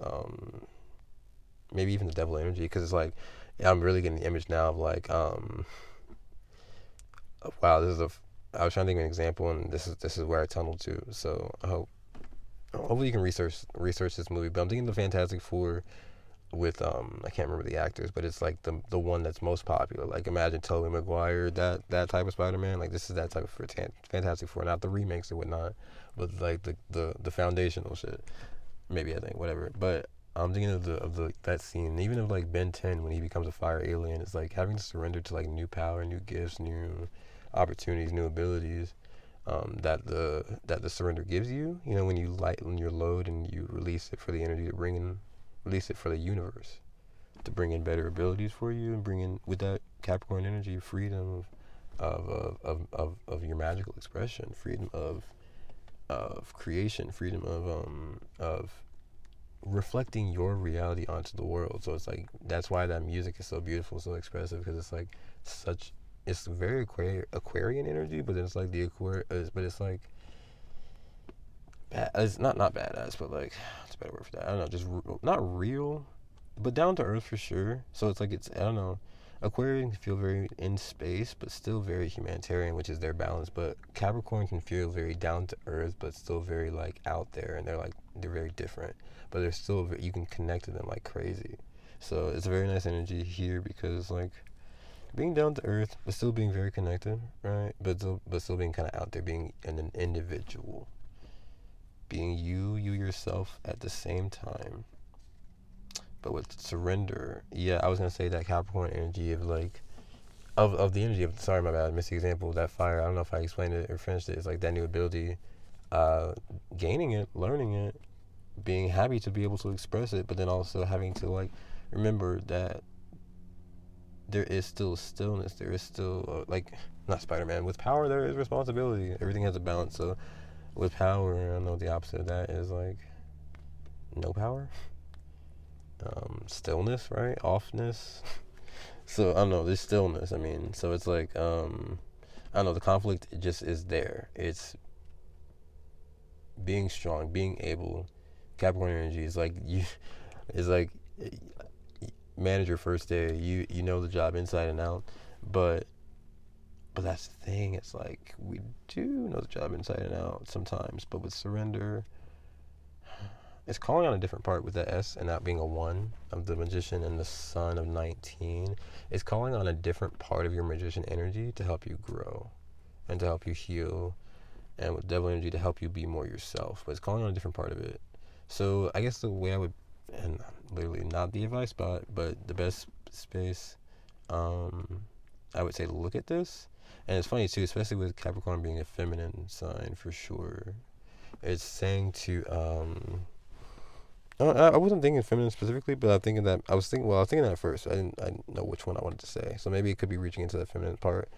maybe even the devil energy, because it's like, I'm really getting the image now of like, wow, I was trying to think of an example, and this is where I tunneled to. So hopefully you can research this movie. But I'm thinking the Fantastic Four with I can't remember the actors, but it's like the one that's most popular. Like imagine Tobey Maguire, that type of Spider-Man. Like this is that type of Fantastic Four, not the remakes or whatnot, but like the foundational shit. Maybe, I think, whatever. But I'm thinking of that scene, even of like Ben 10 when he becomes a fire alien. It's like having to surrender to like new power, new gifts, new opportunities, new abilities, that the surrender gives you. When you lighten your load and you release it for the energy to release it for the universe to bring in better abilities for you, and bring in, with that Capricorn energy, freedom of your magical expression, freedom of creation, freedom of reflecting your reality onto the world. So it's like that's why that music is so beautiful, so expressive, because it's like it's very Aquarian energy, but it's like but it's like it's not badass, but like it's a better word for that. I don't know, just not real, but down to earth for sure. So it's like I don't know. Aquarian can feel very in space, but still very humanitarian, which is their balance. But Capricorn can feel very down to earth, but still very like out there, and they're very different, but they're still you can connect to them like crazy. So it's a very nice energy here, because like being down to earth, but still being very connected, right? But still being kind of out there, being an individual, being you yourself at the same time. But with surrender, yeah, I was gonna say that Capricorn energy of like of the energy of, sorry, my bad, I missed the example of that fire. I don't know if I explained it or finished it. It's like that new ability, gaining it, learning it, being happy to be able to express it, but then also having to like remember that there is still stillness. There is still like, not Spider-Man. With power, there is responsibility. Everything has a balance. So with power, I know the opposite of that is like no power. Stillness, right? Offness. So I don't know, there's stillness. I mean, so it's like I don't know, the conflict just is there. It's being strong, being able. Capricorn energy is like manager first day. You know the job inside and out, but that's the thing. It's like we do know the job inside and out sometimes, but with surrender, it's calling on a different part with the S and that being a 1 of the magician and the sun of 19. It's calling on a different part of your magician energy to help you grow and to help you heal, and with devil energy to help you be more yourself. But it's calling on a different part of it. So I guess the way I would, and literally not the advice spot, but the best space, I would say to look at this. And it's funny too, especially with Capricorn being a feminine sign for sure. It's saying to I wasn't thinking feminine specifically, but I was thinking that at first. I didn't know which one I wanted to say. So maybe it could be reaching into the feminine part.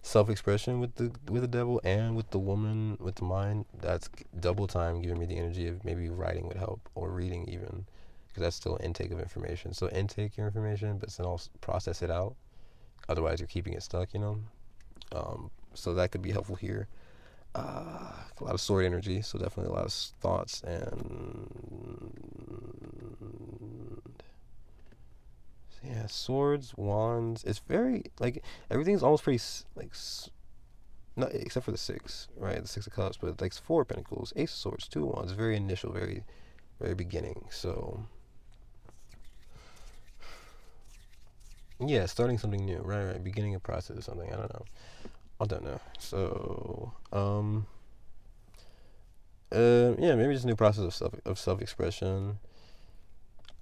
Self-expression with the devil, and with the woman, with the mind. That's double time giving me the energy of maybe writing would help, or reading even, because that's still intake of information. So intake your information, but then also process it out. Otherwise, you're keeping it stuck, So that could be helpful here. A lot of sword energy, so definitely a lot of thoughts and yeah, swords, wands. It's very like everything's almost pretty like not except for the six, right? The six of cups, but like four of pentacles, ace of swords, two of wands. Very initial, very beginning. So yeah, starting something new, right? Beginning a process or something. I don't know. So yeah, maybe just a new process of self expression.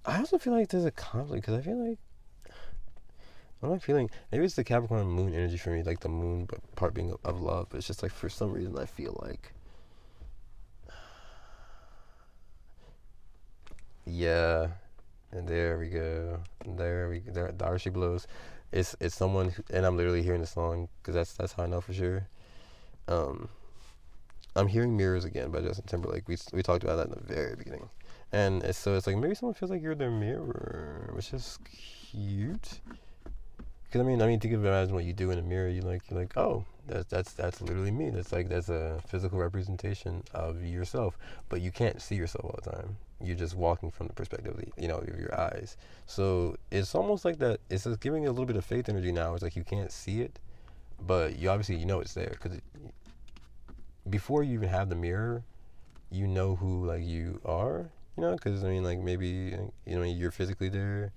I also feel like there's a conflict because I feel like what am I feeling? Maybe it's the Capricorn moon energy for me, like the moon, but part being of love. But it's just like for some reason I feel like, yeah, and there we go, there we go. There, Darcy blows. It's someone, and I'm literally hearing the song because that's how I know for sure. Um, I'm hearing Mirrors again by Justin Timberlake. We talked about that in the very beginning, and it's like maybe someone feels like you're their mirror, which is cute. Because I mean, think of imagine what you do in a mirror. You're like, oh, that's literally me. That's a physical representation of yourself. But you can't see yourself all the time. You're just walking from the perspective of of your eyes. So it's almost like that. It's just giving a little bit of faith energy now. It's like you can't see it, but you obviously know it's there. Because before you even have the mirror, you know who like you are. Because I mean, like maybe you're physically there.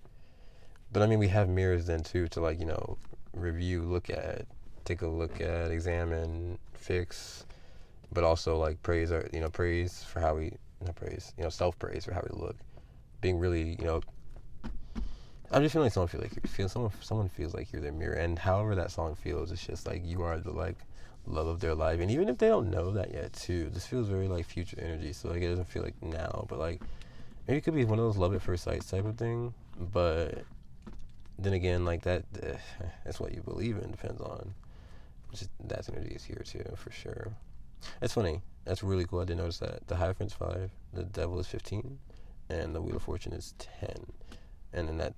But I mean, we have mirrors then too to like review, take a look at, examine, fix, but also like praise our praise for how we not praise self praise for how we look, being really I'm just feeling like someone feels like you're their mirror, and however that song feels, it's just like you are the like love of their life, and even if they don't know that yet too, this feels very like future energy. So like it doesn't feel like now, but like maybe it could be one of those love at first sight type of thing, but. Then again, like that's what you believe in. Depends on. That energy is here too, for sure. That's funny. That's really cool. I didn't notice that. The Hierophant's 5, the Devil is 15, and the Wheel of Fortune is 10. And then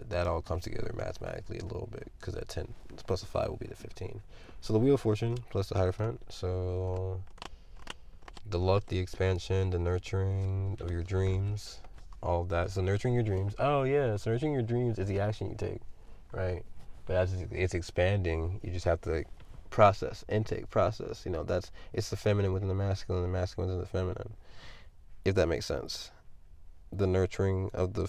that all comes together mathematically a little bit, because that 10 plus a 5 will be the 15. So the Wheel of Fortune plus the Hierophant. So the luck, the expansion, the nurturing of your dreams. All of that. So nurturing your dreams. Oh yeah. So nurturing your dreams is the action you take, right? But as it's expanding, you just have to like process, intake, process. It's the feminine within the masculine within the feminine. If that makes sense. The nurturing of the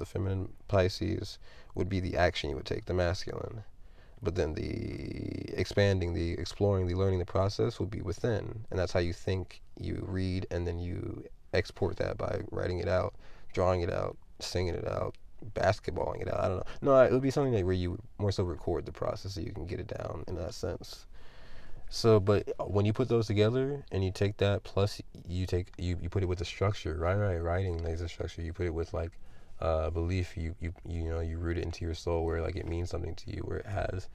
feminine Pisces would be the action you would take, the masculine. But then the expanding, the exploring, the learning, the process would be within, and that's how you think, you read, and then you export that by writing it out, drawing it out, singing it out, basketballing it out. I don't know. No, it would be something like where you more so record the process so you can get it down in that sense. So, but when you put those together and you take that plus you put it with the structure, right? Writing like the structure. You put it with like belief. You root it into your soul where like it means something to you, where it has.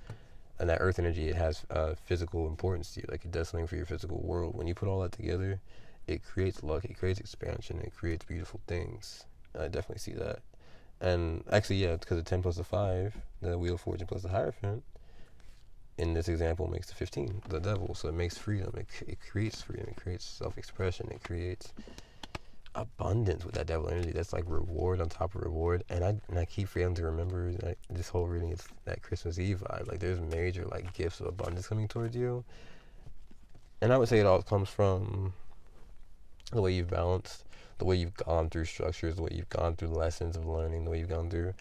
And that earth energy, it has physical importance to you, like it does something for your physical world. When you put all that together, it creates luck, it creates expansion, it creates beautiful things. I definitely see that. And actually, yeah, because the 10 plus the 5, the Wheel of Fortune plus the Hierophant, in this example, makes the 15, the Devil. So it makes freedom, it creates freedom, it creates self-expression, it creates abundance with that Devil energy. That's like reward on top of reward. And I keep forgetting to remember that this whole reading is that Christmas Eve vibe. Like there's major like gifts of abundance coming towards you. And I would say it all comes from the way you've balanced, the way you've gone through structures, the way you've gone through lessons of learning, the way you've gone through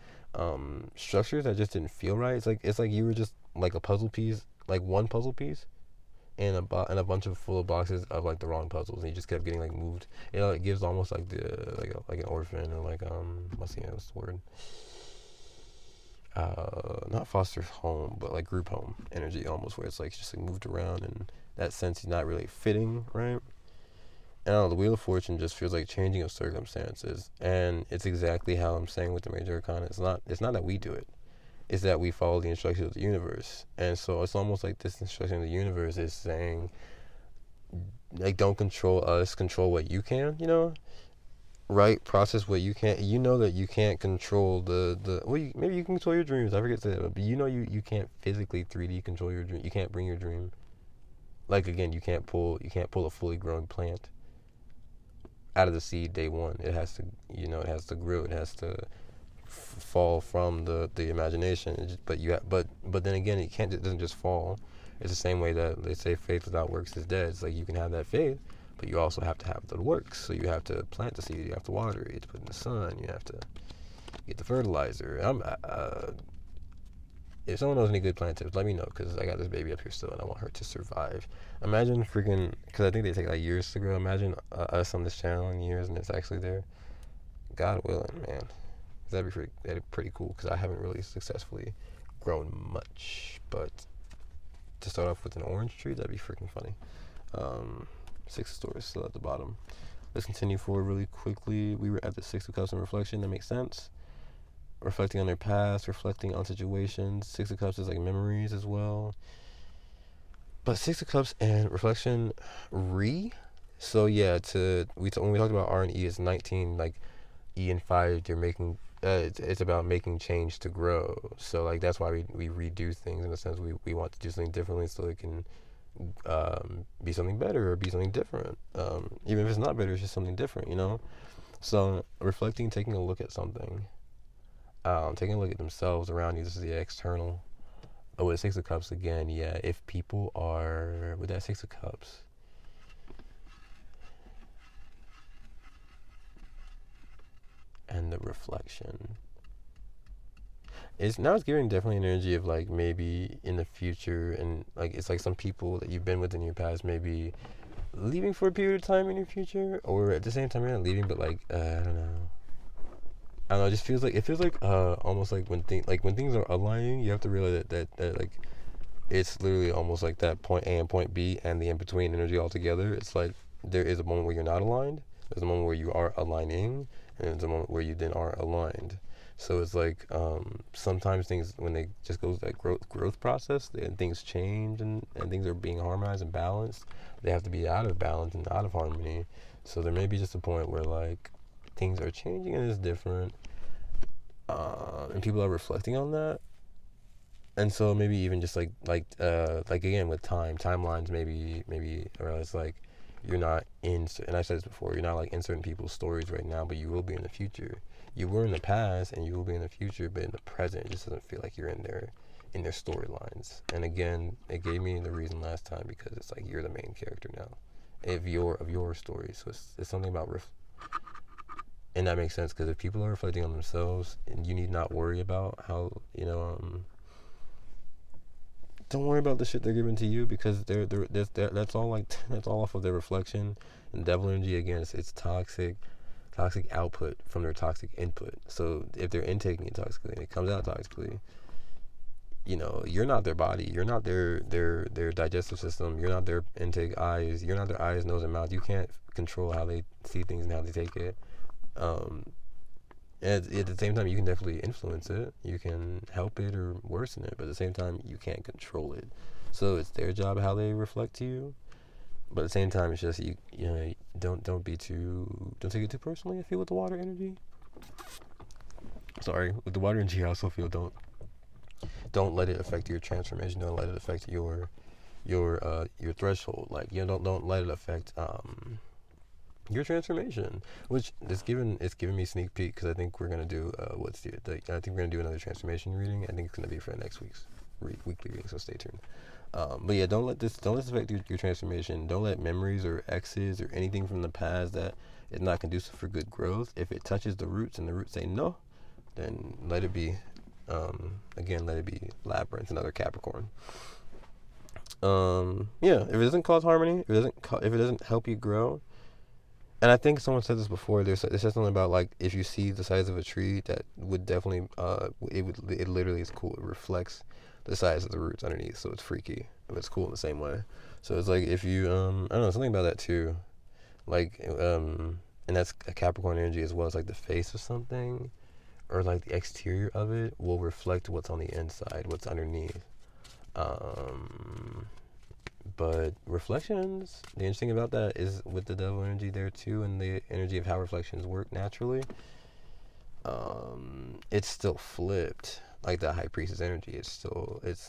structures that just didn't feel right. It's like you were just like a puzzle piece, like one puzzle piece, and a bunch of full of boxes of like the wrong puzzles, and you just kept getting like moved. It gives almost like like an orphan, or like what's the word? Not foster home, but like group home energy almost, where it's like just like moved around, and that sense is not really fitting, right? And I don't know, the Wheel of Fortune just feels like changing of circumstances, and it's exactly how I'm saying with the major arcana. It's not that we do it. It's that we follow the instructions of the universe. And so it's almost like this instruction of the universe is saying, like, don't control us, control what you can, right? Process what you can't. You know that you can't control maybe you can control your dreams. I forget to say that, but you know you can't physically 3D control your dream. You can't bring your dream. Like again, you can't pull a fully grown plant out of the seed day one. It has to, it has to grow. It has to fall from the imagination. But then again, it doesn't just fall. It's the same way that they say faith without works is dead. It's like you can have that faith, but you also have to have the works. So you have to plant the seed. You have to water it. You have to put it in the sun. You have to get the fertilizer. If someone knows any good plant tips, let me know, because I got this baby up here still and I want her to survive. Imagine freaking, because I think they take like years to grow. Imagine us on this channel in years and it's actually there. God willing, man. That'd be pretty cool, because I haven't really successfully grown much. But to start off with an orange tree, that'd be freaking funny. 6 of Swords still at the bottom. Let's continue forward really quickly. We were at the 6 of Cups in reflection. That makes sense. Reflecting on their past, reflecting on situations. 6 of Cups is like memories as well. But 6 of Cups and reflection, So yeah, when we talked about R and E, it's 19, like E and 5, you're making, it's about making change to grow. So like that's why we redo things, in a sense. We want to do something differently so it can be something better or be something different. Even if it's not better, it's just something different, So reflecting, taking a look at something. Taking a look at themselves around you. This is the external. Oh, with 6 of Cups again, yeah. If people are with that 6 of Cups, and the reflection, it's giving definitely an energy of like maybe in the future, and like it's like some people that you've been with in your past maybe leaving for a period of time in your future, or at the same time you're not leaving, but like I don't know. It just feels like almost like when things are aligning, you have to realize that like it's literally almost like that point A and point B and the in between energy altogether. It's like there is a moment where you're not aligned, there's a moment where you are aligning, and there's a moment where you then are aligned. So it's like sometimes things, when they just go through that growth process, and things change and things are being harmonized and balanced, they have to be out of balance and out of harmony. So there may be just a point where like things are changing and it's different, and people are reflecting on that. And so maybe even just like again with timelines, maybe or it's like you're not in, and I said this before, you're not like in certain people's stories right now, but you will be in the future. You were in the past and you will be in the future, but in the present it just doesn't feel like you're in their storylines. And again, it gave me the reason last time, because it's like you're the main character now of your story. So it's something about and that makes sense, because if people are reflecting on themselves, and you need not worry about how, don't worry about the shit they're giving to you, because that's all off of their reflection. And devil energy, again, it's toxic output from their toxic input. So if they're intaking it toxically and it comes out toxically, you're not their body, you're not their digestive system, you're not their intake eyes, you're not their eyes, nose, and mouth. You can't control how they see things and how they take it. And at the same time, you can definitely influence it. You can help it or worsen it, but at the same time, you can't control it. So it's their job how they reflect to you. But at the same time, it's just don't take it too personally. I feel with the water energy. Sorry, with the water energy, I also feel don't let it affect your transformation. Don't let it affect your threshold. Like don't let it affect your transformation, which it's giving me sneak peek, because I think we're gonna do I think we're gonna do another transformation reading. I think it's gonna be for next week's weekly reading, so stay tuned. But yeah, don't let this affect your transformation. Don't let memories or exes or anything from the past that is not conducive for good growth, if it touches the roots and the roots say no, then let it be. Again, let it be Labyrinth, another Capricorn. Yeah, if it doesn't cause harmony, if it doesn't help you grow. And I think someone said this before. They said something about like, if you see the size of a tree, that would definitely it literally is cool. It reflects the size of the roots underneath, so it's freaky, but it's cool in the same way. So it's like if you I don't know, something about that too, like and that's a Capricorn energy as well. It's like the face of something, or like the exterior of it will reflect what's on the inside, what's underneath. But reflections, the interesting about that is with the devil energy there too, and the energy of how reflections work naturally, it's still flipped. Like the high priestess energy, it's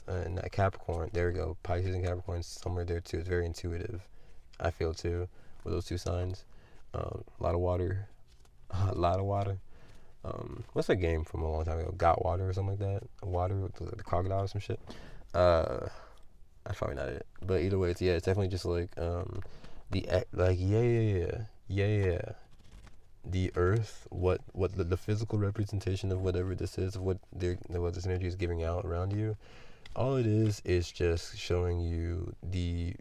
in that Capricorn. There we go, Pisces and Capricorn somewhere there too. It's very intuitive, I feel too, with those two signs. A lot of water, a lot of water. What's that game from a long time ago? Got Water or something like that? Water with the crocodile or some shit. That's probably not it. But either way, it's definitely just like yeah. The earth, what the physical representation of whatever this is, of what this energy is giving out around you. All it is just showing you the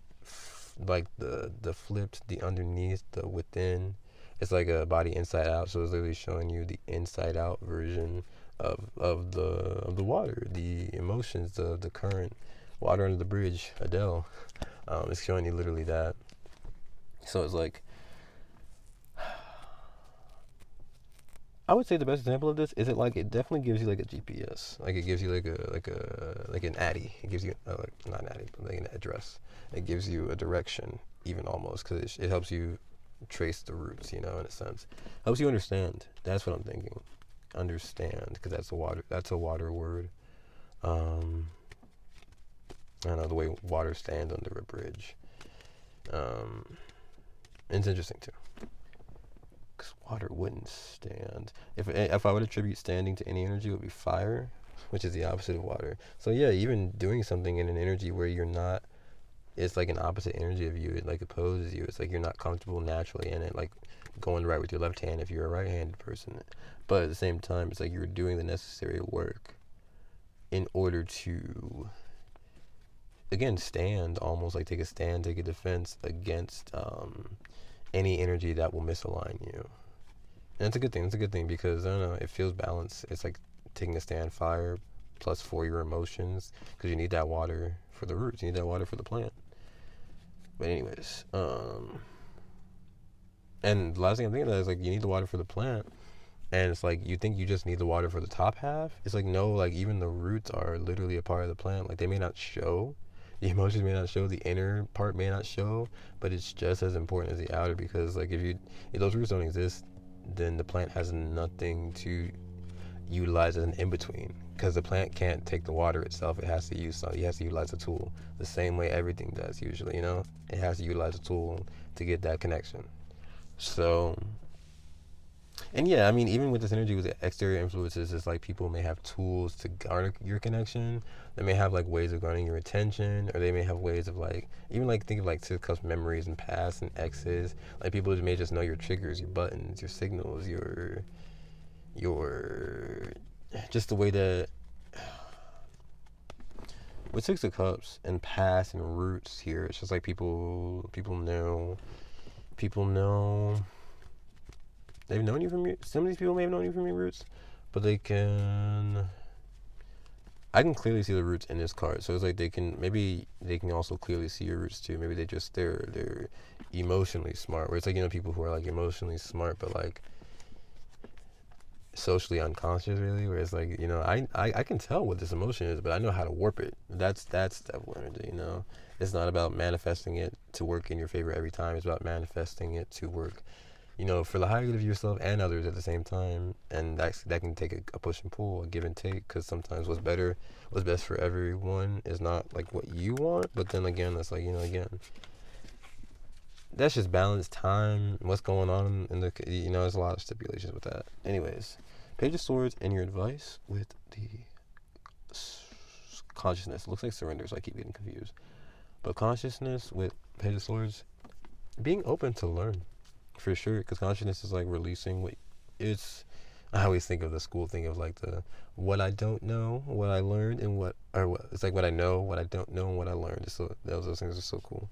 flipped, the underneath, the within. It's like a body inside out, so it's literally showing you the inside out version of the water, the emotions, the current, water under the bridge, Adele. It's showing you literally that. So it's like, I would say the best example of this is it definitely gives you like a GPS, like it gives you like an ADDI. It gives you not an ADDI, but like an address. It gives you a direction, even almost, because it helps you trace the roots, in a sense. Helps you understand. That's what I'm thinking. Understand, because that's a water word. I don't know, the way water stands under a bridge. It's interesting too. Because water wouldn't stand. If I would attribute standing to any energy, it would be fire, which is the opposite of water. So yeah, even doing something in an energy where you're not, it's like an opposite energy of you. It like opposes you. It's like you're not comfortable naturally in it, like going right with your left hand if you're a right-handed person. But at the same time, it's like you're doing the necessary work in order to, again, stand, almost like take a defense against any energy that will misalign you. And it's a good thing. It's a good thing because, I don't know, it feels balanced. It's like taking a stand, fire, plus for your emotions, because you need that water for the roots. You need that water for the plant. But anyways, and the last thing I'm thinking of is like you need the water for the plant, and it's like you think you just need the water for the top half. It's like no, like even the roots are literally a part of the plant. Like they may not show, the emotions may not show, the inner part may not show, but it's just as important as the outer, because like if those roots don't exist, then the plant has nothing to utilize as an in-between, because the plant can't take the water itself. It has to utilize a tool, the same way everything does usually. It has to utilize a tool to get that connection. So, and yeah, I mean, even with this energy with the exterior influences, it's like people may have tools to garner your connection. They may have like ways of garnering your attention, or they may have ways of like, even like think of like to cuss memories and past and exes. Like people may just know your triggers, your buttons, your signals, your just the way that with Six of Cups and past and roots here, it's just like people know they've known you from your, some of these people may have known you from your roots, but I can clearly see the roots in this card. So it's like they can also clearly see your roots too. Maybe they're emotionally smart, where it's like, people who are like emotionally smart but like socially unconscious, really, where it's like, I can tell what this emotion is, but I know how to warp it. That's devil energy. It's not about manifesting it to work in your favor every time. It's about manifesting it to work, for the higher good of yourself and others at the same time. And that can take a push and pull, a give and take, because sometimes what's best for everyone is not like what you want. But then again, that's like, again, that's just balanced time, what's going on in the, there's a lot of stipulations with that. Anyways, Page of Swords and your advice with the consciousness. It looks like surrender, so I keep getting confused. But consciousness with Page of Swords, being open to learn, for sure, because consciousness is like releasing I always think of the school thing of like what I don't know, what I learned, and it's like what I know, what I don't know, and what I learned. So those things are so cool.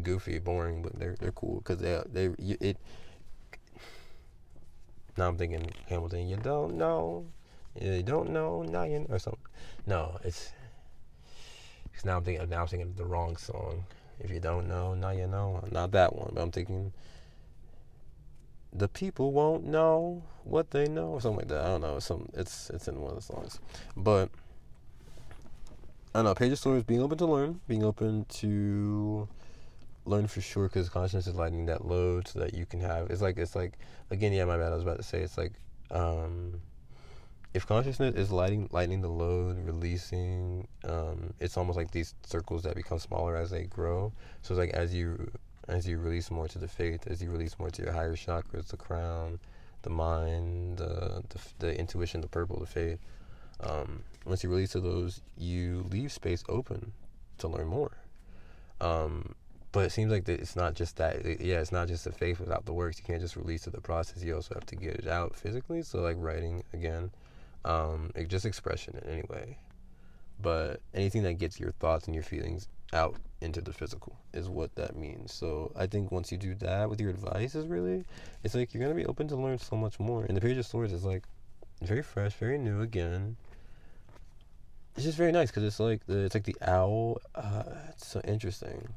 Goofy, boring, but they're cool because now I'm thinking Hamilton. You don't know, now you know, or something. No, it's now I'm thinking of the wrong song. If you don't know, now you know. Not that one, but I'm thinking the people won't know what they know, or something like that. I don't know. It's in one of the songs, but I don't know. Page of Swords, being open to learn, being open to learn for sure, because consciousness is lightening that load so that you can have. It's like again. Yeah, my bad. I was about to say it's like. If consciousness is lightening the load, releasing, it's almost like these circles that become smaller as they grow. So it's like as you release more to the faith, as you release more to your higher chakras, the crown, the mind, the intuition, the purple, the faith. Once you release to those, you leave space open to learn more. But it seems like it's not just that. Yeah, it's not just the faith without the works. You can't just release to the process. You also have to get it out physically. So like writing again, just expression in any way. But anything that gets your thoughts and your feelings out into the physical is what that means. So I think once you do that with your advice, it's like you're gonna be open to learn so much more. And the Page of Swords is like very fresh, very new again. It's just very nice because it's like the owl. It's so interesting.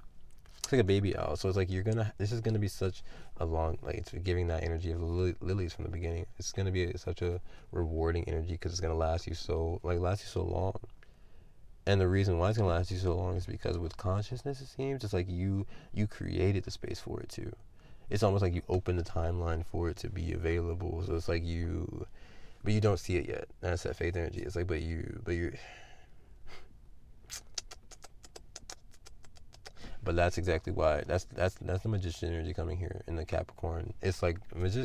It's like a baby owl. So it's like this is gonna be such a long, like it's giving that energy of lilies from the beginning. It's gonna be such a rewarding energy because it's gonna last you so long. And the reason why it's gonna last you so long is because with consciousness, it seems it's like you created the space for it too. It's almost like you open the timeline for it to be available. So it's like but you don't see it yet. That's that faith energy. It's like, but you. But that's exactly why. That's the magician energy coming here in the Capricorn. It's like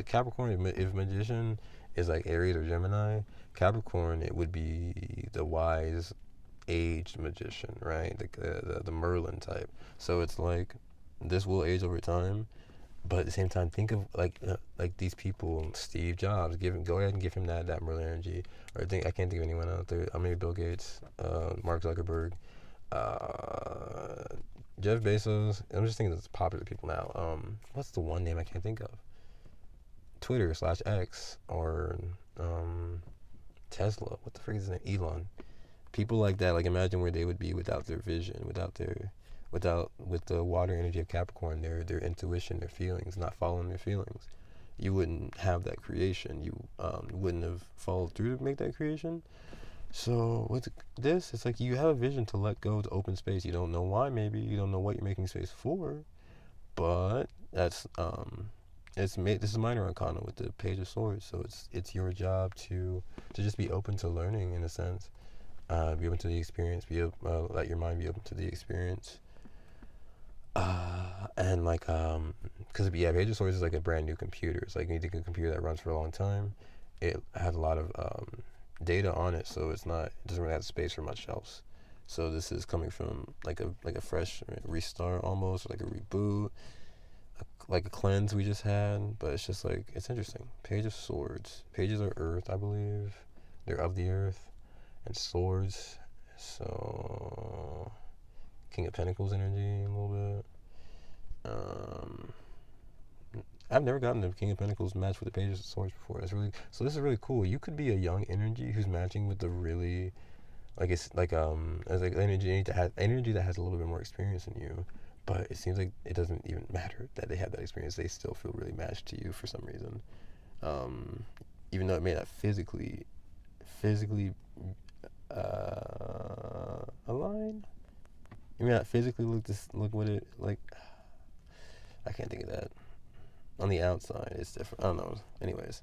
Capricorn. If magician is like Aries or Gemini, Capricorn it would be the wise, aged magician, right? The Merlin type. So it's like this will age over time, but at the same time, think of like these people, Steve Jobs. Go ahead and give him that Merlin energy. Or I can't think of anyone out there. Maybe Bill Gates, Mark Zuckerberg. Jeff Bezos. I'm just thinking of popular people now. What's the one name I can't think of? Twitter/X or Tesla. What the freak is his name? Elon. People like that. Like imagine where they would be without their vision, with the water energy of Capricorn, their intuition, their feelings, not following their feelings. You wouldn't have that creation. You wouldn't have followed through to make that creation. So with this, it's like you have a vision to let go, to open space. You don't know why, maybe you don't know what you're making space for, but that's this is minor arcana with the Page of Swords. So it's your job to just be open to learning in a sense, be open to the experience, let your mind be open to the experience, and like because Page of Swords is like a brand new computer. It's like you need a computer that runs for a long time. It has a lot of data on it, so it doesn't really have space for much else. So this is coming from like a fresh restart almost, like a reboot, like a cleanse we just had. But it's just like it's interesting. Page of Swords. Pages are earth, I believe. They're of the earth, and swords. So King of Pentacles energy a little bit. I've never gotten the King of Pentacles matched with the Page of Swords before. So this is really cool. You could be a young energy who's matching with the really, like it's like as like energy that has a little bit more experience than you, but it seems like it doesn't even matter that they have that experience. They still feel really matched to you for some reason, even though it may not physically align. You may not physically look what it like. I can't think of that. On the outside, it's different. I don't know. Anyways,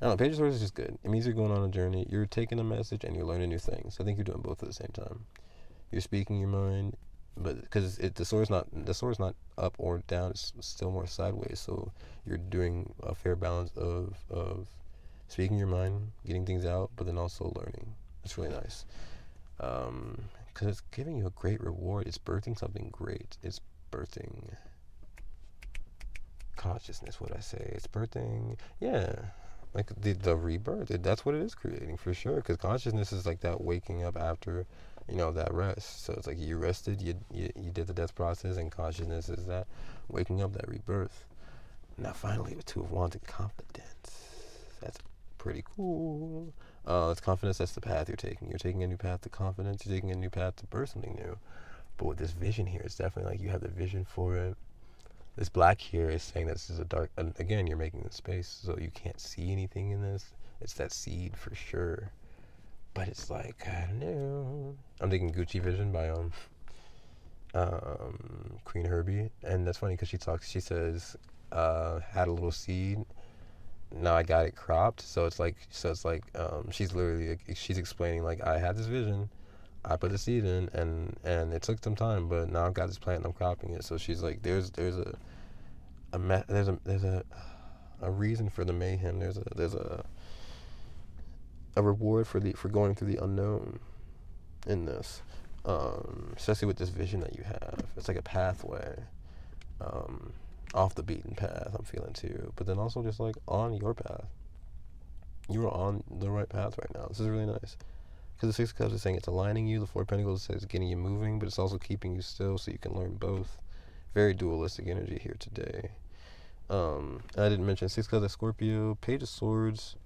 I don't know. Page of Swords is just good. It means you're going on a journey. You're taking a message and you're learning new things. I think you're doing both at the same time. You're speaking your mind, but because the sword's not up or down. It's still more sideways. So you're doing a fair balance of speaking your mind, getting things out, but then also learning. It's really nice. Because it's giving you a great reward. It's birthing something great. It's birthing consciousness, would I say. It's birthing, yeah, like the rebirth. That's what it is creating for sure, because consciousness is like that waking up after, that rest. So it's like you rested, you did the death process, and consciousness is that waking up, that rebirth. Now finally with Two of Wands and confidence. That's pretty cool. It's confidence. That's the path you're taking. You're taking a new path to confidence. You're taking a new path to birth something new. But with this vision here, it's definitely like you have the vision for it. This black here is saying that this is a dark, again, you're making the space, so you can't see anything in this. It's that seed for sure. But it's like, I don't know. I'm thinking Gucci Vision by Queen Herbie, and that's funny because she says, had a little seed. Now I got it cropped, so it's like she's literally she's explaining like I had this vision, I put the seed in, and it took some time, but now I've got this plant and I'm cropping it. So she's like, there's a reason for the mayhem. There's a reward for going through the unknown in this, especially with this vision that you have. It's like a pathway, off the beaten path. I'm feeling too, but then also just like on your path. You are on the right path right now. This is really nice. Because the Six of Cups is saying it's aligning you. The Four of Pentacles says getting you moving, but it's also keeping you still so you can learn both. Very dualistic energy here today. I didn't mention Six of Cups of Scorpio, Page of Swords.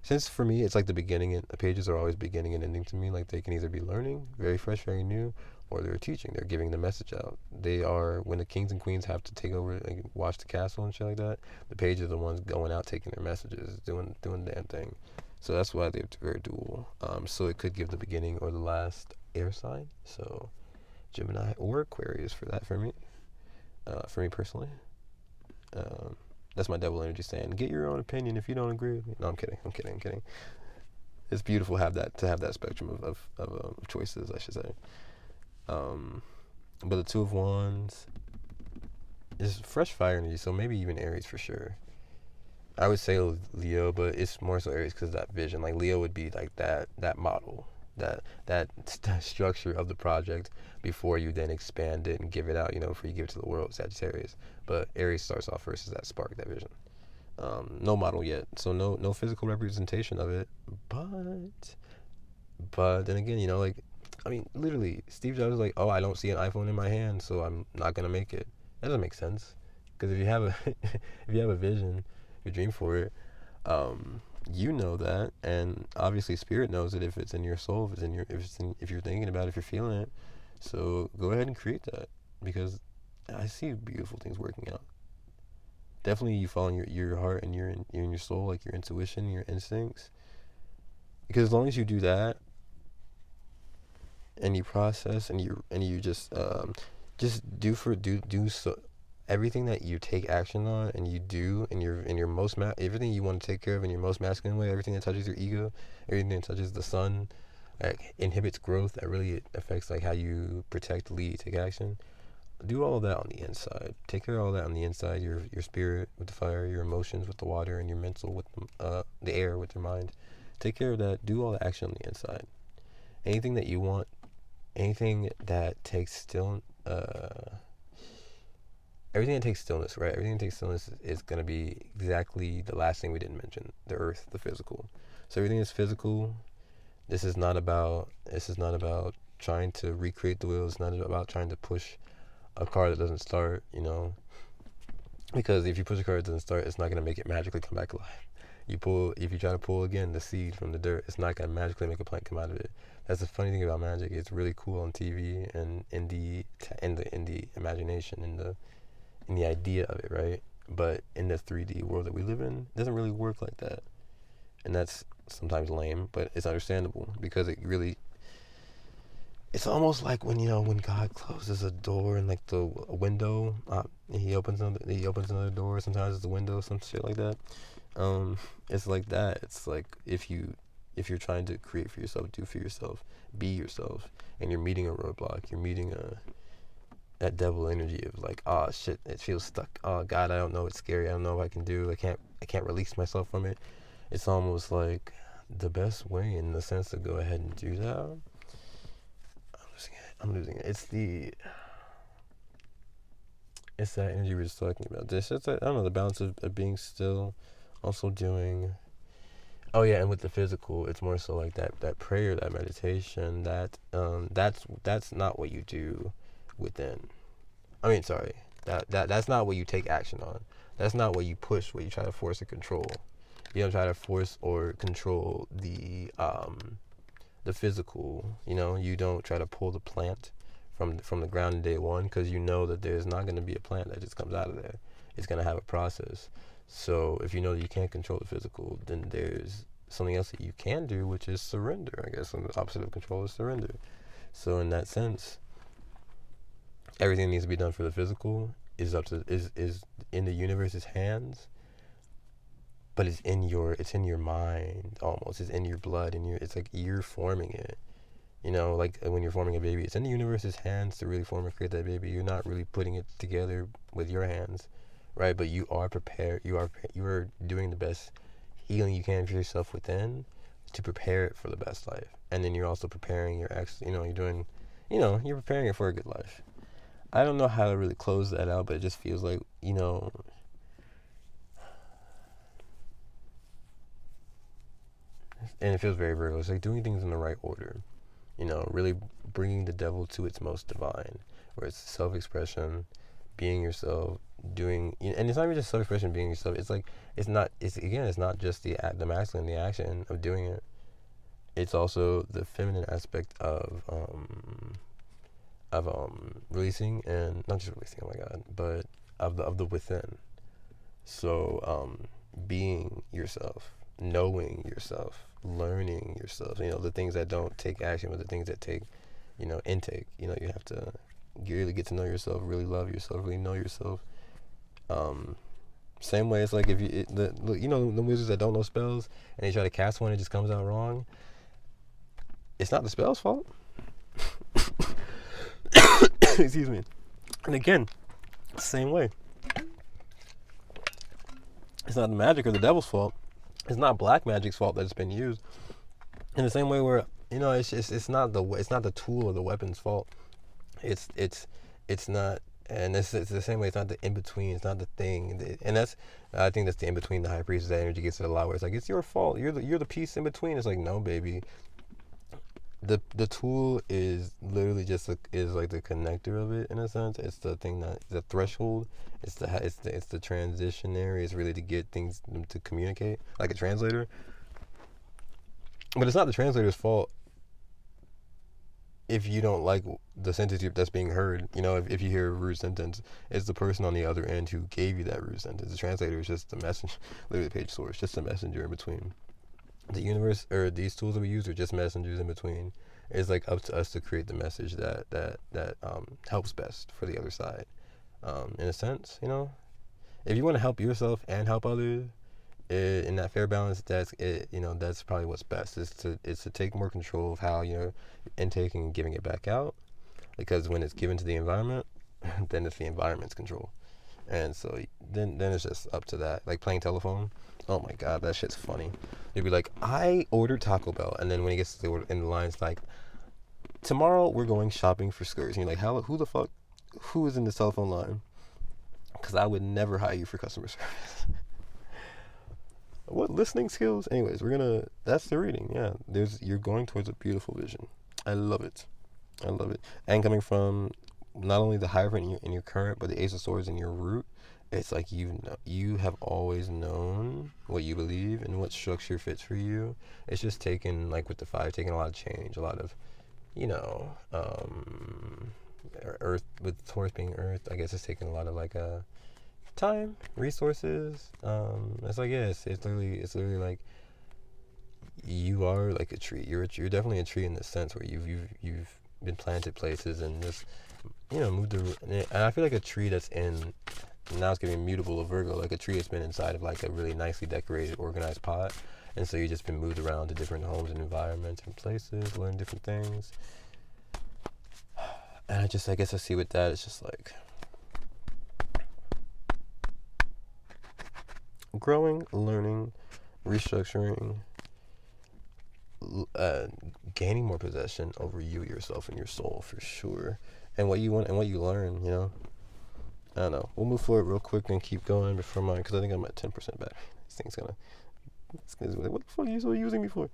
Since for me, it's like the beginning, and the pages are always beginning and ending to me. Like they can either be learning, very fresh, very new, or they're teaching. They're giving the message out. They are, when the kings and queens have to take over, like watch the castle and shit like that, the pages are the ones going out, taking their messages, doing the damn thing. So that's why they're very dual. So it could give the beginning or the last air sign. So Gemini or Aquarius for me personally. That's my devil energy saying, get your own opinion if you don't agree with me. No, I'm kidding. It's beautiful to have that spectrum of choices, I should say. But the Two of Wands is fresh fire energy, so maybe even Aries for sure. I would say Leo, but it's more so Aries because of that vision. Like Leo would be like that model, that structure of the project before you then expand it and give it out, before you give it to the world, Sagittarius. But Aries starts off first as that spark, that vision. No model yet, so no physical representation of it. But then again, literally, Steve Jobs was like, "Oh, I don't see an iPhone in my hand, so I'm not gonna make it." That doesn't make sense, because if you have a if you have a vision, you dream for it, you know that, and obviously Spirit knows it if it's in your soul, if you're thinking about it, if you're feeling it. So go ahead and create that, because I see beautiful things working out. Definitely, you follow your heart and your soul, like your intuition, your instincts. Because as long as you do that, and you process, and you just do so everything that you take action on, and you do in your most everything you want to take care of in your most masculine way, everything that touches your ego, everything that touches the sun, like inhibits growth, that really affects like how you protect, lead, take action. Do all of that on the inside. Take care of all that on the inside. Your spirit with the fire, your emotions with the water, and your mental with the air with your mind. Take care of that. Do all the action on the inside. Anything that you want, anything that takes everything that takes stillness, right? Everything that takes stillness is going to be exactly the last thing we didn't mention: the earth, the physical. So everything is physical. This is not about trying to recreate the wheel. It's not about trying to push a car that doesn't start, because if you push a car that doesn't start, it's not going to make it magically come back alive. If you try to pull again the seed from the dirt, it's not going to magically make a plant come out of it. That's the funny thing about magic. It's really cool on TV and in the imagination, in the idea of it, right? But in the 3D world that we live in, it doesn't really work like that. And that's sometimes lame, but it's understandable, because it's almost like when God closes a door and like a window, he opens another door. Sometimes it's a window, some shit like that. It's like that. It's like if you're trying to create for yourself, do for yourself, be yourself, and you're meeting a roadblock, you're meeting that devil energy of like, oh shit, it feels stuck. Oh God, I don't know. It's scary. I don't know what I can do. I can't release myself from it. It's almost like the best way, in the sense, to go ahead and do that. I'm losing it. It's that energy we were just talking about. It's that, I don't know, the balance of being still, also doing. Oh yeah, and with the physical, it's more so like that prayer, that meditation. That's not what you do within. That's not what you take action on. That's not what you push, what you try to force or control. You don't try to force or control the physical. You don't try to pull the plant from the ground in day one, because you know that there's not going to be a plant that just comes out of there. It's going to have a process. So if you know that you can't control the physical, then there's something else that you can do, which is surrender. I guess and the opposite of control is surrender. So in that sense, everything that needs to be done for the physical is up to is in the universe's hands, but it's in your mind almost. It's in your blood, and it's like you're forming it. Like when you're forming a baby, it's in the universe's hands to really form and create that baby. You're not really putting it together with your hands, right? But you are prepared. You are doing the best healing you can for yourself within to prepare it for the best life. And then you're also preparing you're doing, you're preparing it for a good life. I don't know how to really close that out, but it just feels like, and it feels very Virgo. It's like doing things in the right order. Really bringing the devil to its most divine, where it's self-expression, being yourself, doing, and it's not even just self-expression, being yourself. It's like it's not just the masculine, the action of doing it. It's also the feminine aspect of releasing, and not just releasing. Oh my God, but of the within. So being yourself, knowing yourself, learning yourself, the things that don't take action, but the things that take, intake. You have to really get to know yourself, really love yourself, really know yourself. Same way, it's like if the wizards that don't know spells and they try to cast one, it just comes out wrong. It's not the spell's fault. Excuse me. And again, same way. It's not the magic or the devil's fault. It's not black magic's fault that it's been used. In the same way where it's not the tool or the weapon's fault. It's not, and it's the same way. It's not the in between. It's not the thing. And I think that's the in between. The high priest, that energy gets to the lot where it's like it's your fault. You're the piece in between. It's like, no, baby. The tool is literally just is like the connector of it, in a sense. It's the thing the threshold. It's the transitionary. It's really to get things to communicate, like a translator. But it's not the translator's fault if you don't like the sentence that's being heard. If you hear a rude sentence, it's the person on the other end who gave you that rude sentence. The translator is just the messenger, literally the page source, just a messenger in between. The universe, or these tools that we use, are just messengers in between. It's like up to us to create the message that helps best for the other side. In a sense, if you want to help yourself and help others in that fair balance, that's it. That's probably what's best. Is to take more control of how you're intaking and giving it back out, because when it's given to the environment, then it's the environment's control. And so then it's just up to that. Like playing telephone. Oh my God, that shit's funny. You'd be like, I ordered Taco Bell, and then when he gets to the order, in the line, it's like, tomorrow we're going shopping for skirts. And you're like, who is in the telephone line? Because I would never hire you for customer service. What listening skills? Anyways, that's the reading. Yeah, you're going towards a beautiful vision. I love it. And coming from not only the Hierophant in your current, but the Ace of Swords in your root, it's like you have always known what you believe and what structure fits for you. It's just taken, like with the 5, taking a lot of change, a lot of, Earth, with Taurus being Earth. I guess it's taken a lot of like time, resources. It's like, yeah, it's literally like you are like a tree. You're definitely a tree in the sense where you've been planted places and just moved around. And I feel like a tree that's in, now it's getting mutable of Virgo, like a tree that's been inside of like a really nicely decorated, organized pot, and so you've just been moved around to different homes and environments and places, learn different things. And I guess I see with that, it's just like growing, learning, restructuring, gaining more possession over you, yourself, and your soul, for sure. And what you want and what you learn, I don't know. We'll move forward real quick and keep going before mine, because I think I'm at 10% battery. This thing's gonna. What the fuck are you so using me for?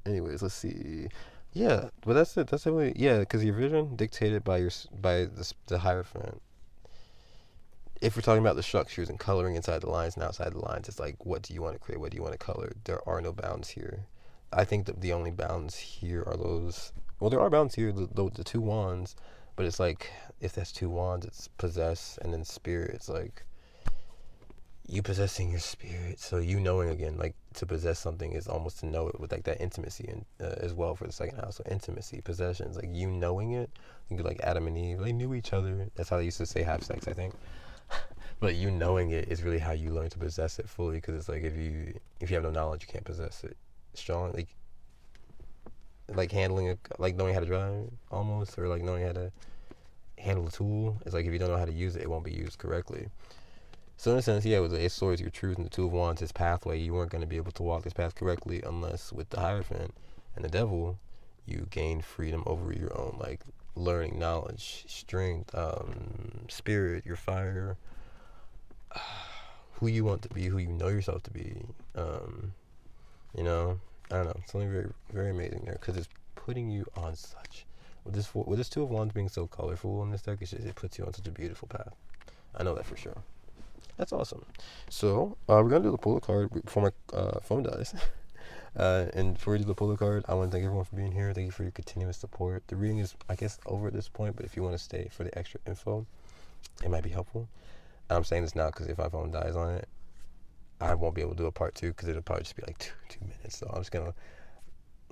Anyways, let's see. Yeah, but that's it. That's definitely, yeah, because your vision dictated by the Hierophant. If we're talking about the structures and coloring inside the lines and outside the lines, it's like, what do you want to create? What do you want to color? There are no bounds here. I think that the only bounds here are those. Well, there are bounds here. The 2 wands. But it's like, if that's 2 wands, it's possess and then spirit. It's like, you possessing your spirit. So you knowing again, like to possess something is almost to know it with like that intimacy and as well for the second house. So intimacy, possessions, like you knowing it. You could like Adam and Eve, they knew each other. That's how they used to say have sex, I think. But you knowing it is really how you learn to possess it fully. Because it's like if you have no knowledge, you can't possess it. Strong, like handling it, like knowing how to drive almost, or like knowing how to handle a tool. It's like if you don't know how to use it, it won't be used correctly. So in a sense, yeah, with the Ace of Swords, your truth, and the Two of Wands, his pathway, you weren't going to be able to walk this path correctly unless with the Hierophant and the Devil, you gain freedom over your own, like learning, knowledge, strength, spirit, your fire, who you want to be, who you know yourself to be. You know, I don't know, something very, very amazing there because it's putting you on such. With this Two of Wands being so colorful in this deck, it puts you on such a beautiful path. I know that for sure. That's awesome. So we're gonna do the pull a card before my phone dies. And before we do the pull a card, I want to thank everyone for being here. Thank you for your continuous support. The reading is, I guess, over at this point, but if you want to stay for the extra info, it might be helpful. And I'm saying this now because if my phone dies on it, I won't be able to do a part two because it'll probably just be like two minutes. So I'm just gonna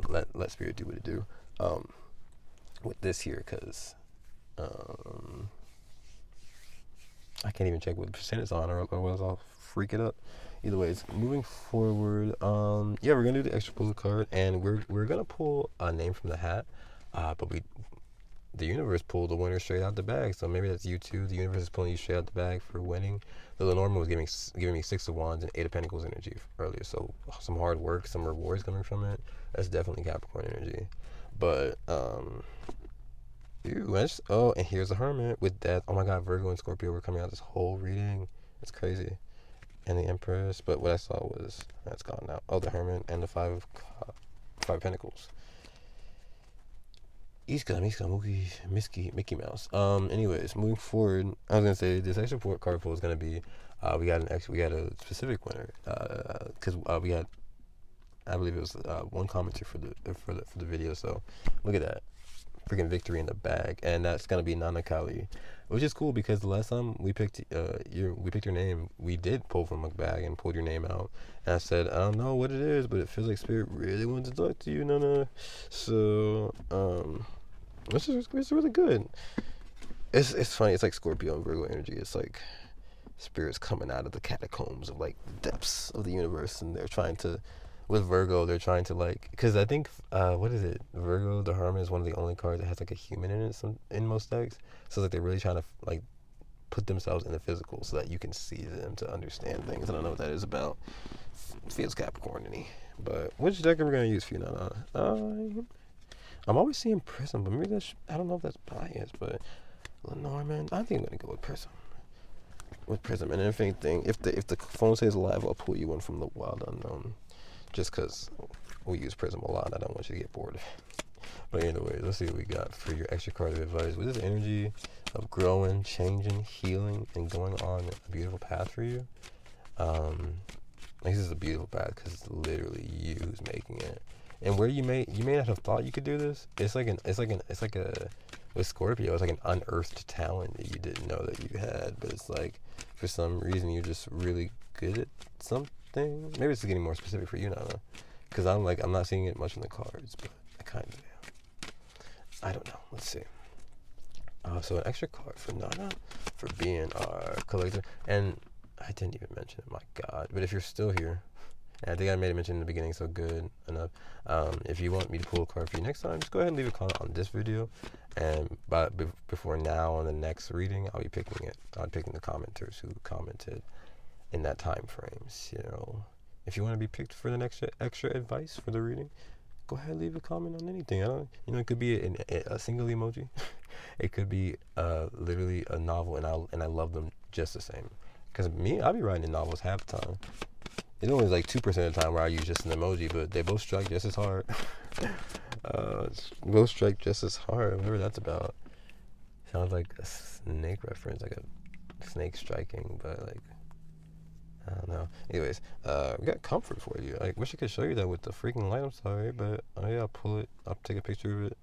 let Spirit do what it do with this here because I can't even check what percent it's on or else I'll freak it up. Either way, it's moving forward. Yeah, we're gonna do the extra pull card, and we're gonna pull a name from the hat. But the universe pulled the winner straight out the bag, so maybe that's you too. The universe is pulling you straight out the bag for winning. The Lenormand was giving me Six of Wands and Eight of Pentacles energy earlier, so some hard work, some rewards coming from it. That's definitely Capricorn energy. But and here's a Hermit with Death. Oh my God, Virgo and Scorpio were coming out this whole reading. It's crazy. And the Empress, but what I saw was that's gone now. Oh, the Hermit and the Five of Pentacles. Mickey Mouse. Anyways, moving forward, I was gonna say this extra card pull is gonna be. We got a specific winner. Because we had, I believe it was one commenter for the video. So look at that. Freaking victory in the bag, and that's gonna be Nana Kali, which is cool because the last time we picked your name, we did pull from a bag and pulled your name out, and I said I don't know what it is, but it feels like Spirit really wants to talk to you, Nana. So it's really good. It's funny. It's like Scorpio and Virgo energy. It's like spirits coming out of the catacombs of like the depths of the universe, and they're trying to. With Virgo, they're trying to like, because I think, what is it? Virgo, the Hermit is one of the only cards that has like a human in it in most decks. So like they're really trying to like put themselves in the physical so that you can see them to understand things. I don't know what that is about. Feels Capricorn-y. But which deck are we gonna use for you, Nana? I'm always seeing Prism, but maybe I don't know if that's biased, but Lenormand, I think I'm gonna go with Prism. And if anything, if the phone stays alive, I'll pull you one from the Wild Unknown. Just because we use Prism a lot, I don't want you to get bored. But anyway, let's see what we got for your extra card of advice. With this energy of growing, changing, healing, and going on a beautiful path for you, this is a beautiful path because it's literally you who's making it. And where you may not have thought you could do this, it's like with Scorpio, it's like an unearthed talent that you didn't know that you had, but it's like for some reason you're just really good at something. Maybe it's getting more specific for you, Nana, because I'm not seeing it much in the cards, but I kind of am. I don't know. Let's see. So an extra card for Nana for being our collector, and I didn't even mention it. My God! But if you're still here, and I think I made a mention in the beginning, so good enough. If you want me to pull a card for you next time, just go ahead and leave a comment on this video, and before now on the next reading, I'll be picking the commenters who commented in that time frames. You know, if you want to be picked for the next extra advice for the reading, go ahead and leave a comment on anything. It could be a single emoji. It could be literally a novel, and I love them just the same. Because I'll be writing in novels half the time. It's only like 2% of the time where I use just an emoji, but they both strike just as hard. Both strike just as hard, whatever that's about. Sounds like a snake reference, like a snake striking, but like, I don't know. Anyways, we got comfort for you. I wish I could show you that with the freaking light. I'm sorry, but yeah, I'll pull it. I'll take a picture of it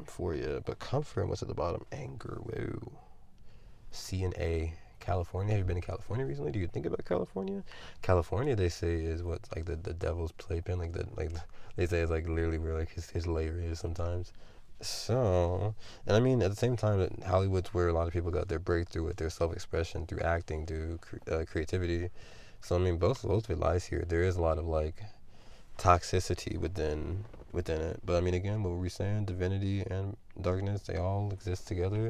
for you. But comfort, and what's at the bottom? Anger. Whoa. C and A. California. Have you been to California recently? Do you think about California? California, they say, is what's like the devil's playpen. They say it's like literally where like his lair is sometimes. So, and I mean, at the same time, that Hollywood's where a lot of people got their breakthrough with their self-expression through acting, through creativity. So I mean, both of it lies here. There is a lot of like toxicity within it. But I mean, again, what were we saying? Divinity and darkness, they all exist together.